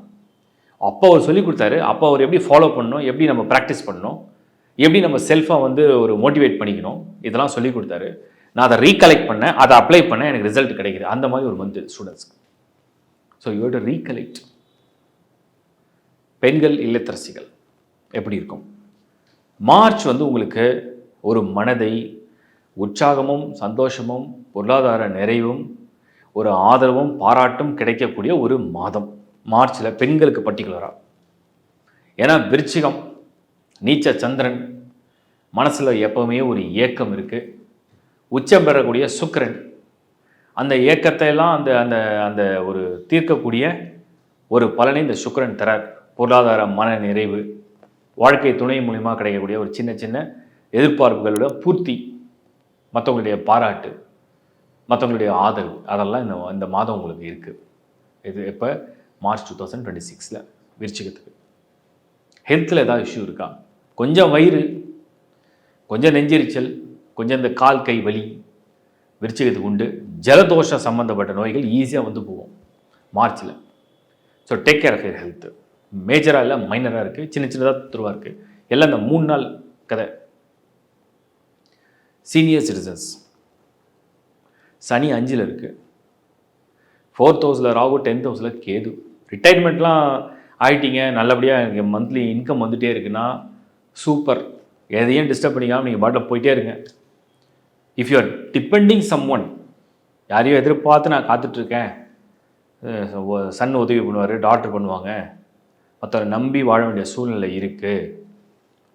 S1: அப்போ அவர் சொல்லி கொடுத்தாரு, அப்போ அவர் எப்படி ஃபாலோ பண்ணணும், எப்படி நம்ம ப்ராக்டிஸ் பண்ணணும், எப்படி நம்ம செல்ஃபாக வந்து ஒரு மோட்டிவேட் பண்ணிக்கணும், இதெல்லாம் சொல்லி கொடுத்தாரு. நான் அதை ரீகலெக்ட் பண்ணேன், அதை அப்ளை பண்ணேன், எனக்கு ரிசல்ட் கிடைக்குது. அந்த மாதிரி ஒரு மந்த் ஸ்டூடெண்ட்ஸ்க்கு. So you have to recollect. பெண்கள் இல்லத்தரசிகள் எப்படி இருக்கும்? மார்ச் வந்து உங்களுக்கு ஒரு மனதை உற்சாகமும் சந்தோஷமும் பொருளாதார நிறைவும் ஒரு ஆதரவும் பாராட்டும் கிடைக்கக்கூடிய ஒரு மாதம் மார்ச்சில் பெண்களுக்கு பர்டிகுலராக. ஏன்னா விருச்சிகம், நீச்ச சந்திரன், மனசில் எப்போவுமே ஒரு ஏக்கம் இருக்குது. உச்சம் பெறக்கூடிய சுக்கிரன், அந்த ஏக்கத்தை எல்லாம் அந்த அந்த அந்த ஒரு தீர்க்கக்கூடிய ஒரு பலனை இந்த சுக்கிரன் தரார். பொருளாதார மன நிறைவு, வாழ்க்கை துணை மூலிமா கிடைக்கக்கூடிய ஒரு சின்ன சின்ன எதிர்பார்ப்புகளோட பூர்த்தி, மற்றவங்களுடைய பாராட்டு, மற்றவங்களுடைய ஆதரவு, அதெல்லாம் இந்த மாதம் உங்களுக்கு இருக்குது. இது எப்போ? மார்ச் 2026 விருச்சிகத்துக்கு. ஹெல்த்தில் ஏதாவது இஷ்யூ இருக்கா? கொஞ்சம் வயிறு, கொஞ்சம் நெஞ்செரிச்சல், கொஞ்சம் இந்த கால் கை வலி விருச்சிகத்துக்கு உண்டு. ஜலதோஷம் சம்மந்தப்பட்ட நோய்கள் ஈஸியாக வந்து போகும் மார்ச்சில். So take care of your health. மேஜராக இல்லை, மைனராக இருக்குது, சின்ன சின்னதாக துருவாக இருக்குது, எல்லாம் இந்த 3 நாள் கதை. சீனியர் சிட்டிசன்ஸ், சனி 5ல் இருக்குது, 4th ஹவுஸில் ராகு, 10th ஹவுஸில் கேது. ரிட்டைர்மெண்ட்லாம் ஆகிட்டீங்க, நல்லபடியாக எனக்கு மந்த்லி இன்கம் வந்துகிட்டே இருக்குன்னா சூப்பர். எதையும் டிஸ்டர்ப் பண்ணிக்காமல் நீங்கள் பாட்டில் போயிட்டே இருங்க. If you are depending someone, யாரையும் எதிர்பார்த்து நான் காத்துட்ருக்கேன், சன் உதவி பண்ணுவார், டாக்டர் பண்ணுவாங்க, மற்றவரை நம்பி வாழ வேண்டிய சூழ்நிலை இருக்குது,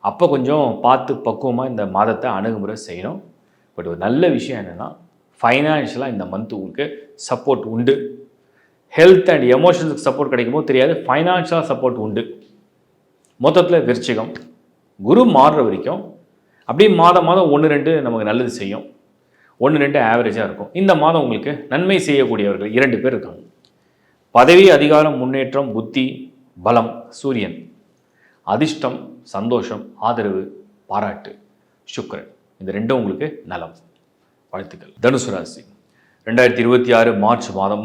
S1: அப்போ கொஞ்சம் பார்த்து பக்குவமாக இந்த மாதத்தை அணுகுமுறை செய்யணும். பட் ஒரு நல்ல விஷயம் என்னென்னா, ஃபைனான்ஷியலாக இந்த மந்த் உங்களுக்கு சப்போர்ட் உண்டு. ஹெல்த் அண்ட் எமோஷன்ஸுக்கு சப்போர்ட் கிடைக்குமோ தெரியாது, ஃபைனான்ஷியலாக சப்போர்ட் உண்டு. மொத்தத்தில் விருச்சிகம் குரு மாறுற வரைக்கும் அப்படியே மாதம் 1-2 நமக்கு நல்லது செய்யும், 1-2 ஆவரேஜாக இருக்கும். இந்த மாதம் உங்களுக்கு நன்மை செய்யக்கூடியவர்கள் 2 பேர் இருக்காங்க. பதவி, அதிகாரம், முன்னேற்றம், புத்தி, பலம் சூரியன், அதிர்ஷ்டம், சந்தோஷம், ஆதரவு, பாராட்டு சுக்கிரன். இந்த 2 உங்களுக்கு நலம். வாழ்த்துக்கள். தனுசு ராசி 2026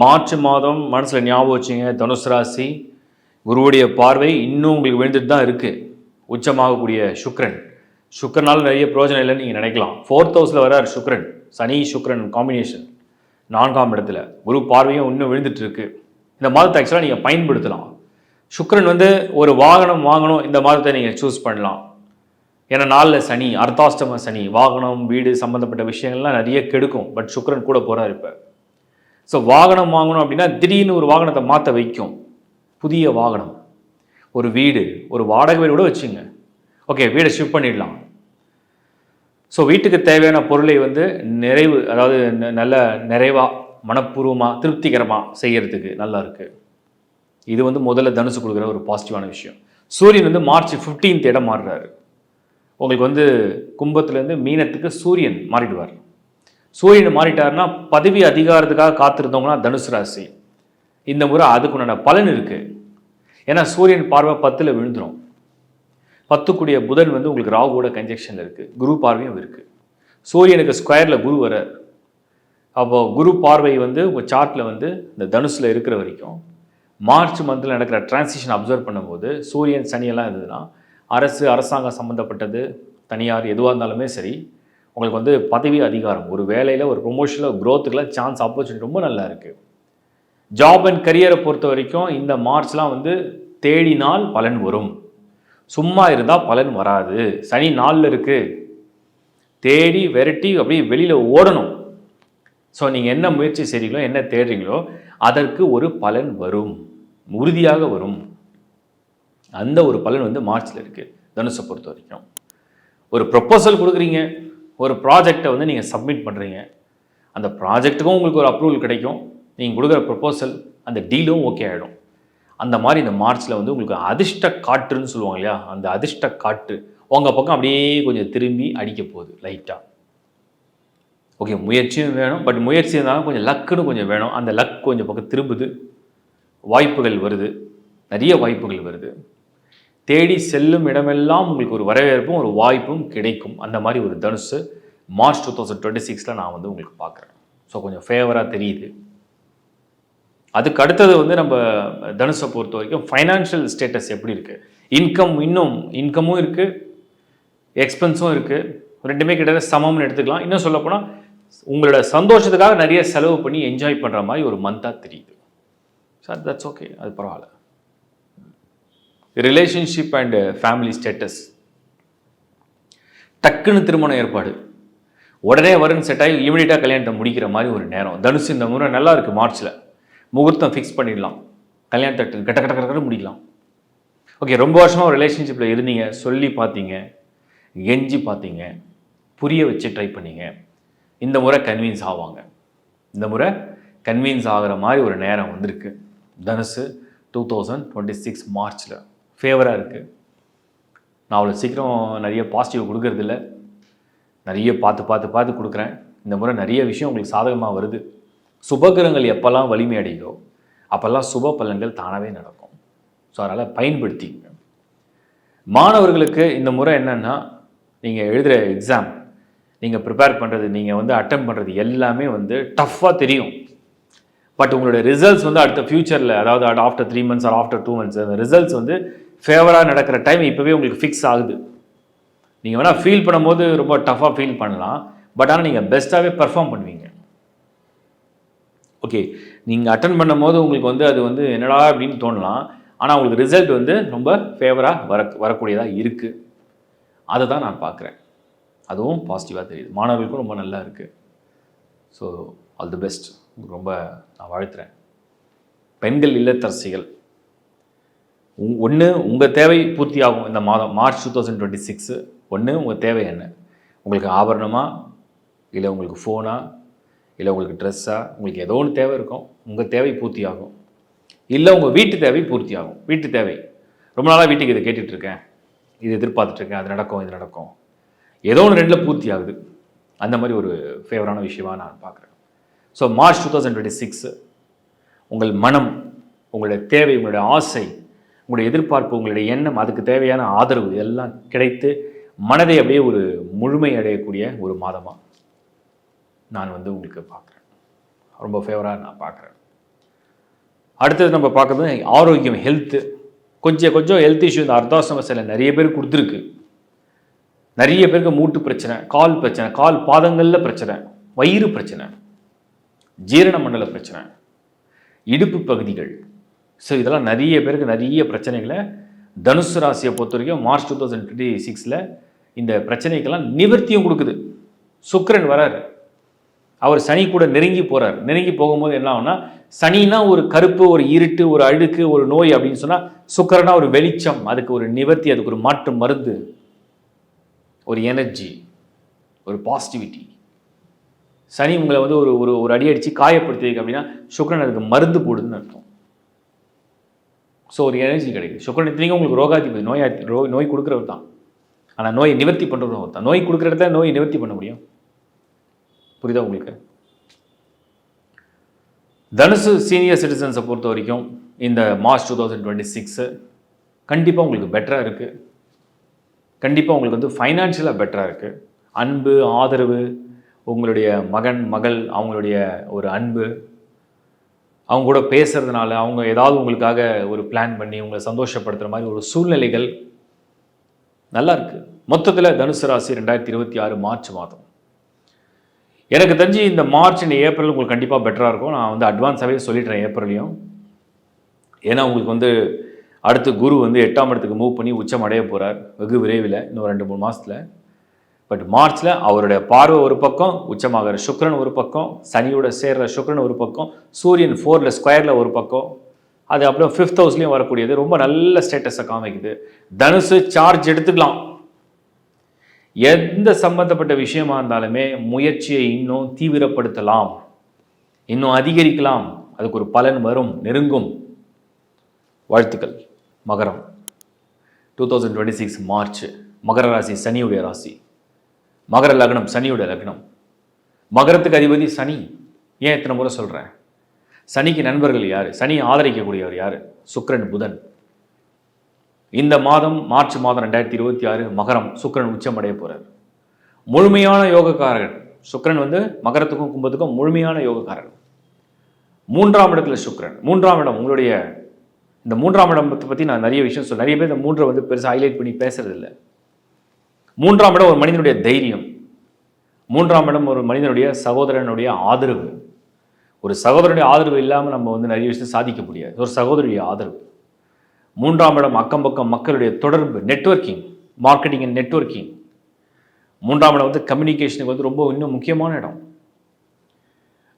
S1: மார்ச் மாதம் மனசில் ஞாபகம் வச்சுங்க. தனுசு ராசி குருவுடைய பார்வை இன்னும் உங்களுக்கு விழுந்துட்டு தான் இருக்குது. உச்சமாகக்கூடிய சுக்கிரனால் நிறைய பிரயோஜனம் இல்லைன்னு நீங்கள் நினைக்கலாம். 4th ஹவுஸில் வரார் சுக்கிரன், சனி சுக்கிரன் காம்பினேஷன் 4ஆம் இடத்துல, குரு பார்வையும் இன்னும் விழுந்துட்டு இருக்கு. இந்த மாதத்தை ஆக்சுவலாக நீங்கள் பயன்படுத்தலாம். சுக்கிரன் வந்து ஒரு வாகனம் வாங்கணும் இந்த மாதத்தை நீங்கள் சூஸ் பண்ணலாம். ஏன்னா நாளில் சனி, அர்த்தாஷ்டம சனி, வாகனம் வீடு சம்மந்தப்பட்ட விஷயங்கள்லாம் நிறைய கெடுக்கும். பட் சுக்கிரன் கூட போகிறார் இப்போ. ஸோ வாகனம் வாங்கணும் அப்படின்னா திடீர்னு ஒரு வாகனத்தை மாற்ற வைக்கும். புதிய வாகனம், ஒரு வீடு, ஒரு வாடகை வீடு கூட வச்சுங்க. ஓகே, வீடை ஷிஃப்ட் பண்ணிடலாம். ஸோ வீட்டுக்கு தேவையான பொருளை வந்து அதாவது நல்ல நிறைவாக, மனப்பூர்வமாக, திருப்திகரமாக செய்கிறதுக்கு நல்லா இருக்குது. இது வந்து முதல்ல தனுசு கொடுக்குற ஒரு பாசிட்டிவான விஷயம். சூரியன் வந்து மார்ச் 15 இடம் மாறுறாரு. உங்களுக்கு வந்து கும்பத்துலேருந்து மீனத்துக்கு சூரியன் மாறிடுவார். சூரியன் மாறிட்டாருன்னா பதவி அதிகாரத்துக்காக காத்திருந்தவங்கன்னா தனுசு ராசி இந்த முறை அதுக்குண்டான பலன் இருக்குது. ஏன்னா சூரியன் பார்வை 10ல் விழுந்துடும். 10 புதன் வந்து உங்களுக்கு ராகுவோட கன்ஜெக்ஷனில் இருக்குது. குரு பார்வையும் இருக்குது. சூரியனுக்கு ஸ்கொயரில் குரு வரார். அப்போது குரு பார்வை வந்து உங்கள் சார்ட்டில் வந்து இந்த தனுசில் இருக்கிற வரைக்கும் மார்ச் மந்தில் நடக்கிற டிரான்சிஷன் அப்சர்வ் பண்ணும்போது சூரியன் சனியெல்லாம் இருந்ததுன்னா அரசாங்கம் சம்மந்தப்பட்டது, தனியார் எதுவாக இருந்தாலுமே சரி, உங்களுக்கு வந்து பதவி அதிகாரம், ஒரு வேலையில், ஒரு ப்ரொமோஷனில், க்ரோத்துக்கெலாம் சான்ஸ், ஆப்பர்ச்சுனிட்டி ரொம்ப நல்லா இருக்குது. ஜாப் அண்ட் கரியரை பொறுத்த வரைக்கும் இந்த மார்ச்லாம் வந்து தேடினால் பலன் வரும். சும்மா இருந்தால் பலன் வராது. சனி 4ல் இருக்குது. தேடி விரட்டி அப்படியே வெளியில் ஓடணும். ஸோ நீங்கள் என்ன முயற்சி செய்கிறீங்களோ, என்ன தேடுறீங்களோ அதற்கு ஒரு பலன் வரும், உறுதியாக வரும். அந்த ஒரு பலன் வந்து மார்ச்சில் இருக்குது தனுஷை பொறுத்த வரைக்கும். ஒரு ப்ரொப்போசல் கொடுக்குறீங்க, ஒரு ப்ராஜெக்டை வந்து நீங்கள் சப்மிட் பண்ணுறீங்க, அந்த ப்ராஜெக்ட்டுக்கும் உங்களுக்கு ஒரு அப்ரூவல் கிடைக்கும். நீங்கள் கொடுக்குற ப்ரொப்போசல் அந்த டீலும் ஓகே ஆகிடும். அந்த மாதிரி இந்த மார்ச்சில் வந்து உங்களுக்கு அதிர்ஷ்ட காற்றுன்னு சொல்லுவாங்க இல்லையா, அந்த அதிர்ஷ்ட காற்று உங்கள் பக்கம் அப்படியே கொஞ்சம் திரும்பி அடிக்க போகுது லைட்டாக. ஓகே, முயற்சியும் வேணும். பட் முயற்சி இருந்தாலும் கொஞ்சம் லக்குன்னு கொஞ்சம் வேணும். அந்த லக் கொஞ்சம் பக்கம் திரும்புது, வாய்ப்புகள் வருது, நிறைய வாய்ப்புகள் வருது. தேடி செல்லும் இடமெல்லாம் உங்களுக்கு ஒரு வரவேற்பும் ஒரு வாய்ப்பும் கிடைக்கும். அந்த மாதிரி ஒரு தனுசு மார்ச் 2026 நான் வந்து உங்களுக்கு பார்க்குறேன். ஸோ கொஞ்சம் ஃபேவராக தெரியுது. அதுக்கு அடுத்தது வந்து நம்ம தனுஷை பொறுத்த வரைக்கும் ஃபைனான்ஷியல் ஸ்டேட்டஸ் எப்படி இருக்குது, இன்கமும் இருக்குது, எக்ஸ்பென்ஸும் இருக்குது. ரெண்டுமே கிட்டத்தட்ட சமம்னு எடுத்துக்கலாம். இன்னும் சொல்லப்போனால் உங்களோட சந்தோஷத்துக்காக நிறைய செலவு பண்ணி என்ஜாய் பண்ணுற மாதிரி ஒரு மந்தாக தெரியுது. சார் தட்ஸ் ஓகே, அது பரவாயில்ல. ரிலேஷன்ஷிப் அண்ட் ஃபேமிலி ஸ்டேட்டஸ், டக்குன்னு திருமண ஏற்பாடு, உடனே வருன்னு செட் ஆகி இமீடியட்டாக கல்யாணத்தை முடிக்கிற மாதிரி ஒரு நேரம். தனுசு இந்த முறை நல்லா இருக்குது. மார்ச்சில் முகூர்த்தம் ஃபிக்ஸ் பண்ணிடலாம், கல்யாணத்தை கட்ட கட்ட கட்ட முடிக்கலாம். ஓகே, ரொம்ப வருஷமாக ஒரு ரிலேஷன்ஷிப்பில் இருந்தீங்க, சொல்லி பார்த்தீங்க, கெஞ்சி பார்த்தீங்க, புரிய வச்சு ட்ரை பண்ணீங்க, இந்த முறை கன்வின்ஸ் ஆவாங்க. இந்த முறை கன்வின்ஸ் ஆகிற மாதிரி ஒரு நேரம் வந்திருக்கு. தனுசு 2026 மார்ச்சில் ஃபேவராக இருக்குது. நான் அவ்வளோ சீக்கிரம் நிறைய பாசிட்டிவ் கொடுக்கறதில்ல, நிறைய பார்த்து கொடுக்குறேன். இந்த முறை நிறைய விஷயம் உங்களுக்கு சாதகமாக வருது. சுபகிரகங்கள் எப்போல்லாம் வலிமை அடையுதோ அப்போல்லாம் சுப பலன்கள் தானாகவே நடக்கும். ஸோ அதனால் பயன்படுத்திங்க. மாணவர்களுக்கு இந்த முறை என்னென்னா, நீங்கள் எழுதுகிற எக்ஸாம், நீங்கள் ப்ரிப்பேர் பண்ணுறது, நீங்கள் வந்து அட்டெம்ப்ட் பண்ணுறது எல்லாமே வந்து டஃப்பாக தெரியும். பட் உங்களோட ரிசல்ட்ஸ் வந்து அடுத்த ஃப்யூச்சரில், அதாவது after 3 months or after 2 months அந்த ரிசல்ட்ஸ் வந்து ஃபேவராக நடக்கிற டைம் இப்போவே உங்களுக்கு ஃபிக்ஸ் ஆகுது. நீங்கள் வேணால் ஃபீல் பண்ணும்போது ரொம்ப டஃப்பாக ஃபீல் பண்ணலாம். பட் ஆனால் நீங்கள் பெஸ்ட்டாகவே பெர்ஃபார்ம் பண்ணுவீங்க. ஓகே, நீங்கள் அட்டன் பண்ணும் போது உங்களுக்கு வந்து அது வந்து என்னடா அப்படின்னு தோணலாம். ஆனால் உங்களுக்கு ரிசல்ட் வந்து ரொம்ப ஃபேவராக வரக்கூடியதாக இருக்குது. அதை தான் நான் பார்க்குறேன். அதுவும் பாசிட்டிவாக தெரியுது. மாணவர்களுக்கும் ரொம்ப நல்லா இருக்குது. So all the best. ரொம்ப நான் வாழ்த்துறேன். பெண்கள் இல்லத்தரசிகள், ஒன்று உங்கள் தேவை பூர்த்தி ஆகும் இந்த மாதம் மார்ச் 2026. ஒன்று உங்கள் தேவை என்ன, உங்களுக்கு ஆபரணமாக, இல்லை உங்களுக்கு ஃபோனா, இல்லை உங்களுக்கு ட்ரெஸ்ஸாக, உங்களுக்கு ஏதோ ஒன்று தேவை இருக்கும். உங்கள் தேவை பூர்த்தி ஆகும். இல்லை உங்கள் வீட்டு தேவை பூர்த்தி ஆகும். வீட்டு தேவை, ரொம்ப நாளாக வீட்டுக்கு இதை கேட்டுட்ருக்கேன், இது எதிர்பார்த்துட்ருக்கேன், அது நடக்கும், இது நடக்கும், ஏதோ ஒன்று 2ல் பூர்த்தி ஆகுது. அந்த மாதிரி ஒரு ஃபேவரான விஷயமாக நான் பார்க்குறேன். ஸோ மார்ச் 2026 உங்கள் மனம், உங்களுடைய தேவை, உங்களுடைய ஆசை, உங்களுடைய எதிர்பார்ப்பு, உங்களுடைய எண்ணம், அதுக்கு தேவையான ஆதரவு எல்லாம் கிடைத்து மனதை அப்படியே ஒரு முழுமை அடையக்கூடிய ஒரு மாதமாக நான் வந்து உங்களுக்கு பார்க்குறேன். ரொம்ப ஃபேவராக நான் பார்க்குறேன். அடுத்தது நம்ம பார்க்குறது ஆரோக்கியம், ஹெல்த்து. கொஞ்சம் ஹெல்த் இஷ்யூ இந்த அர்த்தாசிரம சில நிறைய பேர் கொடுத்துருக்கு. நிறைய பேருக்கு மூட்டு பிரச்சனை, கால் பிரச்சனை, கால் பாதங்களில் பிரச்சனை, வயிறு பிரச்சனை, ஜீரண மண்டல பிரச்சனை, இடுப்பு பகுதிகள், ஸோ இதெல்லாம் நிறைய பேருக்கு நிறைய பிரச்சனைகளை தனுசு ராசியை பொறுத்த வரைக்கும் மார்ச் 2026 இந்த பிரச்சனைக்கெல்லாம் நிவர்த்தியும் கொடுக்குது. சுக்கிரன் வராரு, அவர் சனி கூட நெருங்கி போகிறார். நெருங்கி போகும்போது என்ன ஆகும்னா, சனினா ஒரு கருப்பு, ஒரு இருட்டு, ஒரு அழுக்கு, ஒரு நோய் அப்படின்னு சொன்னால், சுக்கிரனா ஒரு வெளிச்சம், அதுக்கு ஒரு நிவர்த்தி, அதுக்கு ஒரு மாற்று மருந்து, ஒரு எனர்ஜி, ஒரு பாசிட்டிவிட்டி. சனி உங்களை வந்து ஒரு ஒரு ஒரு அடி அடித்து காயப்படுத்தி அப்படின்னா சுக்கிரன் அதுக்கு மருந்து போடுதுன்னு அர்த்தம். ஸோ ஒரு எனர்ஜி கிடைக்குது. சுக்கிரன் இத்தனைக்கும் உங்களுக்கு ரோகாதிபதி, நோய் கொடுக்குறவர் தான். ஆனால் நோயை நிவர்த்தி பண்ணுறவர் தான். நோய் கொடுக்குற இடத்துல நோயை நிவர்த்தி பண்ண முடியும். புரியுதா உங்களுக்கு? தனுசு சீனியர் சிட்டிசன்ஸை பொறுத்த வரைக்கும் இந்த மார்ச் 2026 கண்டிப்பாக உங்களுக்கு பெட்டராக இருக்குது. கண்டிப்பாக உங்களுக்கு வந்து ஃபைனான்ஷியலாக பெட்டராக இருக்குது. அன்பு, ஆதரவு, உங்களுடைய மகன், மகள், அவங்களுடைய ஒரு அன்பு, அவங்க கூட பேசுறதுனால, அவங்க ஏதாவது உங்களுக்காக ஒரு பிளான் பண்ணி உங்களை சந்தோஷப்படுத்துகிற மாதிரி ஒரு சூழ்நிலைகள் நல்லா இருக்குது. மொத்தத்தில் தனுசு ராசி 2026 மார்ச் மாதம் எனக்கு தெரிஞ்சு இந்த மார்ச் ஏப்ரல் உங்களுக்கு கண்டிப்பாக பெட்டராக இருக்கும். நான் வந்து அட்வான்ஸாகவே சொல்லிடுறேன் ஏப்ரல்லையும். ஏன்னா உங்களுக்கு வந்து அடுத்து குரு வந்து 8ஆம் இடத்துக்கு மூவ் பண்ணி உச்சம் அடைய போகிறார் வெகு விரைவில், இன்னும் 2-3 மாதத்தில். பட் மார்ச்சில் அவருடைய பார்வை ஒரு பக்கம், உச்சமாகிற சுக்கிரன் ஒரு பக்கம், சனியோட சேர்ற சுக்கிரன் ஒரு பக்கம், சூரியன் 4ல் ஸ்கொயரில் ஒரு பக்கம், அது அப்புறம் 5th ஹவுஸ்லேயும் வரக்கூடியது ரொம்ப நல்ல ஸ்டேட்டஸை காமிக்குது. தனுசு சார்ஜ் எடுத்துக்கலாம். எந்த சம்பந்தப்பட்ட விஷயமா இருந்தாலுமே முயற்சியை இன்னும் தீவிரப்படுத்தலாம், இன்னும் அதிகரிக்கலாம். அதுக்கு ஒரு பலன் வரும், நெருங்கும். வாழ்த்துக்கள். மகரம் 2026 மார்ச். மகர ராசி சனியுடைய ராசி. மகர லக்னம் சனியுடைய லக்னம். மகரத்துக்கு அதிபதி சனி. ஏன் இத்தனை முறை சொல்கிறேன்? சனிக்கு நண்பர்கள் யார்? சனி ஆதரிக்கக்கூடியவர் யார்? சுக்கிரன், புதன். இந்த மாதம் மார்ச் மாதம் 2026 மகரம் சுக்கிரன் உச்சம் அடைய போகிறார். முழுமையான யோகக்காரகன் சுக்கிரன் வந்து மகரத்துக்கும் கும்பத்துக்கும் முழுமையான யோகக்காரன். 3ஆம் இடத்துல சுக்கிரன். 3ஆம் இடம் உங்களுடைய இந்த 3ஆம் இடத்தை பற்றி நான் நிறைய விஷயம் சொல்ல, நிறைய பேர் இந்த 3 வந்து பெருசாக ஹைலைட் பண்ணி பேசுறதில்லை. 3ஆம் இடம் ஒரு மனிதனுடைய தைரியம். 3ஆம் இடம் ஒரு மனிதனுடைய சகோதரனுடைய ஆதரவு. ஒரு சகோதரனுடைய ஆதரவு இல்லாமல் நம்ம வந்து நிறைய விஷயம் சாதிக்க முடியாது. ஒரு சகோதரனுடைய ஆதரவு. 3ஆம் இடம் அக்கம் பக்கம் மக்களுடைய தொடர்பு, நெட்வொர்க்கிங், மார்க்கெட்டிங் அண்ட் நெட்வொர்க்கிங். 3ஆம் இடம் வந்து கம்யூனிகேஷனுக்கு வந்து ரொம்ப இன்னும் முக்கியமான இடம்.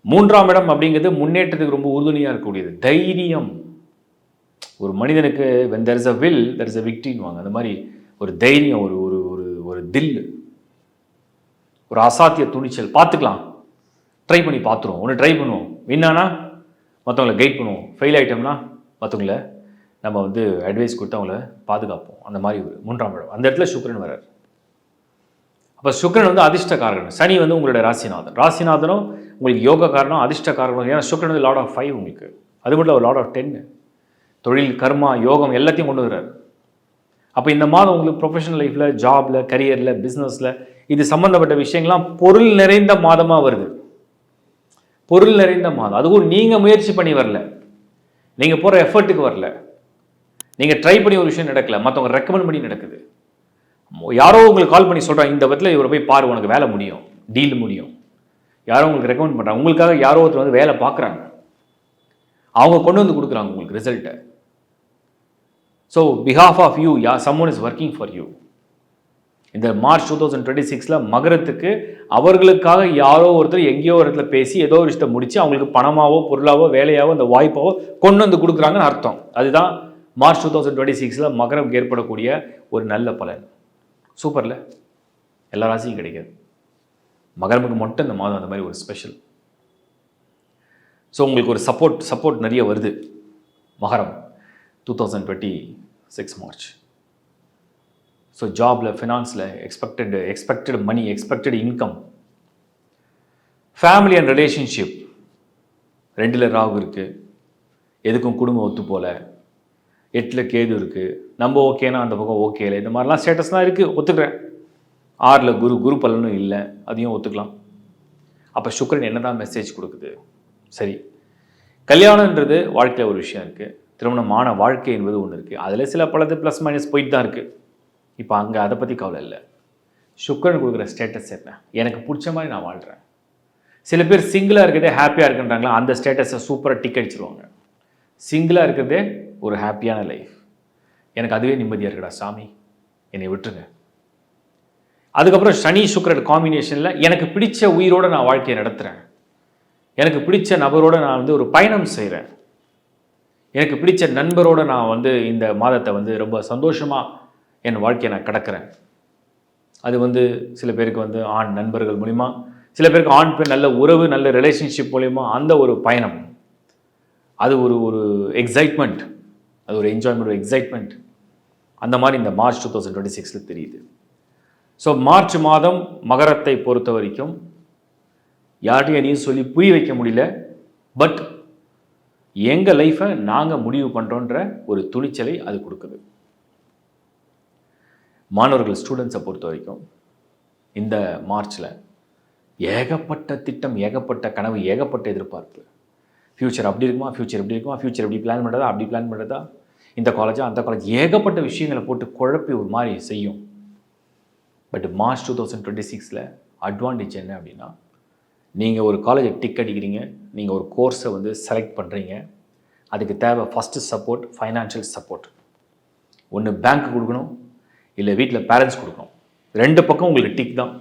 S1: 3ஆம் இடம் அப்படிங்கிறது முன்னேற்றத்துக்கு ரொம்ப உறுதுணையாக இருக்கக்கூடியது. தைரியம். ஒரு மனிதனுக்கு when there is a will there is a victoryன்னுவாங்க. அந்த மாதிரி ஒரு தைரியம், ஒரு ஒரு ஒரு ஒரு தில், ஒரு அசாத்திய துணிச்சல். பார்த்துக்கலாம், ட்ரை பண்ணி பார்த்துருவோம். ஒன்று ட்ரை பண்ணுவோம், வின்னானா மற்றவங்களை கைட் பண்ணுவோம், ஃபெயில் ஆகிட்டோம்னா மற்றவங்களை நம்ம வந்து அட்வைஸ் கொடுத்து அவங்கள பாதுகாப்போம். அந்த மாதிரி ஒரு 3ஆம் இடம். அந்த இடத்துல சுக்கிரன் வரார். அப்போ சுக்கிரன் வந்து அதிர்ஷ்டக்காரகன். சனி வந்து உங்களுடைய ராசிநாதன். ராசிநாதனும் உங்களுக்கு யோக காரணம், அதிர்ஷ்ட காரணம். ஏன்னா சுக்கிரன் வந்து லார்ட் ஆஃப் 5 உங்களுக்கு. அது மட்டும் லார்ட் ஆஃப் 10. தொழில், கர்மா, யோகம் எல்லாத்தையும் கொண்டு வர்றார். அப்போ இந்த மாதம் உங்களுக்கு ப்ரொஃபஷனல் லைஃப்பில், ஜாபில், கரியரில், பிஸ்னஸில் இது சம்மந்தப்பட்ட விஷயங்கள்லாம் பொருள் நிறைந்த மாதமாக வருது. பொருள் நிறைந்த மாதம். அதுவும் நீங்கள் முயற்சி பண்ணி வரல, நீங்கள் போகிற எஃபர்ட்டுக்கு வரல, நீங்கள் ட்ரை பண்ணி ஒரு விஷயம் நடக்கல, மற்றவங்க ரெக்கமெண்ட் பண்ணி நடக்குது. யாரோ உங்களுக்கு கால் பண்ணி சொல்கிறாங்க, இந்த படத்தில் இவரை போய் பாரு, உனக்கு வேலை முடியும், டீல் முடியும். யாரோ உங்களுக்கு ரெக்கமெண்ட் பண்ணுறாங்க. உங்களுக்காக யாரோ ஒருத்தர் வந்து வேலை பார்க்குறாங்க, அவங்க கொண்டு வந்து கொடுக்குறாங்க உங்களுக்கு ரிசல்ட்டை. So behalf of you someone is working for you. இந்த மார்ச் 2026 மகரத்துக்கு அவர்களுக்காக யாரோ ஒருத்தர் எங்கேயோ ஒரு இடத்துல பேசி ஏதோ ஒரு விஷயத்தை முடித்து அவங்களுக்கு பணமாவோ பொருளாவோ வேலையாவோ அந்த வாய்ப்பாவோ கொண்டு வந்து கொடுக்குறாங்கன்னு அர்த்தம். அதுதான் மார்ச் 2026 மகரம் ஏற்படக்கூடிய ஒரு நல்ல பலன். சூப்பரில் எல்லா ராசியும் கிடைக்காது, மகரமுக்கு மட்டும் இந்த மாதம் அந்த மாதிரி ஒரு ஸ்பெஷல். ஸோ உங்களுக்கு ஒரு சப்போர்ட் நிறைய வருது. மகரம் 2026 மார்ச். ஸோ ஜாபில், ஃபினான்ஸில் expected money, expected income. Family and relationship 2ல் ராகு இருக்குது, எதுக்கும் குடும்பம் ஒத்து போல. 8ல் கேது இருக்குது, நம்ம ஓகேனா அந்த பக்கம் ஓகே இல்லை, இந்த மாதிரிலாம் ஸ்டேட்டஸ்லாம் இருக்குது, ஒத்துக்கிறேன். 6ல் குரு பலனும் இல்லை, அதையும் ஒத்துக்கலாம். அப்போ சுக்கிரன் என்ன தான் மெசேஜ் கொடுக்குது? சரி, கல்யாணன்றது வாழ்க்கையில் ஒரு விஷயம் இருக்குது, திருமணமான வாழ்க்கை என்பது ஒன்று இருக்குது, அதில் சில பலது ப்ளஸ் மைனஸ் போயிட்டு தான் இருக்குது. இப்போ அங்கே அதை பற்றி கவலை இல்லை. சுக்கிரன் கொடுக்குற ஸ்டேட்டஸ் என்ன? எனக்கு பிடிச்ச மாதிரி நான் வாழ்கிறேன். சில பேர் சிங்கிளாக இருக்கிறதே ஹாப்பியாக இருக்குன்றாங்களா, அந்த ஸ்டேட்டஸை சூப்பராக டிக் அடிச்சிருவாங்க. சிங்கிளாக இருக்கிறதே ஒரு ஹாப்பியான லைஃப். எனக்கு அதுவே நிம்மதியாக இருக்குடா சாமி, என்னை விட்டுருங்க. அதுக்கப்புறம் சனி சுக்கிரன் காம்பினேஷனில் எனக்கு பிடிச்ச உயிரோடு நான் வாழ்க்கையை நடத்துகிறேன். எனக்கு பிடிச்ச நபரோடு நான் வந்து ஒரு பயணம் செய்கிறேன். எனக்கு பிடிச்ச நண்பரோடு நான் வந்து இந்த மாதத்தை வந்து ரொம்ப சந்தோஷமாக என் வாழ்க்கையை நான் கடக்கிறேன். அது வந்து சில பேருக்கு வந்து ஆண் நண்பர்கள் மூலிமா, சில பேருக்கு ஆண் பெண் நல்ல உறவு, நல்ல ரிலேஷன்ஷிப் மூலிமா அந்த ஒரு பயணம், அது ஒரு ஒரு எக்ஸைட்மெண்ட், அது ஒரு என்ஜாய்மெண்ட், ஒரு எக்ஸைட்மெண்ட். அந்த மாதிரி இந்த மார்ச் 2026 தெரியுது. ஸோ மார்ச் மாதம் மகரத்தை பொறுத்த வரைக்கும் யார்ட்டையும் எதையும் சொல்லி புரிய வைக்க முடியல. பட் எங்கள் லைஃப்பை நாங்கள் முடிவு பண்ணுறோன்ற ஒரு துணிச்சலை அது கொடுக்குது. மாணவர்கள் ஸ்டூடெண்ட்ஸை பொறுத்த வரைக்கும் இந்த மார்ச்சில் ஏகப்பட்ட திட்டம், ஏகப்பட்ட கனவு, ஏகப்பட்ட எதிர்பார்ப்பு. ஃப்யூச்சர் அப்படி இருக்குமா, ஃப்யூச்சர் எப்படி இருக்குமா, ஃப்யூச்சர் எப்படி பிளான் பண்ணுறதா, அப்படி பிளான் பண்ணுறதா, இந்த காலேஜா அந்த காலேஜ், ஏகப்பட்ட விஷயங்களை போட்டு குழப்பி ஒரு மாதிரி செய்யும். பட் மார்ச் 2026 அட்வான்டேஜ் என்ன அப்படின்னா, நீங்கள் ஒரு காலேஜை டிக் அடிக்கிறீங்க, நீங்கள் ஒரு கோர்ஸை வந்து செலக்ட் பண்ணுறீங்க, அதுக்கு தேவை ஃபஸ்ட்டு சப்போர்ட், ஃபைனான்ஷியல் சப்போர்ட். ஒன்று பேங்க் கொடுக்கணும், இல்லை வீட்டில் பேரண்ட்ஸ் கொடுக்கணும். ரெண்டு பக்கம் உங்களுக்கு டிக் தான்.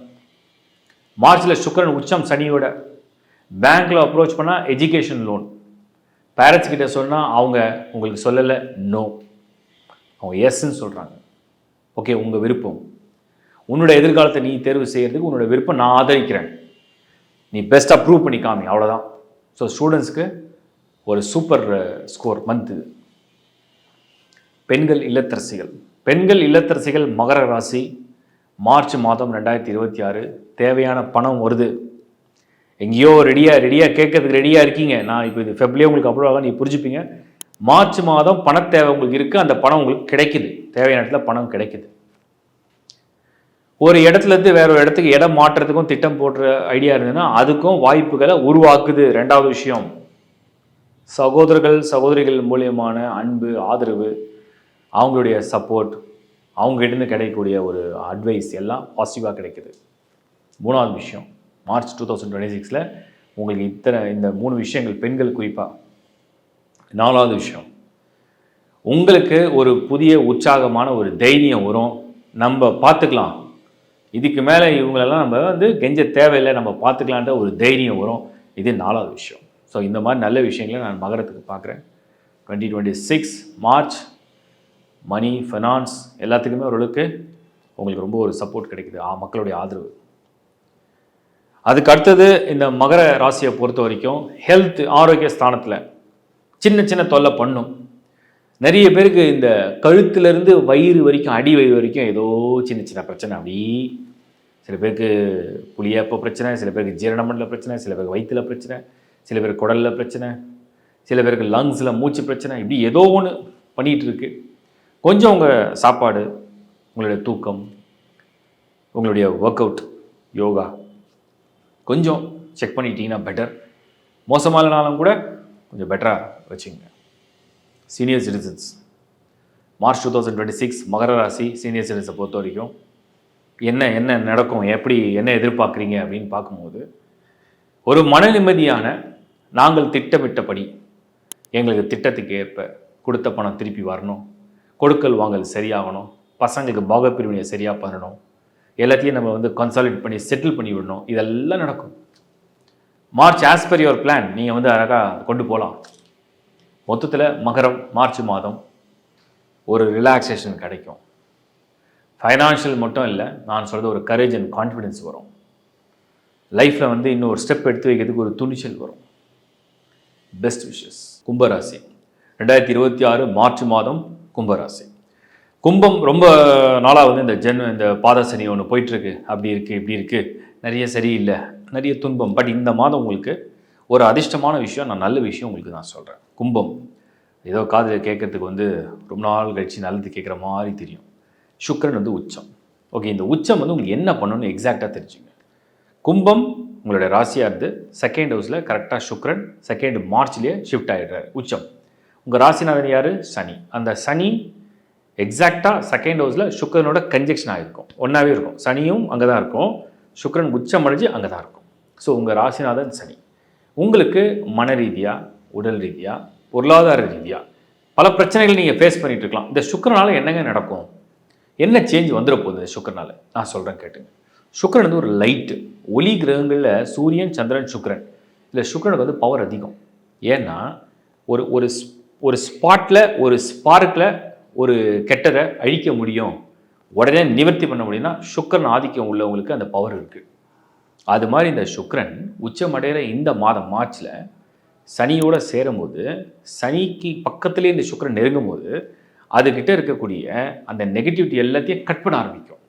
S1: மார்ச்சில் சுக்கிரன் உச்சம் சனியோட. பேங்க்கில் அப்ரோச் பண்ணால் எஜுகேஷன் லோன், பேரண்ட்ஸ் கிட்ட சொன்னால் அவங்க உங்களுக்கு சொல்லலை, நோ, அவங்க எஸ்ன்னு சொல்கிறாங்க. ஓகே, உங்கள் விருப்பம், உன்னோட எதிர்காலத்தை நீ தேர்வு செய்கிறதுக்கு உன்னோட விருப்பம் நான் ஆதரிக்கிறேன், நீ பெஸ்ட்டாக ப்ரூவ் பண்ணி காமி, அவ்வளோதான். ஸோ ஸ்டூடெண்ட்ஸ்க்கு ஒரு சூப்பர் ஸ்கோர் மந்த் இது. பெண்கள் இல்லத்தரசிகள் மகர ராசி, மார்ச் மாதம் 2026 தேவையான பணம் வருது. எங்கேயோ ரெடியாக கேட்கறதுக்கு ரெடியாக இருக்கீங்க. நான் இப்போ இது ஃபெப்ரவரியே உங்களுக்கு அப்ரூவ் ஆக நீங்கள் புரிஞ்சுப்பீங்க. மார்ச் மாதம் பணத்தேவை உங்களுக்கு இருக்குது, அந்த பணம் உங்களுக்கு கிடைக்குது, தேவையான இடத்துல பணம் கிடைக்குது. ஒரு இடத்துலேருந்து வேற ஒரு இடத்துக்கு இடம் மாற்றுறதுக்கும் திட்டம் போடுற ஐடியா இருந்ததுன்னா அதுக்கும் வாய்ப்புகளை உருவாக்குது. ரெண்டாவது விஷயம், சகோதரிகள் மூலியமான அன்பு, ஆதரவு, அவங்களுடைய சப்போர்ட், அவங்ககிட்டருந்து கிடைக்கக்கூடிய ஒரு அட்வைஸ் எல்லாம் பாசிட்டிவாக கிடைக்குது. மூணாவது விஷயம், மார்ச் 2026 உங்களுக்கு இந்த 3 விஷயங்கள் பெண்கள் குறிப்பாக. நாலாவது விஷயம், உங்களுக்கு ஒரு புதிய உற்சாகமான ஒரு தைரியம் வரும். நம்ம பார்த்துக்கலாம், இதுக்கு மேலே இவங்களெல்லாம் நம்ம வந்து கெஞ்ச தேவையில்லை, நம்ம பார்த்துக்கலான்ற ஒரு தைரியம் வரும். இது நாலாவது விஷயம். ஸோ இந்த மாதிரி நல்ல விஷயங்களை நான் மகரத்துக்கு பார்க்குறேன். 2026 மார்ச் மணி, ஃபைனான்ஸ் எல்லாத்துக்குமே ஓரளவுக்கு உங்களுக்கு ரொம்ப ஒரு சப்போர்ட் கிடைக்குது, மக்களுடைய ஆதரவு. அதுக்கு அடுத்தது இந்த மகர ராசியை பொறுத்த வரைக்கும் ஹெல்த், ஆரோக்கிய ஸ்தானத்தில் சின்ன தொல்லை பண்ணும். நிறைய பேருக்கு இந்த கழுத்துலேருந்து வயிறு வரைக்கும், அடி வயிறு வரைக்கும் ஏதோ சின்ன பிரச்சனை. அப்படி சில பேருக்கு புளியப்ப பிரச்சனை, சில பேருக்கு ஜீரணமண்டல பிரச்சனை, சில பேருக்கு வயிற்றில் பிரச்சனை, சில பேருக்கு குடலில் பிரச்சனை, சில பேருக்கு லங்ஸில் மூச்சு பிரச்சனை, இப்படி ஏதோ ஒன்று பண்ணிகிட்டு இருக்கு. கொஞ்சம் உங்கள் சாப்பாடு, உங்களுடைய தூக்கம், உங்களுடைய ஒர்க் அவுட், யோகா கொஞ்சம் செக் பண்ணிட்டீங்கன்னா பெட்டர். மோசமானாலும் கூட கொஞ்சம் பெட்டராக வச்சுங்க. சீனியர் சிட்டிசன்ஸ், மார்ச் 2026 மகர ராசி சீனியர் சிட்டிசன்ஸை பொறுத்த வரைக்கும் என்ன நடக்கும், என்ன எதிர்பார்க்குறீங்க அப்படின்னு பார்க்கும்போது, ஒரு மன நிம்மதியான, நாங்கள் திட்டமிட்டபடி எங்களுக்கு திட்டத்துக்கு ஏற்ப கொடுத்த பணம் திருப்பி வரணும், கொடுக்கல் வாங்கல் சரியாகணும், பசங்களுக்கு பாகப்பிரிவினையை சரியாக பண்ணணும், எல்லாத்தையும் நம்ம வந்து கன்சாலிடேட் பண்ணி செட்டில் பண்ணி விடணும், இதெல்லாம் நடக்கும். March as per your plan நீங்கள் வந்து அழகாக கொண்டு போகலாம். மொத்தத்தில் மகரம் மார்ச் மாதம் ஒரு ரிலாக்ஸேஷன் கிடைக்கும். ஃபைனான்ஷியல் மட்டும் இல்லை, நான் சொல்கிறது ஒரு கரேஜ் அண்ட் கான்ஃபிடென்ஸ் வரும். லைஃப்பில் வந்து இன்னும் ஒரு ஸ்டெப் எடுத்து வைக்கிறதுக்கு ஒரு துணிச்சல் வரும். Best wishes. கும்பராசி 2026 மார்ச் மாதம் கும்பராசி. கும்பம் ரொம்ப நாளாக வந்து இந்த பாதசனி ஒன்று போயிட்டுருக்கு, அப்படி இருக்குது இப்படி இருக்குது, நிறைய சரியில்லை, நிறைய துன்பம். பட் இந்த மாதம் உங்களுக்கு ஒரு அதிர்ஷ்டமான விஷயம், நான் நல்ல விஷயம் உங்களுக்கு நான் சொல்கிறேன். கும்பம் ஏதோ காதில் கேட்கறதுக்கு வந்து ரொம்ப நாள் கழிச்சு நல்லது கேட்குற மாதிரி தெரியும். சுக்கிரன் வந்து உச்சம். ஓகே, இந்த உச்சம் வந்து உங்களுக்கு என்ன பண்ணணும்னு எக்ஸாக்டாக தெரிஞ்சுங்க. கும்பம் உங்களுடைய ராசியாக இருந்து செகண்ட் ஹவுஸில் கரெக்டாக சுக்கிரன் 2 மார்ச்லேயே ஷிஃப்ட் ஆகிடுறாரு உச்சம். உங்கள் ராசிநாதன் யார்? சனி. அந்த சனி எக்ஸாக்டாக செகண்ட் ஹவுஸில் சுக்கிரனோட கன்ஜெக்ஷன் ஆகிருக்கும், ஒன்றாவே இருக்கும். சனியும் அங்கே தான் இருக்கும், சுக்கிரன் உச்சம் அடைஞ்சு அங்கே தான் இருக்கும். ஸோ உங்கள் ராசிநாதன் சனி உங்களுக்கு மன ரீதியாக, உடல் ரீதியாக, பொருளாதார ரீதியாக பல பிரச்சனைகள் நீங்கள் ஃபேஸ் பண்ணிட்டு இருக்கலாம். இந்த சுக்கிரனால என்னங்க நடக்கும்? என்ன சேஞ்ச் வந்துட போகுது இந்த சுக்கிரனால? நான் சொல்கிறேன் கேட்டுங்க. சுக்கிரன் வந்து ஒரு லைட்டு. ஒளி கிரகங்களில் சூரியன், சந்திரன், சுக்கிரன். இதில் சுக்கிரனுக்கு வந்து பவர் அதிகம். ஏன்னா ஒரு ஒரு ஒரு ஸ்பாட்டில், ஒரு ஸ்பார்க்கில் ஒரு கெட்டதை அழிக்க முடியும், உடனே நிவர்த்தி பண்ண முடியும்னா சுக்கிரன் ஆதிக்கம் உள்ளவங்களுக்கு அந்த பவர் இருக்குது. அது மாதிரி இந்த சுக்கிரன் உச்சமடைகிற இந்த மாதம் மார்ச்சில் சனியோடு சேரும்போது, சனிக்கு பக்கத்துலேயே இந்த சுக்கிரன் நெருங்கும் போது அதுக்கிட்ட இருக்கக்கூடிய அந்த நெகட்டிவிட்டி எல்லாத்தையும் கட் பண்ண ஆரம்பிக்கும்.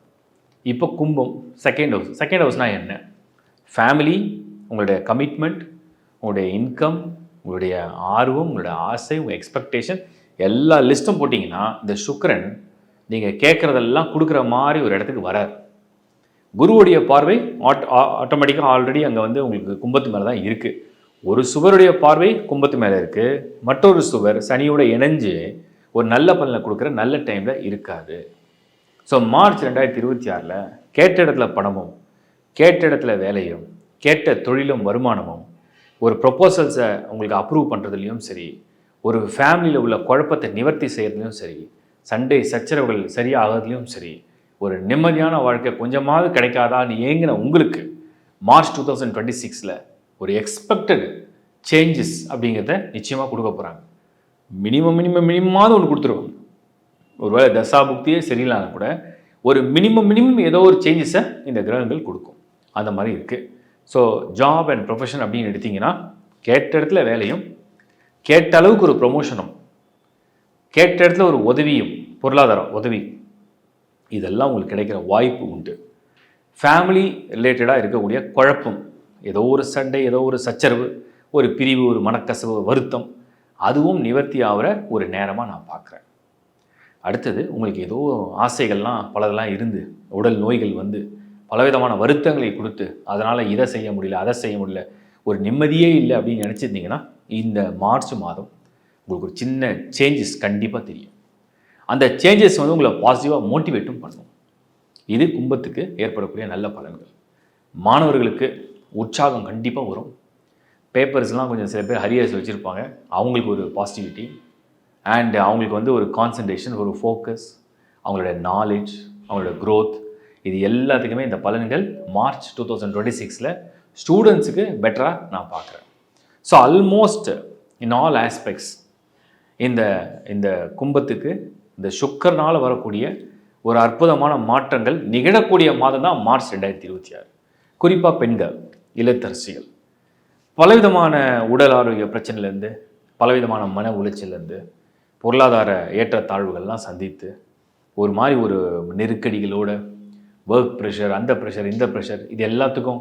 S1: இப்போ கும்பம் செகண்ட் ஹவுஸ். செகண்ட் ஹவுஸ்னால் என்ன? ஃபேமிலி, உங்களுடைய கமிட்மெண்ட், உங்களுடைய இன்கம், உங்களுடைய ஆர்வம், உங்களுடைய ஆசை, உங்கள் எக்ஸ்பெக்டேஷன் எல்லா லிஸ்ட்டும் போட்டிங்கன்னா இந்த சுக்கிரன் நீங்கள் கேட்குறதெல்லாம் கொடுக்குற மாதிரி ஒரு இடத்துக்கு வரார். குருவுடைய பார்வை ஆட்டோமேட்டிக்காக ஆல்ரெடி அங்கே வந்து உங்களுக்கு கும்பத்து மேலே தான் இருக்குது. ஒரு சுவருடைய பார்வை கும்பத்து மேலே இருக்குது, மற்றொரு சுவர் சனியோட இணைஞ்சு ஒரு நல்ல பலனை கொடுக்குற நல்ல டைமில் இருக்காது. ஸோ மார்ச் 2026 கேட்ட இடத்துல பணமும், கேட்ட இடத்துல வேலையும், கேட்ட தொழிலும் வருமானமும், ஒரு ப்ரொப்போசல்ஸை உங்களுக்கு அப்ரூவ் பண்ணுறதுலையும் சரி, ஒரு ஃபேமிலியில் உள்ள குழப்பத்தை நிவர்த்தி செய்கிறதுலையும் சரி, சண்டை சச்சரவுகள் சரியாகிறதுலையும் சரி, ஒரு நிம்மதியான வாழ்க்கை கொஞ்சமாவது கிடைக்காதான்னு ஏங்கின உங்களுக்கு மார்ச் 2026 ஒரு எக்ஸ்பெக்டட் சேஞ்சஸ் அப்படிங்கிறத நிச்சயமாக கொடுக்க போகிறாங்க. மினிமமாவது ஒன்று கொடுத்துருவாங்க. ஒருவேளை தசாபுக்தியே சரியில்லாத கூட ஒரு மினிமம் ஏதோ ஒரு சேஞ்சஸை இந்த கிரகங்கள் கொடுக்கும். அந்த மாதிரி இருக்குது. ஸோ ஜாப் அண்ட் ப்ரொஃபஷன் அப்படின்னு எடுத்திங்கன்னா கேட்ட இடத்துல வேலையும், கேட்ட அளவுக்கு ஒரு ப்ரொமோஷனும், கேட்ட இடத்துல ஒரு உதவியும், பொருளாதாரம் உதவி, இதெல்லாம் உங்களுக்கு கிடைக்கிற வாய்ப்பு உண்டு. ஃபேமிலி ரிலேட்டடாக இருக்கக்கூடிய குழப்பம், ஏதோ ஒரு சண்டை, ஏதோ ஒரு சச்சரவு, ஒரு பிரிவு, ஒரு மனக்கசவு, வருத்தம், அதுவும் நிவர்த்தி ஆகிற ஒரு நேரமாக நான் பார்க்குறேன். அடுத்தது உங்களுக்கு ஏதோ ஆசைகள்லாம் பலதெல்லாம் இருந்து உடல் நோய்கள் வந்து பலவிதமான வருத்தங்களை கொடுத்து அதனால் இதை செய்ய முடியல, அதை செய்ய முடியல, ஒரு நிம்மதியே இல்லை அப்படின்னு நினச்சிருந்தீங்கன்னா இந்த மார்ச் மாதம் உங்களுக்கு ஒரு சின்ன சேஞ்சஸ் கண்டிப்பாக தெரியும். அந்த சேஞ்சஸ் வந்து உங்களை பாசிட்டிவாக மோட்டிவேட்டும் பண்ணும். இது கும்பத்துக்கு ஏற்படக்கூடிய நல்ல பலன்கள். மாணவர்களுக்கு உற்சாகம் கண்டிப்பாக வரும். பேப்பர்ஸ்லாம் கொஞ்சம் சில பேர் ஹரியர்ஸ் வச்சுருப்பாங்க, அவங்களுக்கு ஒரு பாசிட்டிவிட்டி அண்ட் அவங்களுக்கு வந்து ஒரு கான்சன்ட்ரேஷன், ஒரு ஃபோக்கஸ், அவங்களோட நாலேஜ், அவங்களோட க்ரோத், இது எல்லாத்துக்குமே இந்த பலன்கள் மார்ச் 2026 ஸ்டூடெண்ட்ஸுக்கு பெட்டராக நான் பார்க்குறேன். So almost in all aspects இந்த கும்பத்துக்கு இந்த சுக்கரனால் வரக்கூடிய ஒரு அற்புதமான மாற்றங்கள் நிகழக்கூடிய மாதம் தான் மார்ச் 2026. குறிப்பாக பெண்கள், இல்லத்தரசிகள் பலவிதமான உடல் ஆரோக்கிய பிரச்சனையிலேருந்து, பலவிதமான மன உளைச்சல்லேருந்து, பொருளாதார ஏற்றத்தாழ்வுகள்லாம் சந்தித்து ஒரு மாதிரி ஒரு நெருக்கடிகளோட ஒர்க் ப்ரெஷர், அந்த ப்ரெஷர், இந்த ப்ரெஷர், இது எல்லாத்துக்கும்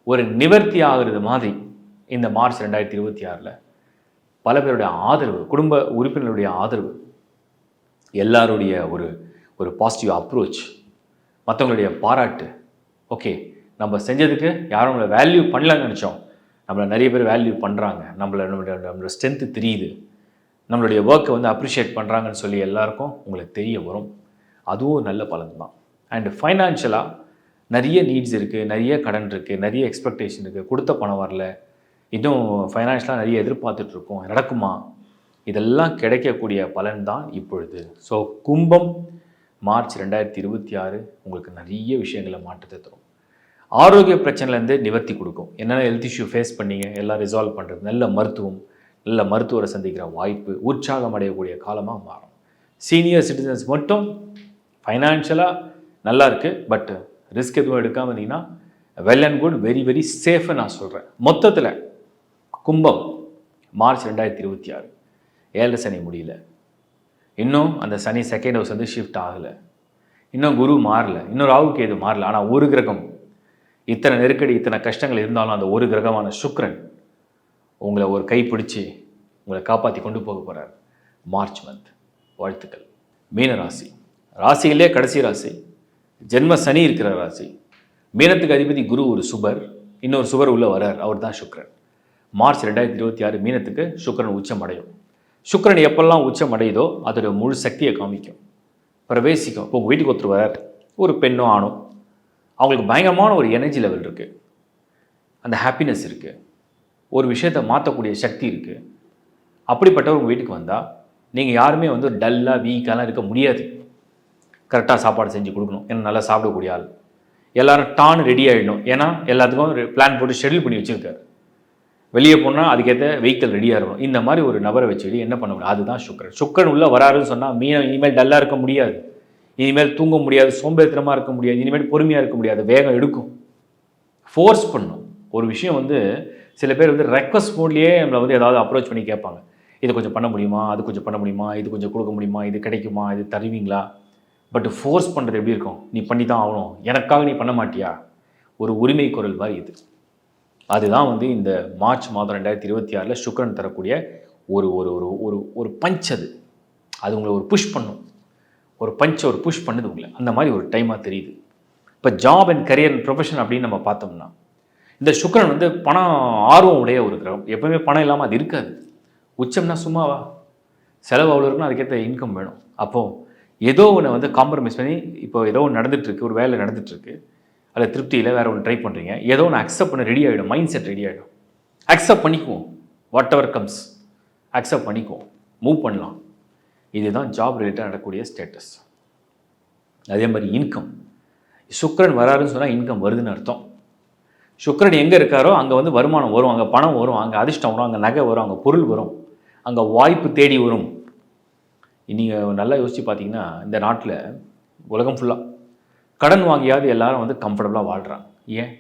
S1: ஒரு நிவர்த்தி ஆகிறது மாதிரி இந்த மார்ச் 2026 பல பேருடைய ஆதரவு, குடும்ப உறுப்பினருடைய ஆதரவு, எல்லாருடைய ஒரு பாசிட்டிவ் அப்ரோச், மற்றவங்களுடைய பாராட்டு, ஓகே நம்ம செஞ்சதுக்கு யாரும் நம்மளை வேல்யூ பண்ணலன்னு நினச்சோம், நம்மளை நிறைய பேர் வேல்யூ பண்ணுறாங்க, நம்மளோட ஸ்ட்ரென்த்து தெரியுது, நம்மளுடைய ஒர்க்கை வந்து அப்ரிஷியேட் பண்ணுறாங்கன்னு சொல்லி எல்லாருக்கும் உங்களுக்கு தெரிய வரும். அதுவும் நல்ல பலன் தான். அண்டு ஃபைனான்ஷியலாக நிறைய நீட்ஸ் இருக்குது, நிறைய கடன் இருக்குது, நிறைய எக்ஸ்பெக்டேஷன் இருக்குது, கொடுத்த பணம் வரல, இன்னும் ஃபைனான்ஷியலாக நிறைய எதிர்பார்த்துட்ருக்கோம், நடக்குமா, இதெல்லாம் கிடைக்கக்கூடிய பலன் தான் இப்பொழுது. ஸோ கும்பம் மார்ச் 2026 உங்களுக்கு நிறைய விஷயங்களை மாற்றத்தை தரும். ஆரோக்கிய பிரச்சனைலேருந்து நிவர்த்தி கொடுக்கும். என்னென்ன ஹெல்த் இஷ்யூ ஃபேஸ் பண்ணீங்க எல்லாம் ரிசால்வ் பண்ணுறது, நல்ல மருத்துவம், நல்ல மருத்துவரை சந்திக்கிற வாய்ப்பு, உற்சாகம் அடையக்கூடிய காலமாக மாறும். சீனியர் சிட்டிசன்ஸ் மட்டும் ஃபைனான்ஷியலாக நல்லா இருக்குது, பட் ரிஸ்க் எதுவும் எடுக்காமல் இருந்தீங்கன்னா well and good, very very சேஃப்னு நான் சொல்கிறேன். மொத்தத்தில் கும்பம் மார்ச் 2026 ஏழரை சனி முடியல, இன்னும் அந்த சனி செகண்ட் ஹவுஸ் வந்து ஷிஃப்ட் ஆகலை, இன்னும் குரு மாறல, இன்னும் ராகுக்கு எது மாறல. ஆனால் ஒரு கிரகம், இத்தனை நெருக்கடி, இத்தனை கஷ்டங்கள் இருந்தாலும் அந்த ஒரு கிரகமான சுக்கிரன் உங்களை ஒரு கை பிடிச்சி உங்களை காப்பாற்றி கொண்டு போக போகிறார் மார்ச் மந்த். வாழ்த்துக்கள். மீன ராசி, ராசியிலே கடைசி ராசி, ஜென்ம சனி இருக்கிற ராசி. மீனத்துக்கு அதிபதி குரு ஒரு சுபர், இன்னொரு சுபர் உள்ளே வரார், அவர் தான் சுக்கிரன். மார்ச் 2026 மீனத்துக்கு சுக்கிரன் உச்சம் அடையும். சுக்கிரன் எப்பெல்லாம் உச்சம் அடையுதோ அதோட முழு சக்தியை காமிக்கும், பிரவேசிக்கும். இப்போ உங்கள் வீட்டுக்கு ஒருத்தர் வரார், ஒரு பெண்ணோ ஆணோ, அவங்களுக்கு பயங்கரமான ஒரு எனர்ஜி லெவல் இருக்குது, அந்த ஹாப்பினஸ் இருக்குது, ஒரு விஷயத்தை மாற்றக்கூடிய சக்தி இருக்குது, அப்படிப்பட்டவர் உங்கள் வீட்டுக்கு வந்தால் நீங்கள் யாருமே வந்து டல்லாக வீக்காலாம் இருக்க முடியாது. கரெக்டாக சாப்பாடு செஞ்சு கொடுக்கணும், ஏன்னா நல்லா சாப்பிடக்கூடிய ஆள். எல்லோரும் டான் ரெடி ஆகிடணும், ஏன்னா எல்லாத்துக்கும் பிளான் போட்டு ஷெட்யூல் பண்ணி வச்சுருக்காரு. வெளியே போனால் அதுக்கேற்ற வெஹிக்கிள் ரெடியாக இருக்கணும். இந்த மாதிரி ஒரு நபரை வச்சுக்கிட்டு என்ன பண்ண முடியும்? அதுதான் சுக்கிரன். சுக்கிரன் உள்ளே வராருன்னு சொன்னால் இனிமேல் டல்லாக இருக்க முடியாது, இனிமேல் தூங்க முடியாது, சோம்பேறித்தனமாக இருக்க முடியாது, இனிமேல் பொறுமையாக இருக்க முடியாது, வேகம் எடுக்கும், ஃபோர்ஸ் பண்ணும். ஒரு விஷயம் வந்து சில பேர் வந்து ரெக்வஸ்ட் மோட்லேயே நம்மளை வந்து ஏதாவது அப்ரோச் பண்ணி கேட்பாங்க. இது கொஞ்சம் பண்ண முடியுமா, அது கொஞ்சம் பண்ண முடியுமா, இது கொஞ்சம் கொடுக்க முடியுமா, இது கிடைக்குமா, இது தருவீங்களா? பட் ஃபோர்ஸ் பண்ணுறது எப்படி இருக்கும்? நீ பண்ணி தான் ஆகணும், எனக்காக நீ பண்ண மாட்டியா? ஒரு உரிமை குரல் மாதிரி இது. அதுதான் வந்து இந்த மார்ச் மாதம் 2026 சுக்கிரன் தரக்கூடிய ஒரு ஒரு ஒரு ஒரு ஒரு பஞ்ச். அது உங்களை ஒரு புஷ் பண்ணும், ஒரு புஷ் பண்ணுது உங்களை. அந்த மாதிரி ஒரு டைமாக தெரியுது. இப்போ job and career and profession அப்படின்னு நம்ம பார்த்தோம்னா, இந்த சுக்கிரன் வந்து பணம் ஆர்வம் உடைய ஒரு கிரகம். எப்பவுமே பணம் இல்லாமல் அது இருக்காது. உச்சம்னா சும்மாவா? செலவு அவ்வளோ இருக்குன்னா அதுக்கேற்ற இன்கம் வேணும். அப்போது ஏதோ ஒன்று வந்து காம்ப்ரமைஸ் பண்ணி, இப்போ ஏதோ ஒன்று நடந்துகிட்ருக்கு, ஒரு வேலை நடந்துகிட்ருக்கு, அதில் திருப்தியில் வேறு ஒன்று ட்ரை பண்ணுறீங்க, ஏதோ ஒன்று அக்செப்ட் பண்ண ரெடி ஆகிடும், மைண்ட் செட் ரெடி ஆகிடும். அக்செப்ட் பண்ணிக்குவோம், வாட் எவர் கம்ஸ் அக்செப்ட் பண்ணிக்குவோம், மூவ் பண்ணலாம். இதுதான் ஜாப் ரிலேட்டட் நடக்கக்கூடிய ஸ்டேட்டஸ். அதே மாதிரி இன்கம், சுக்கிரன் வராருன்னு சொன்னால் இன்கம் வருதுன்னு அர்த்தம். சுக்கிரன் எங்கே இருக்காரோ அங்கே வந்து வருமானம் வரும், அங்கே பணம் வரும், அங்கே அதிர்ஷ்டம் வரும், அங்கே நகை வரும், அங்கே பொருள் வரும், அங்கே வாய்ப்பு தேடி வரும். நீங்கள் நல்லா யோசித்து பார்த்தீங்கன்னா, இந்த நாட்டில் உலகம் ஃபுல்லாக கடன் வாங்கியாவது எல்லாரும் வந்து கம்ஃபர்டபுளாக வாழ்கிறாங்க. ஏன்?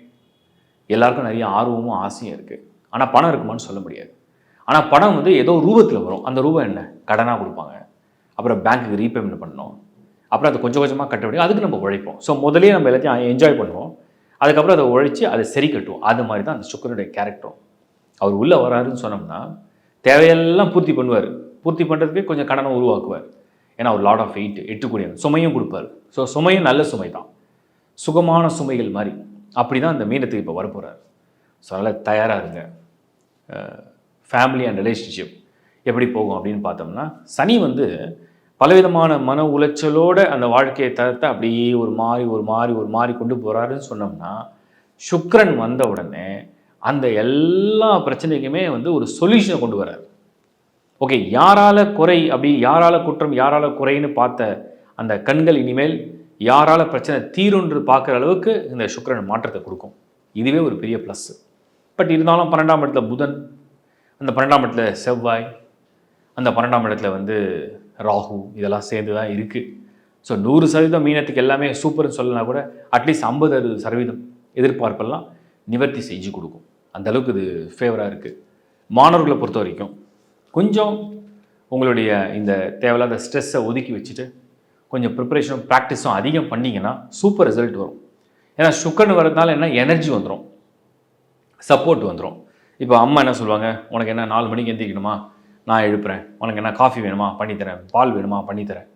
S1: எல்லாருக்கும் நிறைய ஆர்வமும் ஆசையும் இருக்குது. ஆனால் பணம் இருக்குமான்னு சொல்ல முடியாது. ஆனால் பணம் வந்து ஏதோ ரூபத்தில் வரும். அந்த ரூபம் என்ன? கடனாக கொடுப்பாங்க, அப்புறம் பேங்க்குக்கு ரீபேமெண்ட் பண்ணணும், அப்புறம் அதை கொஞ்சம் கொஞ்சமாக கட்ட முடியும். அதுக்கு நம்ம உழைப்போம். ஸோ முதலே நம்ம எல்லாத்தையும் என்ஜாய் பண்ணுவோம், அதுக்கப்புறம் அதை உழைச்சி அதை சரி கட்டுவோம். அது மாதிரி தான் அந்த சுக்கிரனுடைய கேரக்டரும். அவர் உள்ளே வராருன்னு சொன்னோம்னா தேவையெல்லாம் பூர்த்தி பண்ணுவார். பூர்த்தி பண்ணுறதுக்கு கொஞ்சம் கடனை உருவாக்குவார். ஏன்னா ஒரு லாட் ஆஃப் 8 கூடிய சுமையும் கொடுப்பார். ஸோ சுமையும் நல்ல சுமை தான், சுகமான சுமைகள் மாதிரி. அப்படி தான் இந்த மீனத்துக்கு இப்போ வரப்போகிறார். ஸோ அதனால் தயாராக இருங்க. ஃபேமிலி அண்ட் ரிலேஷன்ஷிப் எப்படி போகும் அப்படின்னு பார்த்தோம்னா, சனி வந்து பலவிதமான மன உளைச்சலோடு அந்த வாழ்க்கையை தரத்தை அப்படியே ஒரு மாதிரி கொண்டு போகிறாருன்னு சொன்னோம்னா, சுக்கிரன் வந்த உடனே அந்த எல்லா பிரச்சனைக்குமே வந்து ஒரு சொல்யூஷனை கொண்டு வரார். ஓகே, யாரால குறை, அப்படி யாரால குற்றம், யாரால குறைன்னு பார்த்த அந்த கண்கள் இனிமேல் யாரால பிரச்சனை தீருன்று பார்க்குற அளவுக்கு இந்த சுக்கிரன் மாற்றத்தை கொடுக்கும். இதுவே ஒரு பெரிய ப்ளஸ். பட் இருந்தாலும் 12ஆம் இடத்துல புதன், அந்த 12ஆம் இடத்துல செவ்வாய், அந்த 12ஆம் இடத்துல வந்து ராகு, இதெல்லாம் சேர்ந்து தான் இருக்குது. ஸோ 100% மீனத்துக்கு எல்லாமே சூப்பர்னு சொல்லலாம் கூட, அட்லீஸ்ட் 50-60% எதிர்பார்ப்பெல்லாம் நிவர்த்தி செஞ்சு கொடுக்கும். அந்தளவுக்கு இது ஃபேவராக இருக்குது. மாணவர்களை பொறுத்த வரைக்கும் கொஞ்சம் உங்களுடைய இந்த தேவையில்லாத ஸ்ட்ரெஸ்ஸை ஒதுக்கி வச்சுட்டு கொஞ்சம் ப்ரிப்பரேஷனும் ப்ராக்டிஸும் அதிகம் பண்ணிங்கன்னா சூப்பர் ரிசல்ட் வரும். ஏன்னா சுக்கிரன் வரதுனால என்ன, எனர்ஜி வந்துடும், சப்போர்ட் வந்துடும். இப்போ அம்மா என்ன சொல்லுவாங்க, உனக்கு என்ன 4 மணிக்கு எந்திரிக்கணுமா, நான் எழுப்புறேன். உனக்கு என்ன காஃபி வேணுமா, பண்ணித்தரேன். பால் வேணுமா, பண்ணித்தரேன்.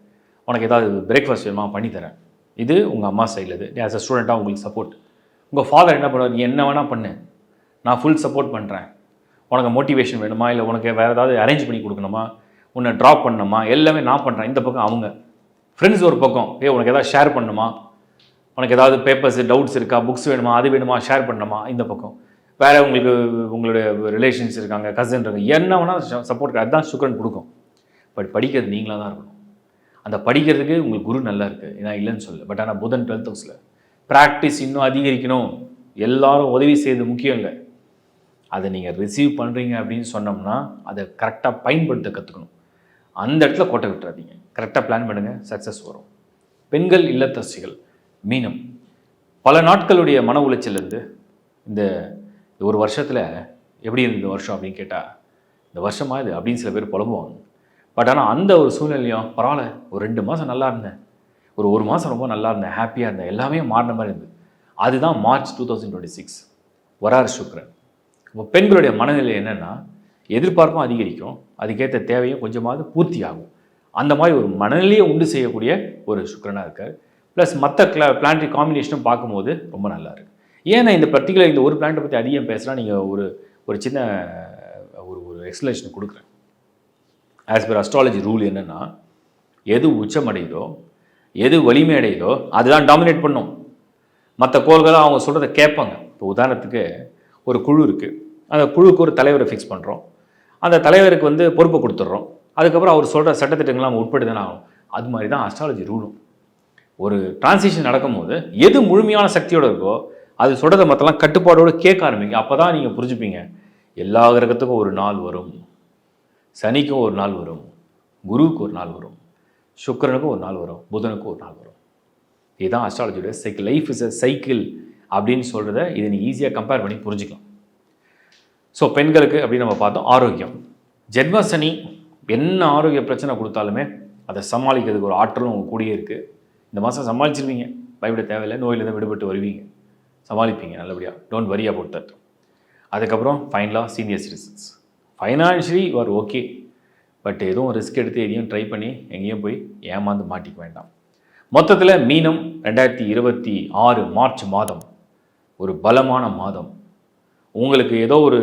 S1: உனக்கு ஏதாவது பிரேக்ஃபாஸ்ட் வேணுமா, பண்ணித்தரேன். இது உங்கள் அம்மா சைடில். இது ஆஸ் அ ஸ்டூடெண்ட்டாக உங்களுக்கு சப்போர்ட். உங்கள் ஃபாதர் என்ன பண்ணுவார், நீ என்ன வேணால் பண்ணு, நான் ஃபுல் சப்போர்ட் பண்ணுறேன். உனக்கு மோட்டிவேஷன் வேணுமா, இல்லை உனக்கு வேறு ஏதாவது அரேஞ்ச் பண்ணி கொடுக்கணுமா, உன்னை ட்ராப் பண்ணணுமா, எல்லாமே நான் பண்ணுறேன். இந்த பக்கம் அவங்க ஃப்ரெண்ட்ஸ் ஒரு பக்கம், உனக்கு ஏதாவது ஷேர் பண்ணணுமா, உனக்கு ஏதாவது பேப்பர்ஸ் டவுட்ஸ் இருக்கா, புக்ஸ் வேணுமா, அது வேணுமா, ஷேர் பண்ணணுமா. இந்த பக்கம் வேறு உங்களுக்கு உங்களுடைய ரிலேஷன்ஸ் இருக்காங்க, கசின் இருக்காங்க, என்ன வேணால் சப்போர்ட். அதுதான் சுக்கிரன் கொடுக்கும். பட் படிக்கிறது நீங்களாக தான் இருக்கணும். அந்த படிக்கிறதுக்கு உங்களுக்கு குரு நல்லா இருக்குது, ஏன்னா இல்லைன்னு சொல்லு. பட் ஆனால் புதன் 12th ஹவுஸில் ப்ராக்டிஸ் இன்னும் அதிகரிக்கணும். எல்லாரும் உதவி செய்வது முக்கியம் இல்லை, அதை நீங்கள் ரிசீவ் பண்ணுறீங்க அப்படின்னு சொன்னோம்னா அதை கரெக்டாக பயன்படுத்த கற்றுக்கணும். அந்த இடத்துல கோட்டை விட்டுறாதீங்க, கரெக்டாக பிளான் பண்ணுங்கள், சக்ஸஸ் வரும். பெண்கள் இல்லத்தரசிகள் மீனம், பல நாட்களுடைய மன உளைச்சலேருந்து இந்த ஒரு வருஷத்தில் எப்படி இருந்த வருஷம் அப்படின்னு கேட்டால், இந்த வருஷமா இது அப்படின்னு சில பேர் புலம்புவாங்க. பட் ஆனால் அந்த ஒரு சூழ்நிலையும் பரவாயில்ல, ஒரு 2 மாதம் நல்லா இருந்தேன், ஒரு 1 மாதம் ரொம்ப நல்லா இருந்தேன், ஹாப்பியாக இருந்தேன், எல்லாமே மாறின மாதிரி இருந்தது. அதுதான் மார்ச் 2026 வரார் சுக்கிரன். இப்போ பெண்களுடைய மனநிலை என்னென்னா, எதிர்பார்ப்பும் அதிகரிக்கும், அதுக்கேற்ற தேவையும் கொஞ்சமாவது பூர்த்தி ஆகும். அந்த மாதிரி ஒரு மனநிலையை உண்டு செய்யக்கூடிய ஒரு சுக்கிரனாக இருக்கார். ப்ளஸ் மற்ற பிளானட்டரி காம்பினேஷனும் பார்க்கும்போது ரொம்ப நல்லா இருக்குது. ஏன்னா இந்த பர்டிகுலர் இந்த ஒரு பிளானட்டை பற்றி அதிகம் பேசுகிறா, நீங்கள் ஒரு சின்ன ஒரு எக்ஸ்பிளேஷன் கொடுக்குறேன். ஆஸ் பர் அஸ்ட்ராலஜி ரூல் என்னென்னா, எது உச்சமடையுதோ, எது வலிமை அடையுதோ அதுதான் டாமினேட் பண்ணும். மற்ற கோள்களாக அவங்க சொல்கிறத கேட்பாங்க. இப்போ உதாரணத்துக்கு ஒரு குழு இருக்குது, அந்த குழுவுக்கு ஒரு தலைவரை ஃபிக்ஸ் பண்ணுறோம். அந்த தலைவருக்கு வந்து பொறுப்பை கொடுத்துட்றோம். அதுக்கப்புறம் அவர் சொல்கிற சட்டத்திட்டங்கள்லாம் நம்ம உட்பட்டு தானே ஆகும். அது மாதிரி தான் அஸ்ட்ராலஜி ரூலும். ஒரு டிரான்சிஷன் நடக்கும்போது எது முழுமையான சக்தியோடு இருக்கோ அது சொல்கிறத மற்றெல்லாம் கட்டுப்பாடோடு கேட்க ஆரம்பிங்க. அப்போ தான் நீங்கள் புரிஞ்சுப்பீங்க, எல்லா கிரகத்துக்கும் ஒரு நாள் வரும், சனிக்கும் ஒரு நாள் வரும், குருவுக்கு ஒரு நாள் வரும், சுக்கிரனுக்கும் ஒரு நாள் வரும், புதனுக்கும் ஒரு நாள் வரும். இதுதான் அஸ்ட்ராலஜியோட cycle. Life is a cycle அப்படின்னு சொல்கிறத இதை நீங்கள் ஈஸியாக கம்பேர் பண்ணி புரிஞ்சுக்கலாம். ஸோ பெண்களுக்கு அப்படின்னு நம்ம பார்த்தோம். ஆரோக்கியம், ஜென்ம சனி என்ன ஆரோக்கிய பிரச்சனை கொடுத்தாலுமே அதை சமாளிக்கிறதுக்கு ஒரு ஆற்றலும் உங்கள் கூடயே இருக்குது. இந்த மாதம் சமாளிச்சிருவீங்க, பயப்பட தேவையில்லை. நோயிலேருந்து விடுபட்டு வருவீங்க, சமாளிப்பீங்க நல்லபடியாக. Don't worry about that. அதுக்கப்புறம் ஃபைனலாக senior citizens. Financially you are okay, but எதுவும் ரிஸ்க் எடுத்து எதையும் ட்ரை பண்ணி எங்கேயும் போய் ஏமாந்து மாட்டிக்க வேண்டாம். மொத்தத்தில் மீனம் 2026 மார்ச் மாதம் ஒரு பலமான மாதம். உங்களுக்கு ஏதோ ஒரு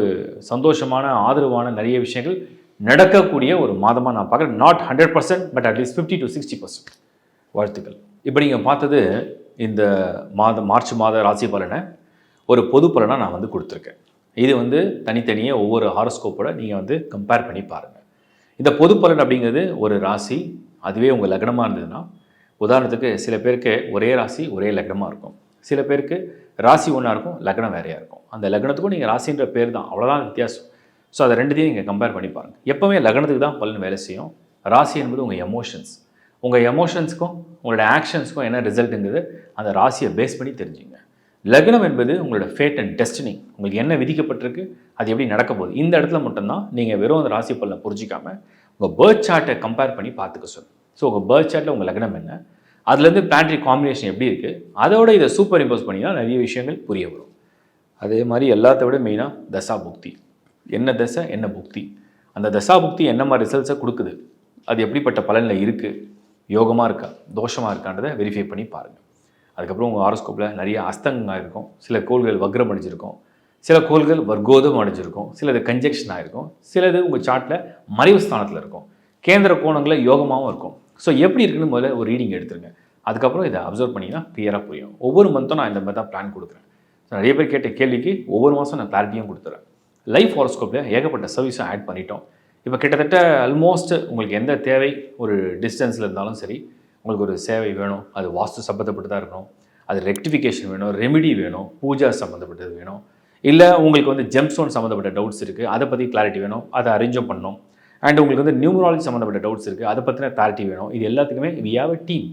S1: சந்தோஷமான ஆதரவான நிறைய விஷயங்கள் நடக்கக்கூடிய ஒரு மாதமாக நான் பார்க்குறேன். Not 100%, but at least 50 to 60%. வாழ்த்துக்கள். இப்போ நீங்கள் பார்த்தது இந்த மார்ச் மாத ராசி பலனை ஒரு பொது பலனாக நான் வந்து கொடுத்துருக்கேன். இது வந்து தனித்தனியாக ஒவ்வொரு ஹாரோஸ்கோப்போட நீங்கள் வந்து கம்பேர் பண்ணி பாருங்கள். இந்த பொது பலன் அப்படிங்கிறது ஒரு ராசி, அதுவே உங்கள் லக்னமாக இருந்ததுன்னா, உதாரணத்துக்கு சில பேருக்கு ஒரே ராசி ஒரே லக்னமாக இருக்கும், சில பேருக்கு ராசி ஒன்றா இருக்கும், லக்னம் வேறையாக இருக்கும். அந்த லக்னத்துக்கும் நீங்கள் ராசின்ற பேர் தான், அவ்வளோதான் வித்தியாசம். ஸோ அதை ரெண்டுத்தையும் நீங்கள் கம்பேர் பண்ணி பாருங்கள். எப்போவுமே லக்னத்துக்கு தான் பலன் வேலை செய்யும். ராசி என்பது உங்கள் எமோஷன்ஸ். உங்கள் எமோஷன்ஸுக்கும் உங்களோட ஆக்ஷன்ஸுக்கும் என்ன ரிசல்ட்டுங்கிறது அந்த ராசியை பேஸ் பண்ணி தெரிஞ்சுங்க. லக்னம் என்பது உங்களோட ஃபேட் அண்ட் டெஸ்டினி. உங்களுக்கு என்ன விதிக்கப்பட்டிருக்கு, அது எப்படி நடக்க போகுது. இந்த இடத்துல மட்டும்தான் நீங்கள் வெறும் அந்த ராசி பலனை புரிஞ்சிக்காமல் உங்கள் பேர்த் சார்ட்டை கம்பேர் பண்ணி பார்த்துக்க சொல்லுங்கள். ஸோ உங்கள் பேர்த் சார்ட்டில் உங்கள் லக்னம் என்ன, அதுலேருந்து பிளானட்டரி காம்பினேஷன் எப்படி இருக்குது, அதோட இதை சூப்பர் இம்போஸ் பண்ணினா நிறைய விஷயங்கள் புரிய வரும். அதே மாதிரி எல்லாத்த விட மெயினாக தசா புக்தி. என்ன தசை என்ன புக்தி, அந்த தசா புக்தி என்ன மாதிரி ரிசல்ட்ஸை கொடுக்குது, அது எப்படிப்பட்ட பலனில் இருக்குது, யோகமாக இருக்கா தோஷமாக இருக்கான்றதை வெரிஃபை பண்ணி பாருங்கள். அதுக்கப்புறம் உங்கள் ஹாரோஸ்கோப்பில் நிறைய அஸ்தங்கமாக இருக்கும். சில கோள்கள் வக்ரம் அடிச்சிருக்கும், சில கோள்கள் வர்க்கோதம் அடிச்சிருக்கும், சிலது கன்ஜெக்ஷன் ஆகிருக்கும், சிலது உங்கள் சார்ட்டில் மறைவு ஸ்தானத்தில் இருக்கும், கேந்திர கோணங்களில் யோகமாகவும் இருக்கும். ஸோ எப்படி இருக்குன்னு முதல்ல ஒரு ரீடிங் எடுத்துருங்க. அதுக்கப்புறம் இதை அப்சர்வ் பண்ணிங்கன்னா கிளியராக புரியும். ஒவ்வொரு மந்த்தும் நான் இந்த மாதிரி தான் பிளான் கொடுக்குறேன். ஸோ நிறைய பேர் கேட்ட கேள்விக்கு ஒவ்வொரு மாதம் நான் கிளாரிட்டியும் கொடுத்துறேன். லைஃப் ஹாரோஸ்கோப்பில் ஏகப்பட்ட சர்வீஸும் ஆட் பண்ணிட்டோம். இப்போ கிட்டத்தட்ட ஆல்மோஸ்ட் உங்களுக்கு எந்த தேவை, ஒரு டிஸ்டன்ஸில் இருந்தாலும் சரி, உங்களுக்கு ஒரு சேவை வேணும், அது வாஸ்து சம்மந்தப்பட்டு தான் இருக்கணும், அது ரெக்டிஃபிகேஷன் வேணும், ரெமிடி வேணும், பூஜா சம்மந்தப்பட்டது வேணும், இல்லை உங்களுக்கு வந்து ஜெம்ஸ்டோன் சம்மந்தப்பட்ட டவுட்ஸ் இருக்குது, அதை பற்றி கிளாரிட்டி வேணும், அதை அரேஞ்சும் பண்ணணும். அண்ட் உங்களுக்கு வந்து நியூமராலஜி சம்மந்தப்பட்ட டவுட்ஸ் இருக்குது, அதை பற்றின கிளாரிட்டி வேணும். இது எல்லாத்துக்குமே வி ஹேவ் அ டீம்.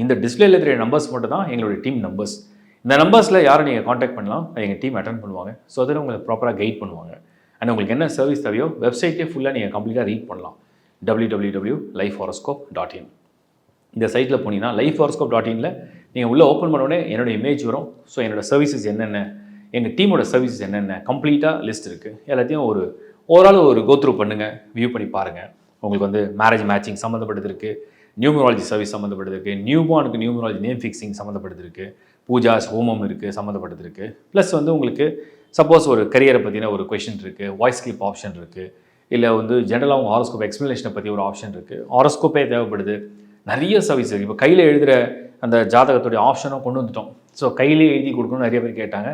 S1: இந்த டிஸ்பிளேல இருக்கிற நம்பர்ஸ் மட்டும் தான் எங்களுடைய டீம் நம்பர்ஸ். இந்த நம்பர்ஸில் யாரை நீங்கள் காண்டாக்ட் பண்ணலாம், எங்கள் டீம் அட்டென்ட் பண்ணுவாங்க. ஸோ அதில் உங்களை ப்ராப்பராக கைட் பண்ணுவாங்க. அண்ட் உங்களுக்கு என்ன சர்வீஸ் தேவையோ வெப்சைட்டே ஃபுல்லாக நீங்கள் கம்ப்ளீட்டாக ரீட் பண்ணலாம். www.lifehoroscope.in. இந்த சைட்டில் போனீங்கன்னா lifehoroscope.inல நீங்கள் உள்ளே ஓப்பன் பண்ணோடனே என்னோட இமேஜ் வரும். ஸோ என்னோட சர்வீசஸ் என்னென்ன, எங்கள் டீமோட சர்வீசஸ் என்னென்ன கம்ப்ளீட்டாக லிஸ்ட் இருக்குது. எல்லாத்தையும் ஓவரால் ஒரு கோத்ரூ பண்ணுங்கள், வியூ பண்ணி பாருங்கள். உங்களுக்கு வந்து மேரேஜ் மேட்சிங் சம்மந்தப்பட்டது இருக்குது, நியூமராலஜி சர்வீஸ் சம்மந்தப்பட்டது இருக்குது, நியூபார்னுக்கு நியூமராலஜி நேம் ஃபிக்ஸிங் சம்மந்தப்பட்டது இருக்குது, பூஜாஸ் ஹோமம் இருக்குது சம்மந்தப்பட்டது இருக்குது. ப்ளஸ் வந்து உங்களுக்கு சப்போஸ் ஒரு கரியரை பற்றின ஒரு கொஷின் இருக்குது, வாய்ஸ் கிளிப் ஆப்ஷன் இருக்குது, இல்லை வந்து ஜென்ரலாக உங்கள் ஹாரோஸ்கோப் எக்ஸ்ப்ளனேஷனை பற்றி ஒரு ஆப்ஷன் இருக்குது, ஹாரோஸ்கோப்பே தேவைப்படுது, நிறைய சர்வீஸ் இருக்குது. இப்போ கையில் எழுதுகிற அந்த ஜாதகத்துடைய ஆப்ஷனும் கொண்டு வந்துட்டோம். ஸோ கையிலே எழுதி கொடுக்கணும்னு நிறைய பேர் கேட்டாங்க.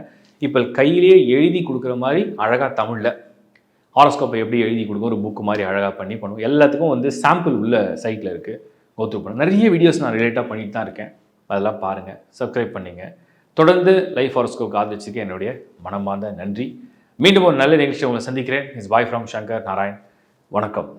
S1: இப்போ கையிலேயே எழுதி கொடுக்குற மாதிரி அழகாக தமிழில் ஹாரோஸ்கோப்பை எப்படி எழுதி கொடுக்கும், ஒரு புக்கு மாதிரி அழகாக பண்ணி பண்ணுவோம். எல்லாத்துக்கும் வந்து சாம்பிள் உள்ள சைட்டில் இருக்குது, கோத்ரூ பண்ண நிறைய வீடியோஸ் நான் ரிலேட்டாக பண்ணிட்டு தான் இருக்கேன். அதெல்லாம் பாருங்கள், சப்ஸ்கிரைப் பண்ணிங்க. தொடர்ந்து லைஃப் ஹாரோஸ்கோப் ஆதரிச்சுக்கு என்னுடைய மனமார்ந்த நன்றி. மீண்டும் ஒரு நல்ல நிகழ்ச்சி உங்களை சந்திக்கிறேன். Is bye from Shankar Narayan. வணக்கம்.